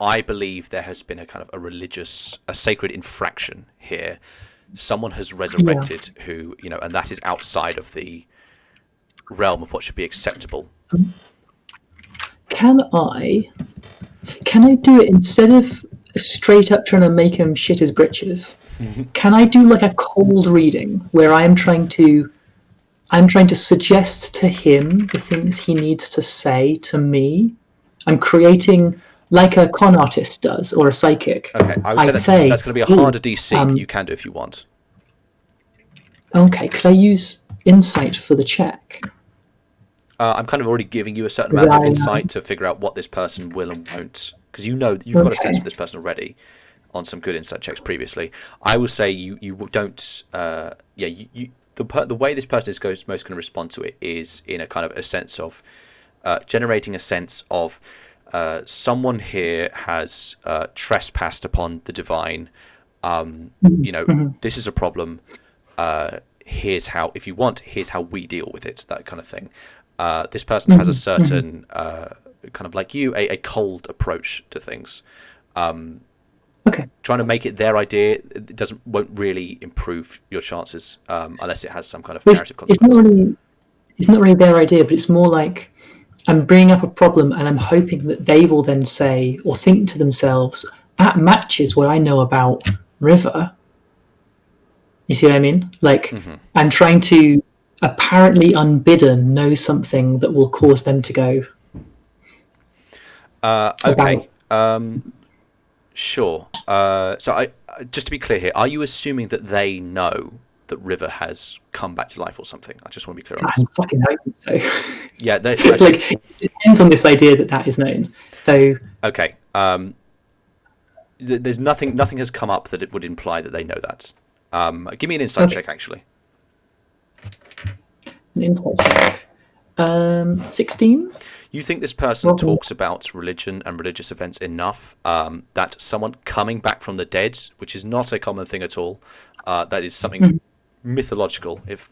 I believe there has been a kind of a sacred infraction here. Someone has resurrected who, and that is outside of the realm of what should be acceptable. Can I do it instead of straight up trying to make him shit his britches? Can I do like a cold reading where I'm trying to suggest to him the things he needs to say to me? I'm creating like a con artist does or a psychic. Okay, I would say that's going to be a harder DC, but you can do if you want. Okay, could I use insight for the check? I'm kind of already giving you a certain amount of insight to figure out what this person will and won't, because you've got a sense of this person already on some good insight checks previously. I will say you don't. The way this person is most going to respond to it is in a kind of a sense of generating a sense of someone here has trespassed upon the divine. This is a problem. Here's how. If you want, here's how we deal with it. That kind of thing. This person has a certain kind of like you, a cold approach to things. Trying to make it their idea won't really improve your chances unless it has some kind of narrative consequence. It's not really their idea, but it's more like I'm bringing up a problem and I'm hoping that they will then say or think to themselves, that matches what I know about River. You see what I mean? Like, I'm trying to apparently unbidden know something that will cause them to go. Okay. Sure. So I just to be clear here, are you assuming that they know that River has come back to life or something? I just want to be clear on this. I'm fucking hoping so. Yeah. Like, it depends on this idea that is known. So. Okay. There's nothing has come up that it would imply that they know that. Give me an insight check, actually. An insight check. 16? You think this person talks about religion and religious events enough that someone coming back from the dead, which is not a common thing at all, that is something mythological, if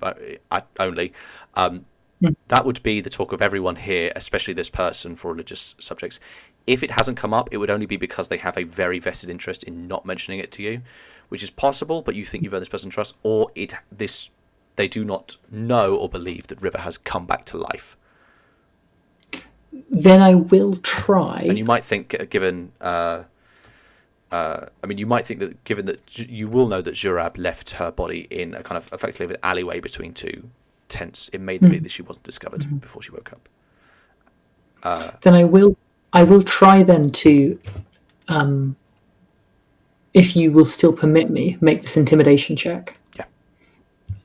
only, that would be the talk of everyone here, especially this person for religious subjects. If it hasn't come up, it would only be because they have a very vested interest in not mentioning it to you, which is possible, but you think you've earned this person's trust, or they do not know or believe that River has come back to life. Then I will try. And you might think, given, you might think that given that you will know that Zurab left her body in a kind of effectively an alleyway between two tents, it may be that she wasn't discovered before she woke up. Then I will try then to, if you will still permit me, make this intimidation check. Yeah.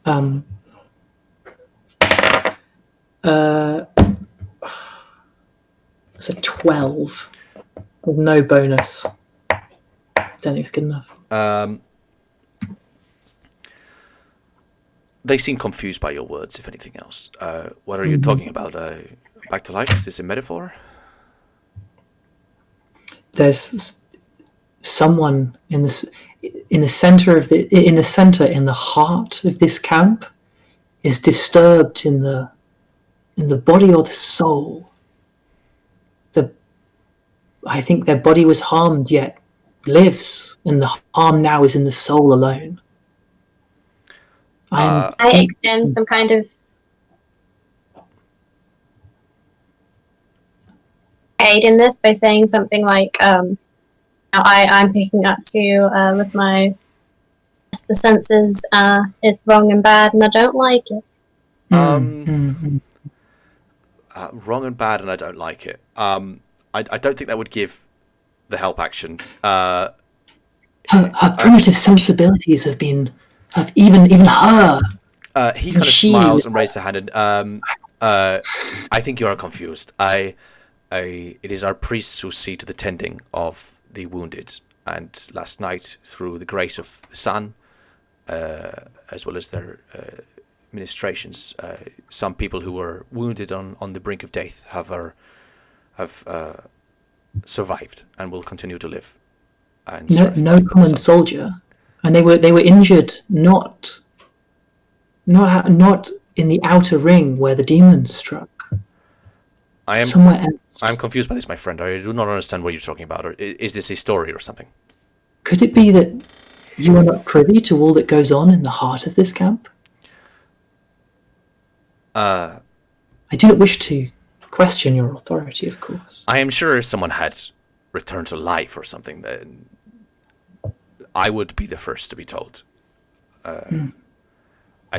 It's a 12 with no bonus. Don't think it's good enough. They seem confused by your words, if anything else. What are you talking about? Back to life? Is this a metaphor? There's someone in the center in the heart of this camp is disturbed in the body or the soul. I think their body was harmed, yet lives, and the harm now is in the soul alone. I extend some kind of aid in this by saying something like, I'm picking up to with my senses, it's wrong and bad, and I don't like it. Wrong and bad, and I don't like it. I don't think that would give the help action. Her primitive sensibilities have even her. He kind of smiles and raises a hand. And I think you are confused. It is our priests who see to the tending of the wounded, and last night, through the grace of the sun, as well as their ministrations, some people who were wounded on the brink of death have survived and will continue to live. And no common soldier, and they were injured not in the outer ring where the demons struck. Somewhere else. I'm confused by this, my friend. I do not understand what you're talking about. Or is this a story or something? Could it be that you are not privy to all that goes on in the heart of this camp? I do not wish to question your authority, of course. I am sure if someone had returned to life or something, then I would be the first to be told. I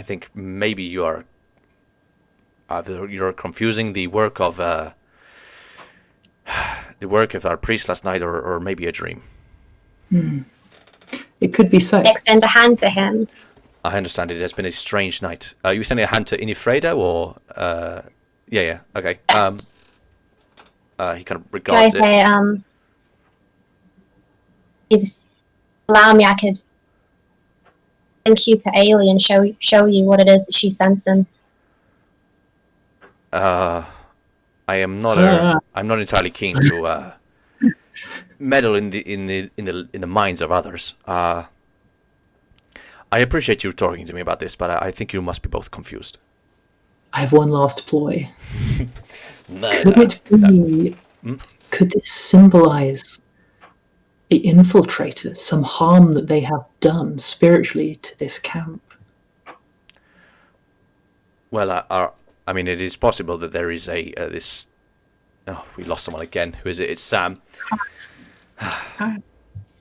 think maybe you're confusing the work of our priest last night, or maybe a dream. It could be so. Extend a hand to him. I understand it has been a strange night. You were sending a hand to Inifreda, or yeah, okay. Yes. He kind of regards Can I say, please allow me, I could link you to Aelie and show you what it is that she's sensing. I am not I'm not entirely keen to meddle in the minds of others. I appreciate you talking to me about this, but I think you must be both confused. I have one last ploy. Could this symbolize the infiltrators, some harm that they have done spiritually to this camp? Well, I mean, it is possible that there is this. Oh, we lost someone again. Who is it? It's Sam.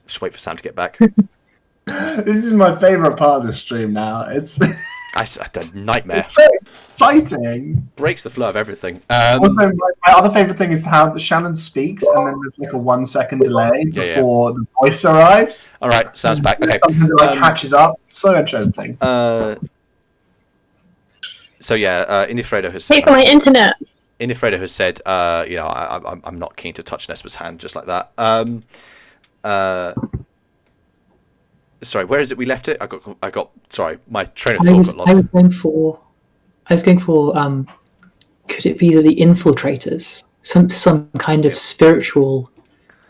Just wait for Sam to get back. This is my favorite part of the stream now. It's a nightmare. It's so exciting. Breaks the flow of everything. Also, my other favorite thing is how Shannon speaks, and then there's like a 1 second delay before the voice arrives. All right, Sam's back. Okay, sometimes it catches up. It's so interesting. So yeah, Inifredo has said. Pay for my internet. Inifredo has said, I'm not keen to touch Nespa's hand just like that. Sorry, where is it we left it? I got. Sorry, my train of thought got lost. I was going for. Could it be that the infiltrators, some kind of spiritual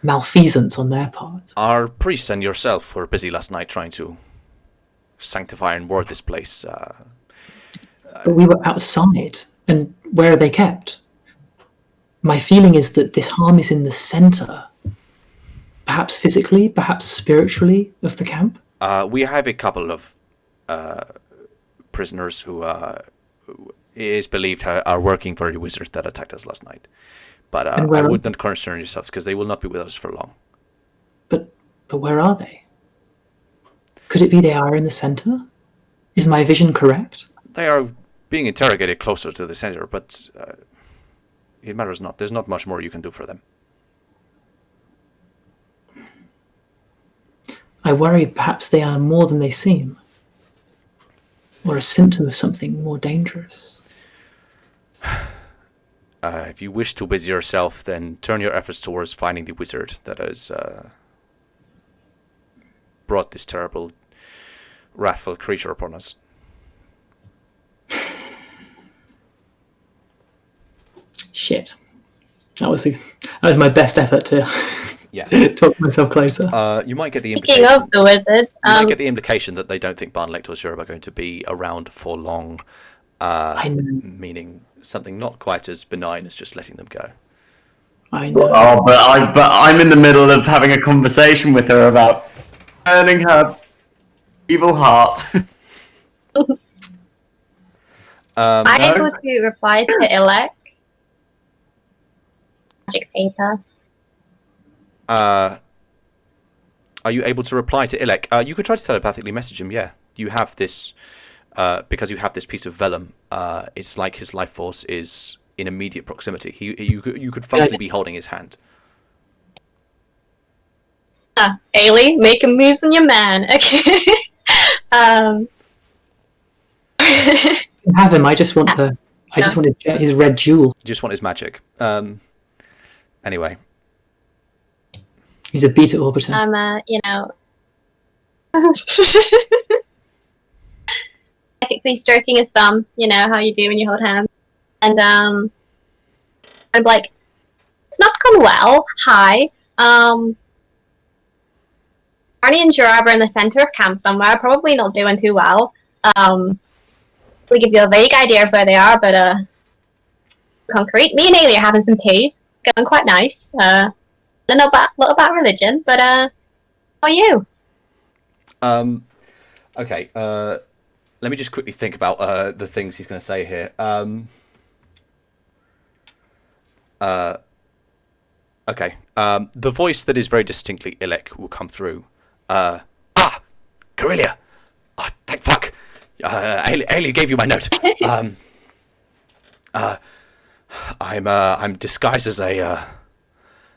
malfeasance on their part? Our priest and yourself were busy last night trying to sanctify and ward this place. But we were outside, and where are they kept? My feeling is that this harm is in the center, perhaps physically, perhaps spiritually, of the camp. We have a couple of prisoners who is believed are working for the wizards that attacked us last night. But I would not concern yourselves, because they will not be with us for long. But where are they? Could it be they are in the center? Is my vision correct? They are being interrogated closer to the center, but it matters not. There's not much more you can do for them. I worry perhaps they are more than they seem. or a symptom of something more dangerous? If you wish to busy yourself, then turn your efforts towards finding the wizard that has brought this terrible, wrathful creature upon us. Shit. That was my best effort to Yeah. talk myself closer. You might get the Speaking implication. of the wizard, You might get the implication that they don't think Barnalegt or Zurab are going to be around for long. I know. Meaning something not quite as benign as just letting them go. I know. Oh, but I'm in the middle of having a conversation with her about turning her evil heart. I'm no. able to reply to Ilek. Magic paper. Are you able to reply to Ilek? You could try to telepathically message him. Yeah, you have this because you have this piece of vellum. It's like his life force is in immediate proximity. You could functionally be holding his hand. Aelie, making moves on your man. Okay. You have him. I just want his red jewel. You just want his magic. Anyway. He's a beta orbiter. Technically stroking his thumb, you know how you do when you hold hands. And I'm like, it's not gone well. Hi. Arnie and Zurab are in the center of camp somewhere, probably not doing too well. We give you a vague idea of where they are, but concrete. Me and Aelie are having some tea. It's going quite nice. I don't know a lot about religion, but how are you? Okay. Let me just quickly think about the things he's going to say here. Okay. The voice that is very distinctly Ilek will come through. Karilya! Oh, thank fuck! Aelie gave you my note. I'm disguised as a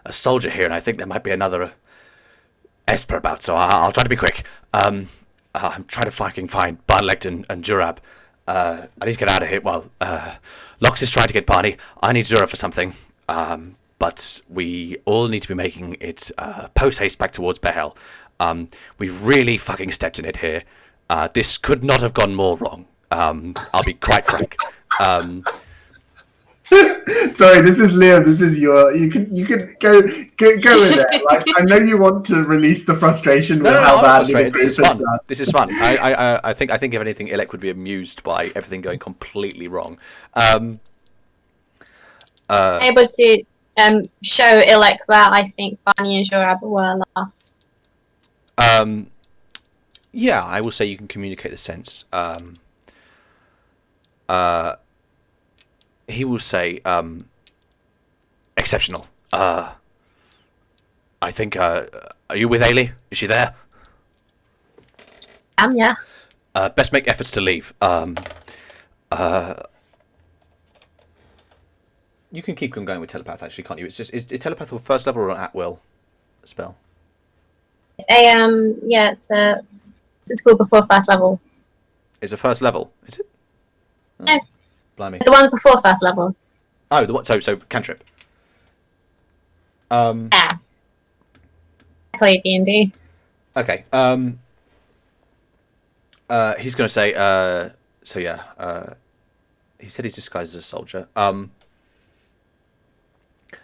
soldier here, and I think there might be another Esper about, so I'll try to be quick. I'm trying to fucking find Barnalegt and Zurab. I need to get out of here. Well, Lox is trying to get Barney. I need Zurab for something. But we all need to be making it post-haste back towards Behel. We've really fucking stepped in it here. This could not have gone more wrong. I'll be quite frank. Sorry, this is Liam. This is your. You can go with it. Like, I know you want to release the frustration with how badly the group has done. This is fun. I think if anything, Ilek would be amused by everything going completely wrong. Able to show Ilek where I think Barney and Zurab were last. Yeah, I will say you can communicate the sense. He will say, exceptional. I think, are you with Aelie? Is she there? Yeah. Best make efforts to leave. You can keep on going with telepath, actually, can't you? It's just, is telepath a first level or an at-will spell? It's it's called before first level. It's a first level, is it? Oh, No. Blimey. The ones before first level. Oh, the one. So cantrip. Yeah. I play D&D. Okay. He's going to say. So yeah. He said he's disguised as a soldier.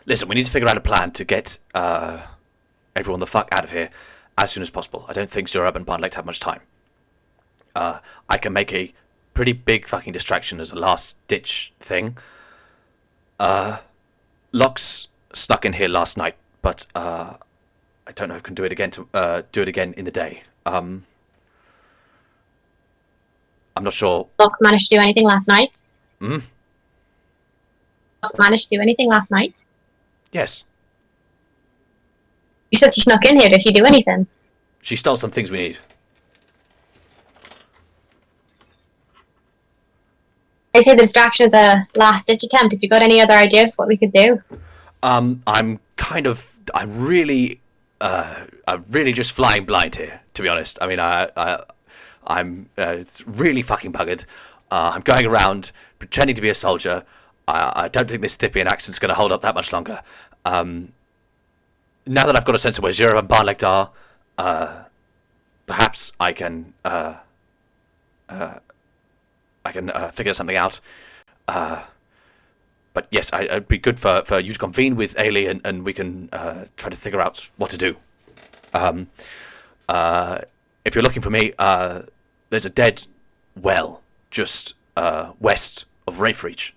Listen, we need to figure out a plan to get everyone the fuck out of here as soon as possible. I don't think Zurab and Barnalegt have much time. I can make a pretty big fucking distraction as a last-ditch thing. Lox snuck in here last night, but I don't know if I can do it again in the day. I'm not sure. Lox managed to do anything last night? Hmm? Lox managed to do anything last night? Yes. You said she snuck in here. Did she do anything? She stole some things we need. I say the distraction is a last-ditch attempt. If you got any other ideas what we could do? I'm really just flying blind here, to be honest. I mean, It's really fucking buggered. I'm going around pretending to be a soldier. I don't think this Thippian accent's going to hold up that much longer. Now that I've got a sense of where Zurab and Barnalegt are, perhaps I can figure something out. But yes, it'd be good for you to convene with Aelie and we can try to figure out what to do. If you're looking for me, there's a dead well just west of Rayforte.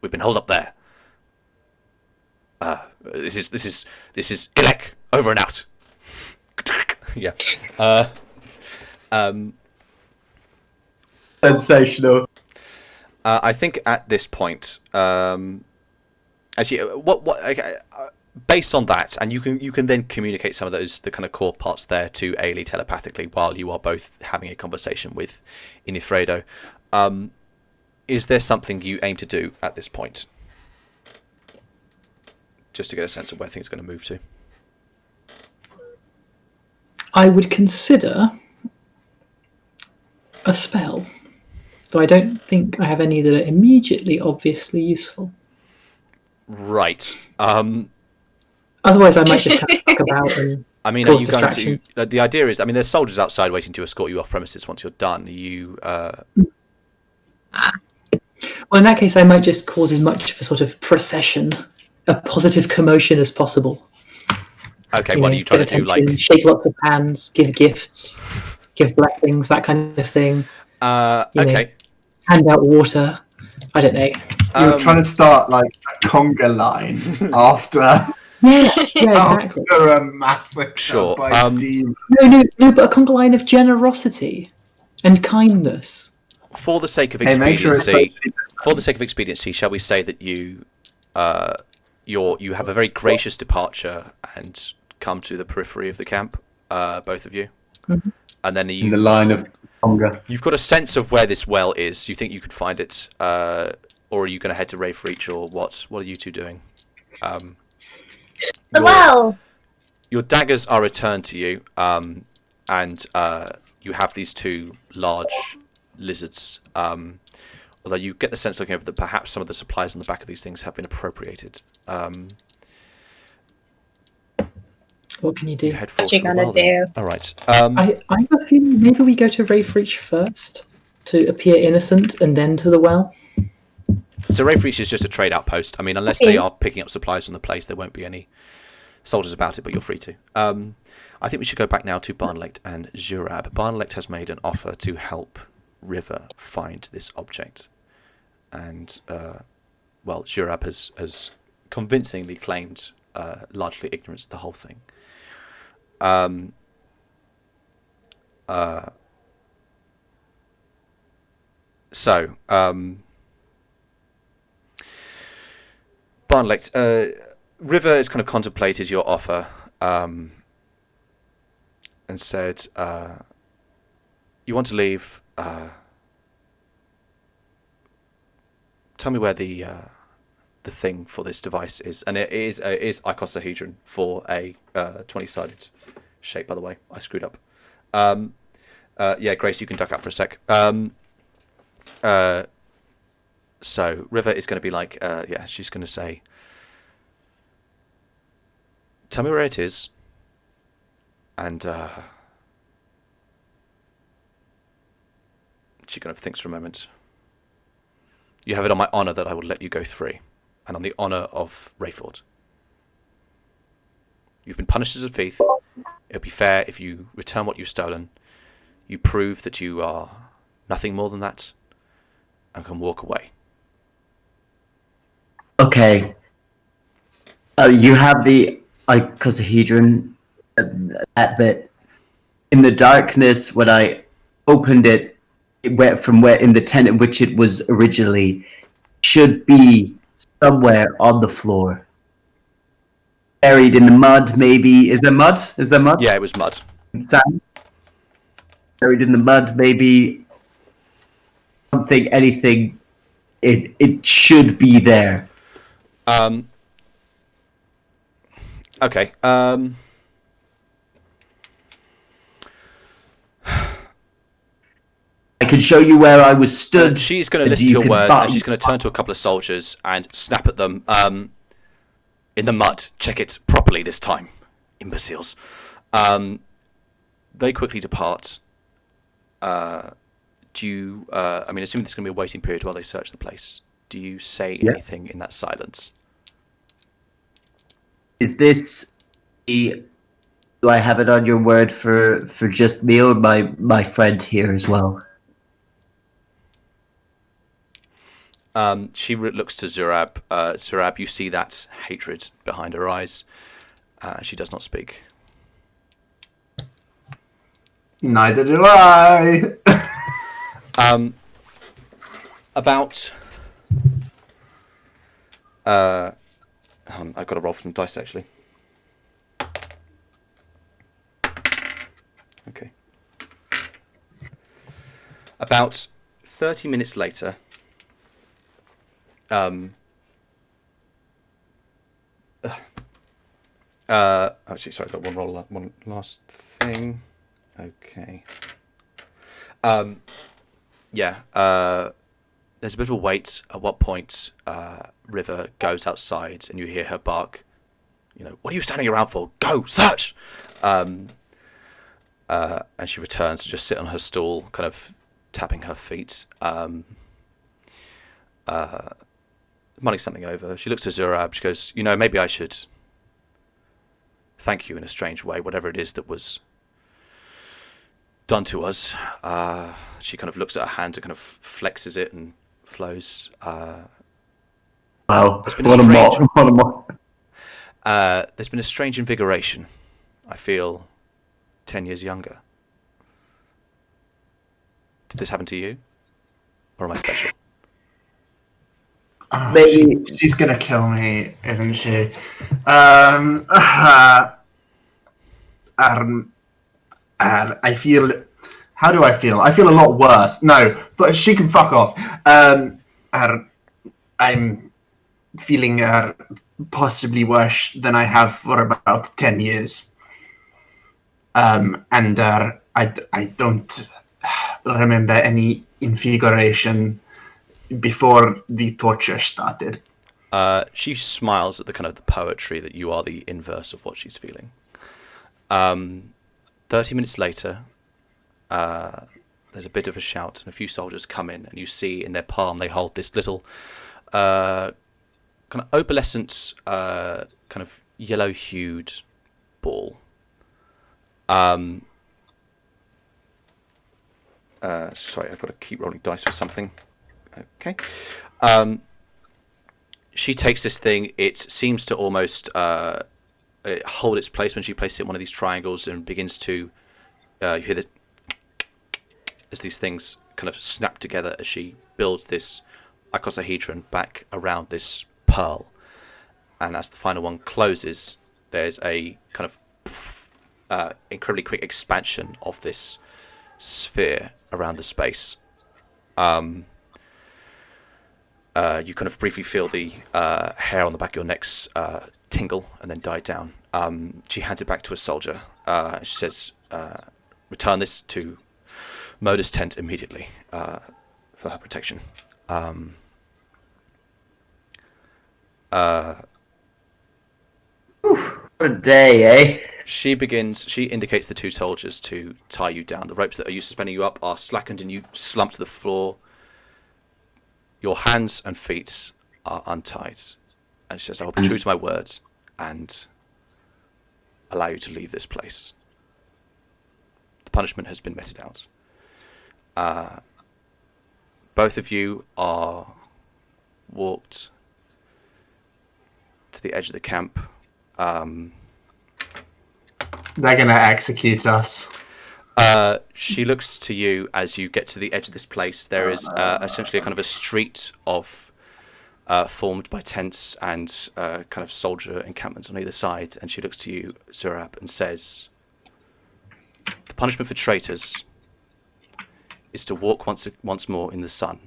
We've been holed up there. This is Ilek over and out. Yeah. Sensational. I think at this point, actually, based on that, and you can then communicate some of the kind of core parts there to Aelie telepathically while you are both having a conversation with Inifredo. Is there something you aim to do at this point? Just to get a sense of where things are going to move to. I would consider a spell, though I don't think I have any that are immediately obviously useful. Right. Otherwise, I might just kind of talk about and I mean, cause are you going distractions. to? The idea is, I mean, there's soldiers outside waiting to escort you off premises once you're done. Are you? Well, in that case, I might just cause as much of a sort of procession, a positive commotion as possible. Okay, what are you trying get to do? attention, Like, shake lots of hands, give gifts, give blessings, that kind of thing. okay. Hand out water. I don't know. You're trying to start like a conga line after Yeah, exactly. after a massacre Sure, by demons. No, but a conga line of generosity and kindness. For the sake of Hey, make sure it's expediency, shall we say that you have a very gracious departure and come to the periphery of the camp, both of you, and then In the line of Tonga. you've got a sense of where this well is. You think you could find it, or are you going to head to Rayforte, or what? What are you two doing? Well, Your daggers are returned to you, and you have these two large lizards. Although you get the sense looking over that perhaps some of the supplies on the back of these things have been appropriated. What can you do? You head forth what you for the gonna well then. do? All right. I have a feeling maybe we go to Rayforte first to appear innocent and then to the well. So Rayforte is just a trade outpost. I mean, unless they are picking up supplies from the place, there won't be any soldiers about it, but you're free to. I think we should go back now to Barnalegt and Zurab. Barnalegt has made an offer to help River find this object. And, well, Zurab has convincingly claimed largely ignorance of the whole thing. Barnalegt, River has kind of contemplated your offer and said, you want to leave, tell me where the thing for this device is. And it is icosahedron for a 20-sided shape, by the way. I screwed up. Yeah, Grace, you can duck out for a sec. So River is going to be like, yeah, she's going to say, tell me where it is, and she kind of thinks for a moment. You have it on my honour that I will let you go free, and on the honour of Rayforte. You've been punished as a thief. It would be fair if you return what you've stolen. You prove that you are nothing more than that, and can walk away. Okay. You have the icosahedron, that bit. In the darkness, when I opened it, it went from where in the tent in which it was originally, should be somewhere on the floor. Buried in the mud, maybe. Is there mud? Is there mud? Yeah, it was mud. Sand? Buried in the mud, maybe. Something, anything. It should be there. Okay. can show you where I was stood. She's going to and listen to you your can words, buy- and she's going to turn to a couple of soldiers and snap at them. In the mud. Check it properly this time, imbeciles. They quickly depart. Do you? I mean, assuming there's going to be a waiting period while they search the place. Do you say anything in that silence? Is this the... Do I have it on your word for just me or my friend here as well? She looks to Zurab. Zurab, you see that hatred behind her eyes. She does not speak. Neither do I. About... I've got to roll from dice, actually. Okay. About 30 minutes later, actually, sorry, I've got one last thing. Okay. There's a bit of a wait. At what point, River goes outside and you hear her bark. You know, what are you standing around for? Go, search! And she returns to just sit on her stool, kind of tapping her feet. Mulling something over. She looks at Zurab. She goes, you know, maybe I should thank you in a strange way, whatever it is that was done to us. She kind of looks at her hand and kind of flexes it and flows. Wow, There's been a there's been a strange invigoration. I feel 10 years younger. Did this happen to you? Or am I special? Oh, Maybe- she's gonna kill me, isn't she? I feel. How do I feel? I feel a lot worse. No, but she can fuck off. I'm feeling possibly worse than I have for about 10 years. And I don't remember any invigoration before the torture started. She smiles at the kind of the poetry that you are the inverse of what she's feeling. 30 minutes later, there's a bit of a shout and a few soldiers come in, and you see in their palm they hold this little kind of opalescent, kind of yellow-hued ball. Sorry, I've got to keep rolling dice for something. Okay. She takes this thing. It seems to almost hold its place when she places it in one of these triangles and begins to... you hear this... as these things kind of snap together as she builds this icosahedron back around this pearl. And as the final one closes, there's a kind of incredibly quick expansion of this sphere around the space. You kind of briefly feel the hair on the back of your necks tingle and then die down. She hands it back to a soldier. She says, return this to Moda's tent immediately for her protection. What a day, eh? She indicates the two soldiers to tie you down. The ropes that are used to suspending you up are slackened and you slump to the floor. Your hands and feet are untied. And she says, I will be true to my words and allow you to leave this place. The punishment has been meted out. Both of you are walked to the edge of the camp. They're gonna execute us. She looks to you as you get to the edge of this place. There is essentially a kind of a street of formed by tents and kind of soldier encampments on either side. And she looks to you, Zurab, and says, "The punishment for traitors is to walk once more in the sun.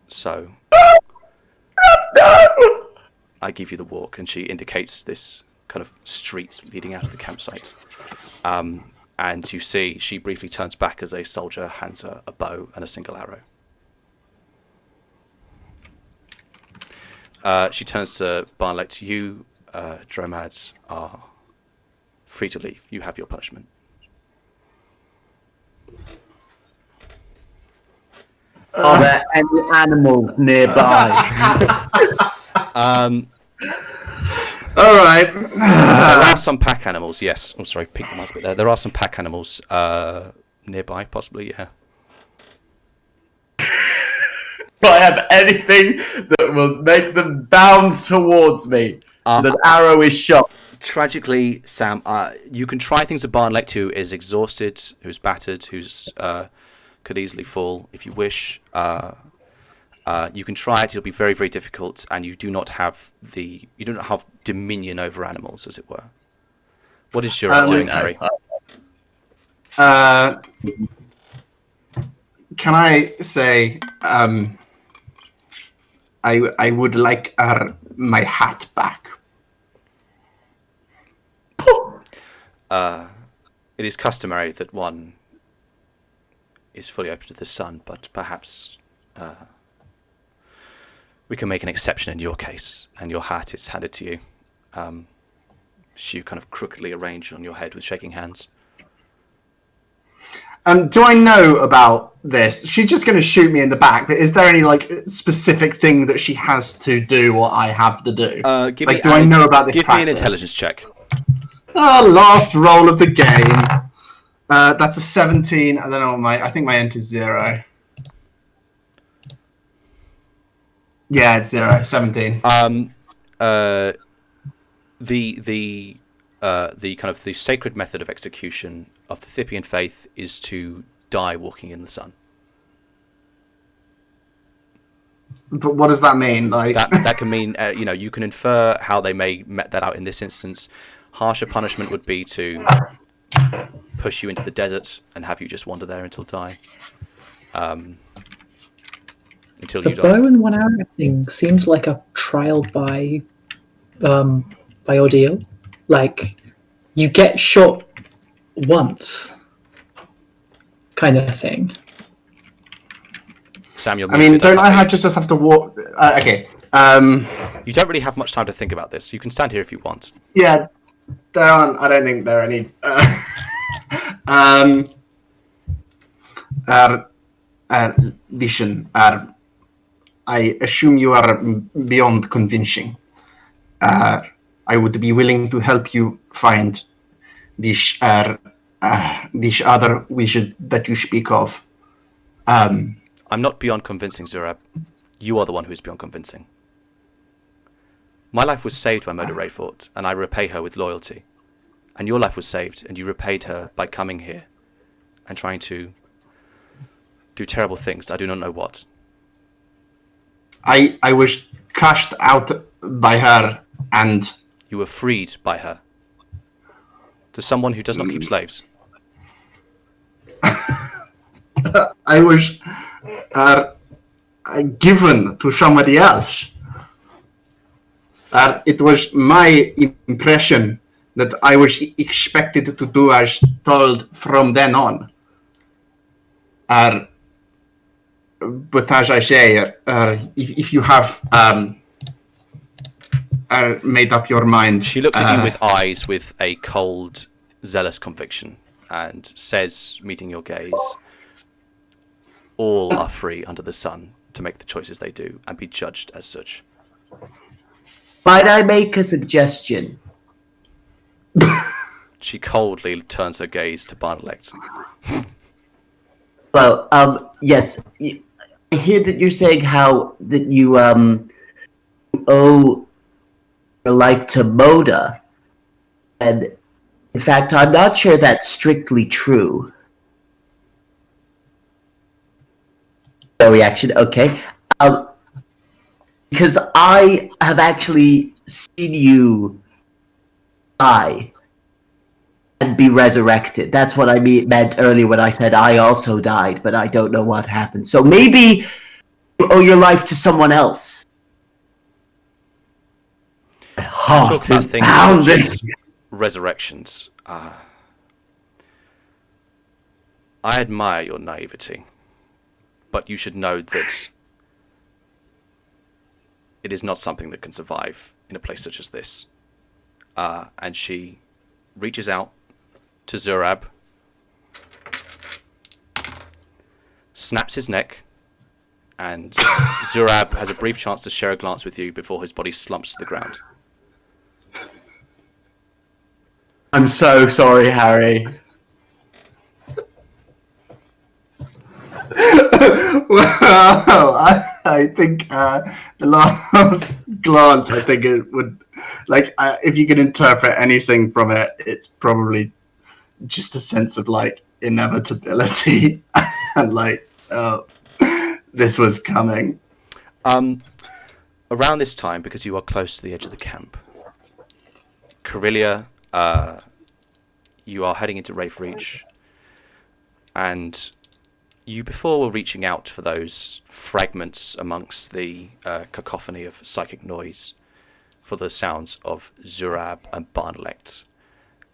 So I give you the walk." And she indicates this kind of street leading out of the campsite. and you see she briefly turns back as a soldier hands her a bow and a single arrow. She turns to Barnalegt. You, dromads, are free to leave. You have your punishment. Are there any animals nearby? All right. There are some pack animals, yes. I'm sorry, pick them up a bit there. There are some pack animals nearby, possibly, yeah. Do I have anything that will make them bound towards me as an arrow is shot? Tragically, Sam, you can try things with Barnalegt, who is exhausted, who's battered, who's could easily fall if you wish. You can try it. It'll be very, very difficult, and you do not have dominion over animals, as it were. What is Zurab doing, Ari? Can I say I would like my hat back? It is customary that one is fully open to the sun, but perhaps we can make an exception in your case, and your hat is handed to you. You kind of crookedly arranged on your head with shaking hands. Do I know about this? She's just going to shoot me in the back, but is there any specific thing that she has to do or I have to do? Do I know about this Give practice? me an intelligence check. Last roll of the game. That's a 17. I don't know what I think my int is 0. Yeah, it's 0. 17. The kind of the sacred method of execution of the Thippian faith is to die walking in the sun. But what does that mean? That can mean you can infer how they may met that out in this instance. Harsher punishment would be to push you into the desert and have you just wander there until die. Until you The die. bow and 1 arrow thing seems like a trial by ordeal. Like, you get shot once, kind of thing. Sam, you're I mean, muted. don't I just have to walk? Okay. You don't really have much time to think about this. You can stand here if you want. Yeah, there aren't. I don't think there are any. Vision. I assume you are beyond convincing. I would be willing to help you find this other wizard that you speak of. I'm not beyond convincing, Zurab. You are the one who is beyond convincing. My life was saved by Murder Rayforte, and I repay her with loyalty. And your life was saved, and you repaid her by coming here and trying to do terrible things. I do not know what. I was cashed out by her, and you were freed by her. To someone who does not keep slaves. I was given to somebody else. It was my impression that I was expected to do as told from then on. But as I say, if you have made up your mind... She looks at you with eyes with a cold, zealous conviction and says, meeting your gaze, all are free under the sun to make the choices they do and be judged as such. Might I make a suggestion? She coldly turns her gaze to Barnalegt. Well, yes. I hear that you're saying how that you owe your life to Moda, and in fact, I'm not sure that's strictly true. No reaction. Okay. Because I have actually seen you die and be resurrected. That's what I meant earlier when I said I also died, but I don't know what happened. So maybe you owe your life to someone else. My heart Talk about is things pounding. such as resurrections. I admire your naivety, but you should know that it is not something that can survive in a place such as this. And she reaches out to Zurab, snaps his neck, and Zurab has a brief chance to share a glance with you before his body slumps to the ground. I'm so sorry, Harry. Well, I think the last glance, I think it would, like, if you could interpret anything from it, it's probably just a sense of, like, inevitability and, like, this was coming. Around this time, because you are close to the edge of the camp, Karilya, you are heading into Wraith Reach, and you before were reaching out for those fragments amongst the cacophony of psychic noise for the sounds of Zurab and Barnalegt.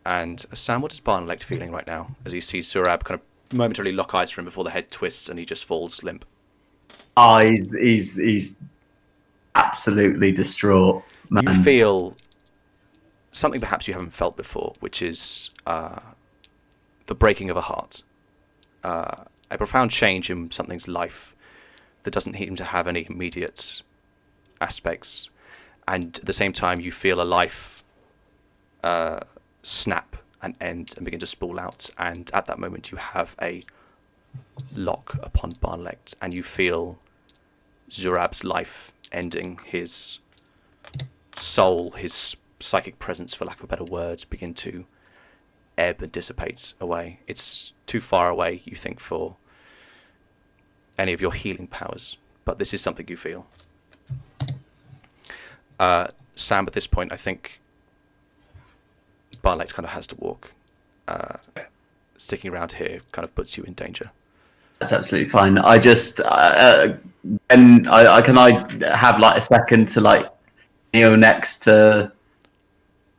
And Sam, what is Barnalegt feeling right now as he sees Zurab kind of momentarily lock eyes for him before the head twists and he just falls limp? He's absolutely distraught, man. You feel something perhaps you haven't felt before, which is the breaking of a heart. A profound change in something's life that doesn't seem to have any immediate aspects, and at the same time you feel a life snap and end and begin to spool out, and at that moment you have a lock upon Barnalegt, and you feel Zurab's life ending, his soul, his psychic presence, for lack of a better word, begin to ebb and dissipate away. It's too far away, you think, for any of your healing powers, but this is something you feel. Sam, at this point, I think Barnalegt kind of has to walk. Sticking around here kind of puts you in danger. That's absolutely fine. I just and I can have like a second to like kneel next to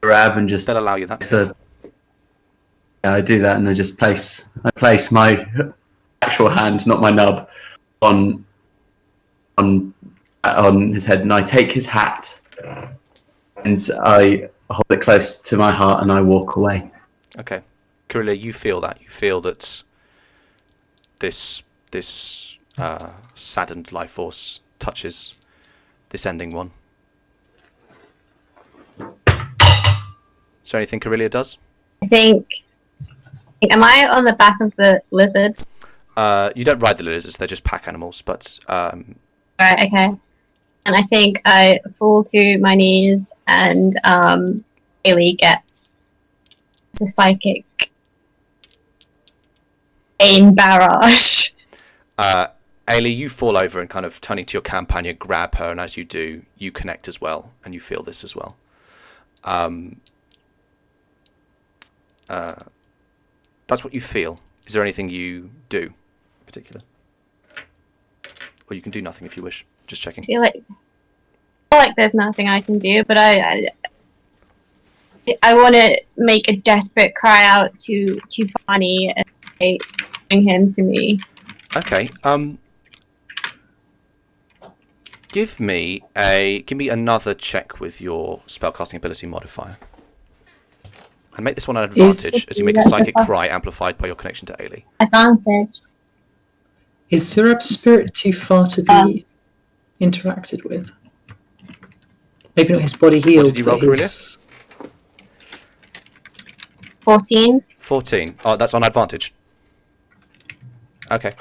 Rab and just They'll allow you that. to I do that, and I place my actual hand, not my nub, on his head, and I take his hat and I hold it close to my heart and I walk away. Okay. Karilya, you feel that. You feel that this saddened life force touches this ending one. Is there anything Karilya does? I think. Am I on the back of the lizard? You don't ride the lizards, they're just pack animals, but... Right, okay. And I think I fall to my knees and Aelie gets a psychic pain barrage. Aelie, you fall over and kind of turning to your companion, grab her, and as you do, you connect as well, and you feel this as well. That's what you feel. Is there anything you do in particular? Or you can do nothing if you wish. Just checking. I feel like there's nothing I can do, but I want to make a desperate cry out to Barney and say, bring him to me. Okay. Give me another check with your spellcasting ability modifier. And make this one an advantage as you make a psychic cry amplified by your connection to Aelie. Advantage. Is Zurab's spirit too far to be interacted with? Maybe not his body healed. What did you roll, but Karilya? 14. 14. Oh, that's on advantage. Okay.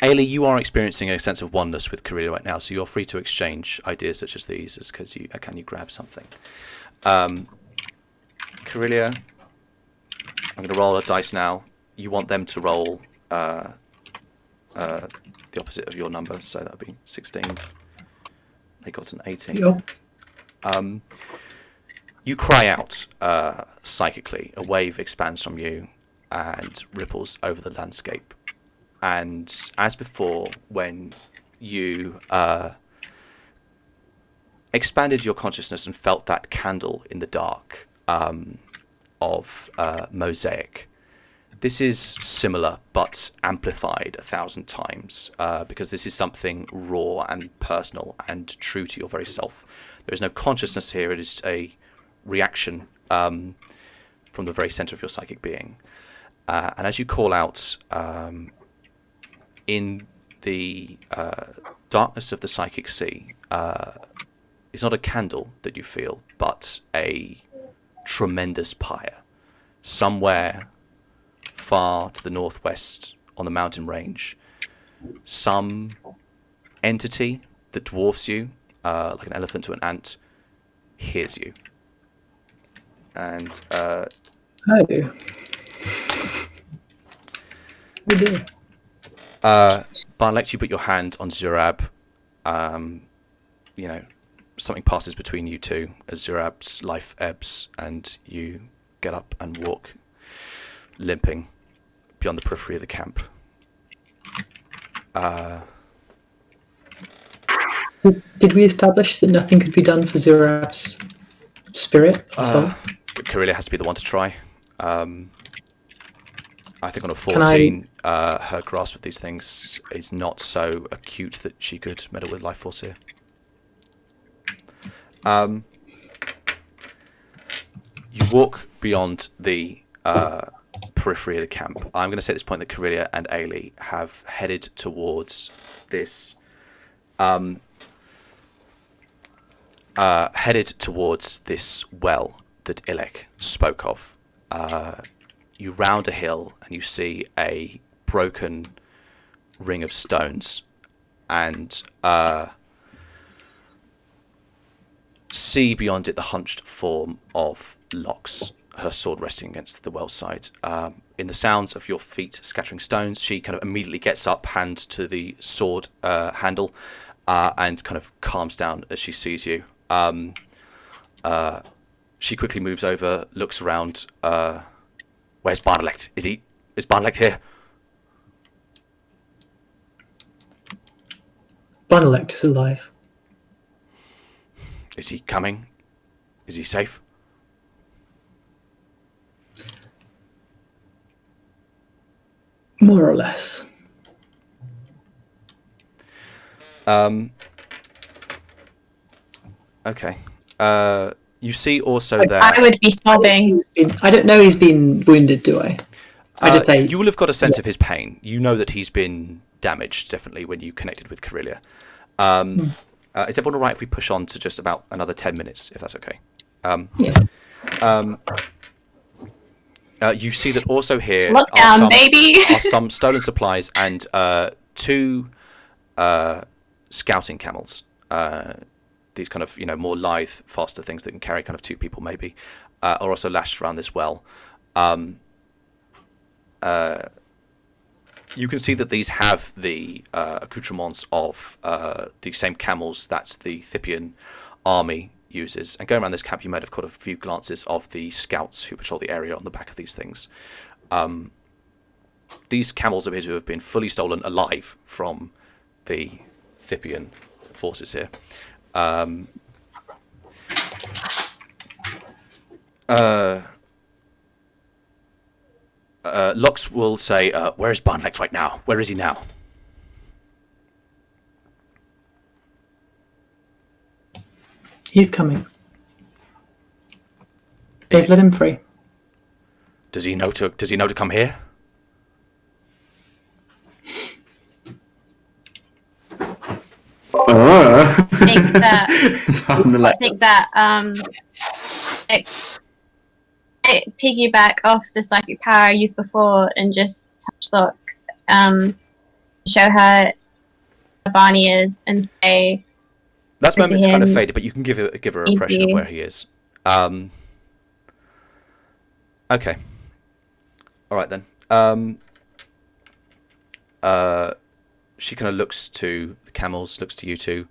Aelie, you are experiencing a sense of oneness with Karilya right now, so you're free to exchange ideas such as these, because can you grab something? Karilya, I'm going to roll a dice now. You want them to roll the opposite of your number, so that would be 16. They got an 18. Yep. You cry out psychically. A wave expands from you and ripples over the landscape. And as before, when you expanded your consciousness and felt that candle in the dark of mosaic, This is similar, but amplified 1,000 times, because this is something raw and personal and true to your very self. There is no consciousness here. It is a reaction from the very center of your psychic being. And as you call out, in the darkness of the psychic sea, it's not a candle that you feel, but a tremendous pyre. Somewhere far to the northwest on the mountain range, some entity that dwarfs you, like an elephant to an ant, hears you. And Oh. Oh dear. Barnalegt, you put your hand on Zurab. Something passes between you two as Zurab's life ebbs, and you get up and walk, limping, beyond the periphery of the camp. Did we establish that nothing could be done for Zurab's spirit or soul? Karilya has to be the one to try. I think on a 14, her grasp of these things is not so acute that she could meddle with life force here. You walk beyond the periphery of the camp. I'm going to say at this point that Karilya and Aelie have headed towards this well that Ilek spoke of. You round a hill and you see a broken ring of stones, and see beyond it the hunched form of Lox, her sword resting against the well side. In the sounds of your feet scattering stones, she kind of immediately gets up, hand to the sword handle, and kind of calms down as she sees you. She quickly moves over, looks around. Where's Barnalegt? Is Barnalegt here? Barnalegt is alive. Is he coming? Is he safe? More or less. Okay. You see also Like, there... I would be sobbing. I don't know he's been wounded, do I? I just say... You will have got a sense of his pain. You know that he's been damaged, definitely, when you connected with Karilya. Is everyone all right if we push on to just about another 10 minutes, if that's okay? You see that also here Lockdown, are some stolen supplies and 2 scouting camels. These kind of, more lithe, faster things that can carry kind of 2 people maybe, are also lashed around this well. You can see that these have the accoutrements of the same camels that the Thippian army uses. And going around this camp, you might have caught a few glances of the scouts who patrol the area on the back of these things. These camels appear to have been fully stolen alive from the Thippian forces here. Lox will say, where is Barnalegt right now? Where is he now? He's coming. They've let him free. Does he know to come here? I think that it piggyback off the psychic power I used before and just touch Lox, show her where Barney is and say. That's moment's kind of faded, but you can give her a impression of where he is. Okay. All right then. She kind of looks to the camels, looks to you two.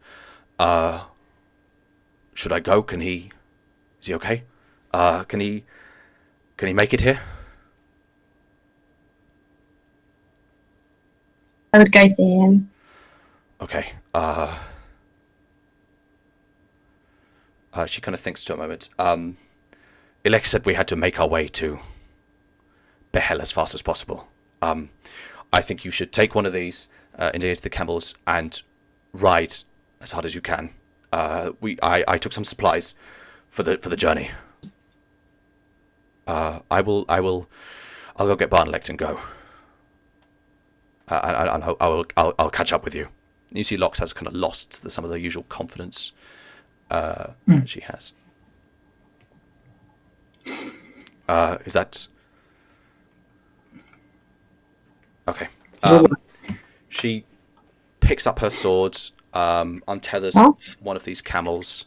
Should I go? Is he okay? Can he make it here? I would go to him. Okay. She kind of thinks to a moment. Ilek said we had to make our way to Behel as fast as possible. I think you should take one of these into the camels and ride as hard as you can. I took some supplies for the journey. I'll go get Barnalegt and go. And I'll catch up with you. You see, Lox has kind of lost some of the usual confidence that she has. Is that okay? She picks up her sword, untethers one of these camels,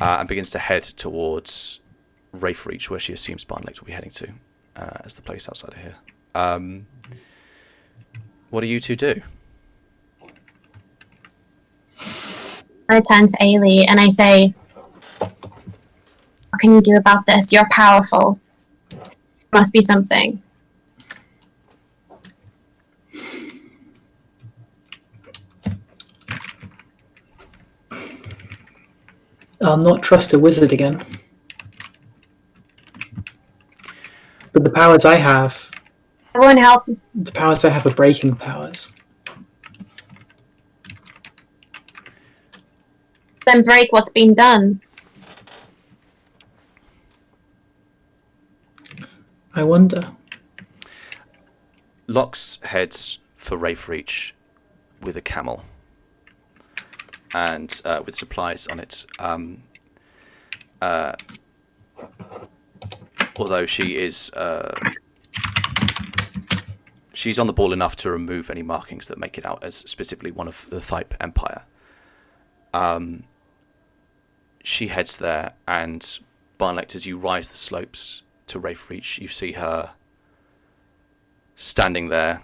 and begins to head towards Rayforte, where she assumes Barnalegt will be heading to, as the place outside of here. What do you two do? I turn to Aelie and I say, what can you do about this? You're powerful. Must be something. I'll not trust a wizard again. But the powers I have... I won't help. The powers I have are breaking powers. Then break what's been done. I wonder. Lox heads for Rayforte with a camel and with supplies on it. Although she is she's on the ball enough to remove any markings that make it out as specifically one of the Thype Empire. She heads there, and Barnalegt, as you rise the slopes to Rayforte, you see her standing there,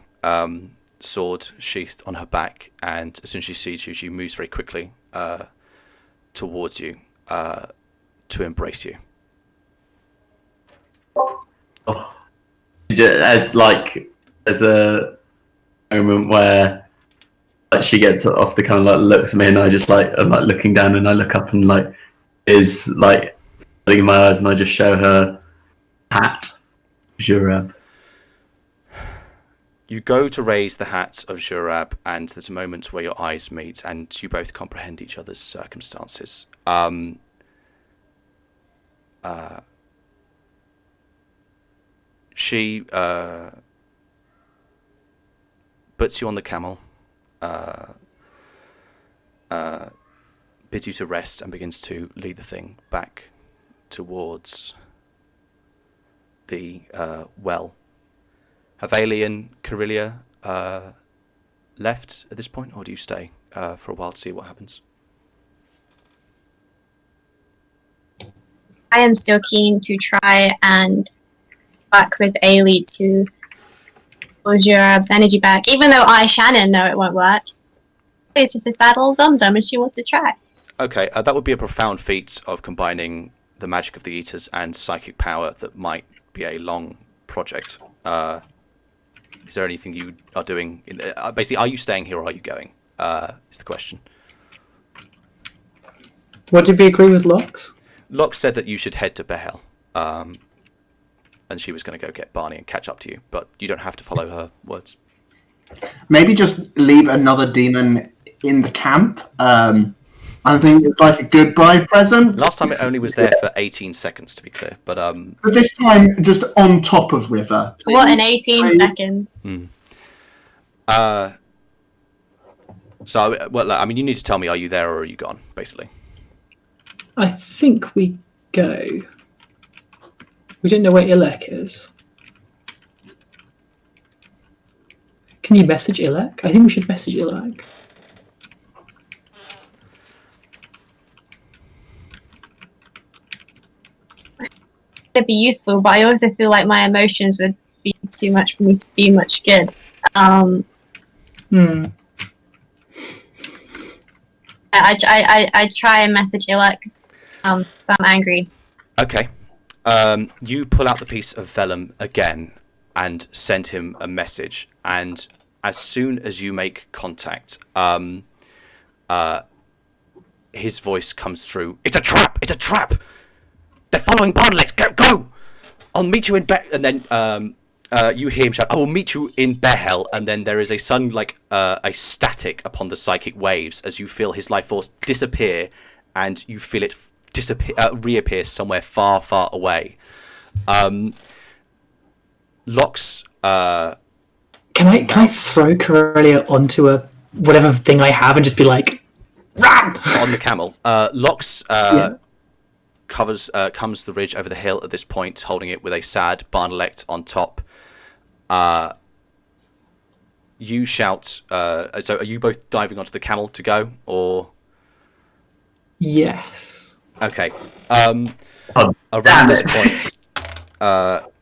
sword sheathed on her back, and as soon as she sees you, she moves very quickly towards you to embrace you. Oh. There's a moment where like she gets off the kind of like looks at me, and I just I'm like looking down, and I look up, and like is like filling my eyes, and I just show her hat, Zurab. You go to raise the hat of Zurab, and there's a moment where your eyes meet, and you both comprehend each other's circumstances. She puts you on the camel, bids you to rest, and begins to lead the thing back towards the well. Have Aelie and Karilya left at this point, or do you stay for a while to see what happens? I am still keen to try and work with Aelie to pull Zurab's energy back, even though Shannon, know it won't work. It's just a sad old dum-dum and she wants to try. Okay, that would be a profound feat of combining the magic of the Eaters and psychic power that might be a long project. Is there anything you are doing? Basically, are you staying here or are you going? Is the question. What did we agree with Lox? Lox said that you should head to Behel, and she was going to go get Barney and catch up to you, but you don't have to follow her words. Maybe just leave another demon in the camp. I think it's like a goodbye present. Last time it only was there for 18 seconds, to be clear, but But this time, just on top of River. What, in 18 seconds? So, well, I mean, you need to tell me, are you there or are you gone, basically? I think we go. We don't know where Ilek is. Can you message Ilek? I think we should message Ilek. It'd be useful, but I also feel like my emotions would be too much for me to be much good. I try and message Ilek, but I'm angry. Okay. You pull out the piece of vellum again and send him a message, and as soon as you make contact, his voice comes through. It's a trap! It's a trap! They're following Barnalegt! Go! I'll meet you in and then you hear him shout, "I will meet you in Behel," and then there is a sudden a static upon the psychic waves as you feel his life force disappear, and you feel it reappear somewhere far, far away. Lox. Can I throw Karilya onto a whatever thing I have and just be like, run on the camel? Lox comes the ridge over the hill at this point, holding it with a sad Barnalegt on top. You shout. So, are you both diving onto the camel to go, or? Yes. Okay. Around this point,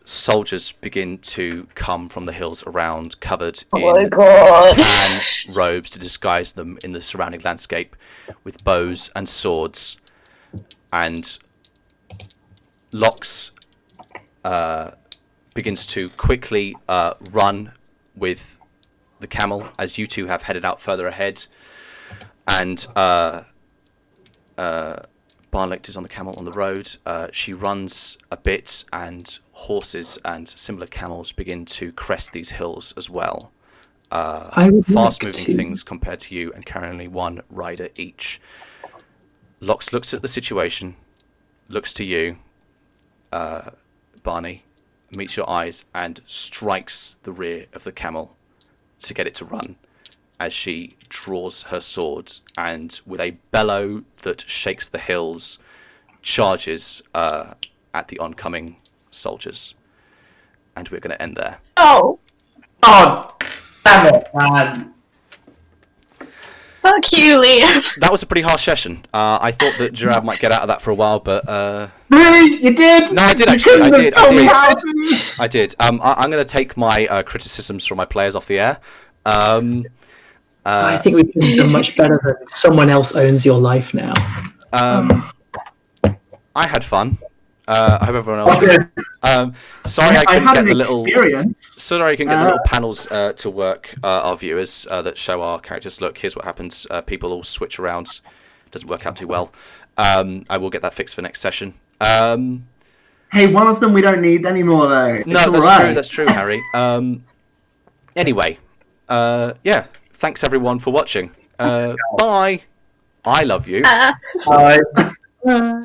soldiers begin to come from the hills around, covered in tan robes to disguise them in the surrounding landscape, with bows and swords. And Lox begins to quickly run with the camel as you two have headed out further ahead. And Barnalegt is on the camel on the road. She runs a bit, and horses and similar camels begin to crest these hills as well. Fast-moving things compared to you, and carrying only one rider each. Lox looks at the situation, looks to you, Barney, meets your eyes, and strikes the rear of the camel to get it to run, as she draws her sword and, with a bellow that shakes the hills, charges at the oncoming soldiers. And we're going to end there. Oh, Damn it, man. fuck you, Liam. That was a pretty harsh session. I thought that Zurab might get out of that for a while, but... Really? You did? No, I did You actually. couldn't have told me how to. I did. I'm going to take my criticisms from my players off the air. I think we can do much better than someone else owns your life now. I had fun. I hope everyone else did. Sorry I couldn't had get an the little... experience. Sorry I can get the little panels to work, our viewers, that show our characters. Look, here's what happens. People all switch around. Doesn't work out too well. I will get that fixed for next session. Hey, one of them we don't need anymore, though. No, It's that's all true. right. That's true, Harry. Anyway, yeah. Thanks everyone for watching. Bye. I love you. Bye.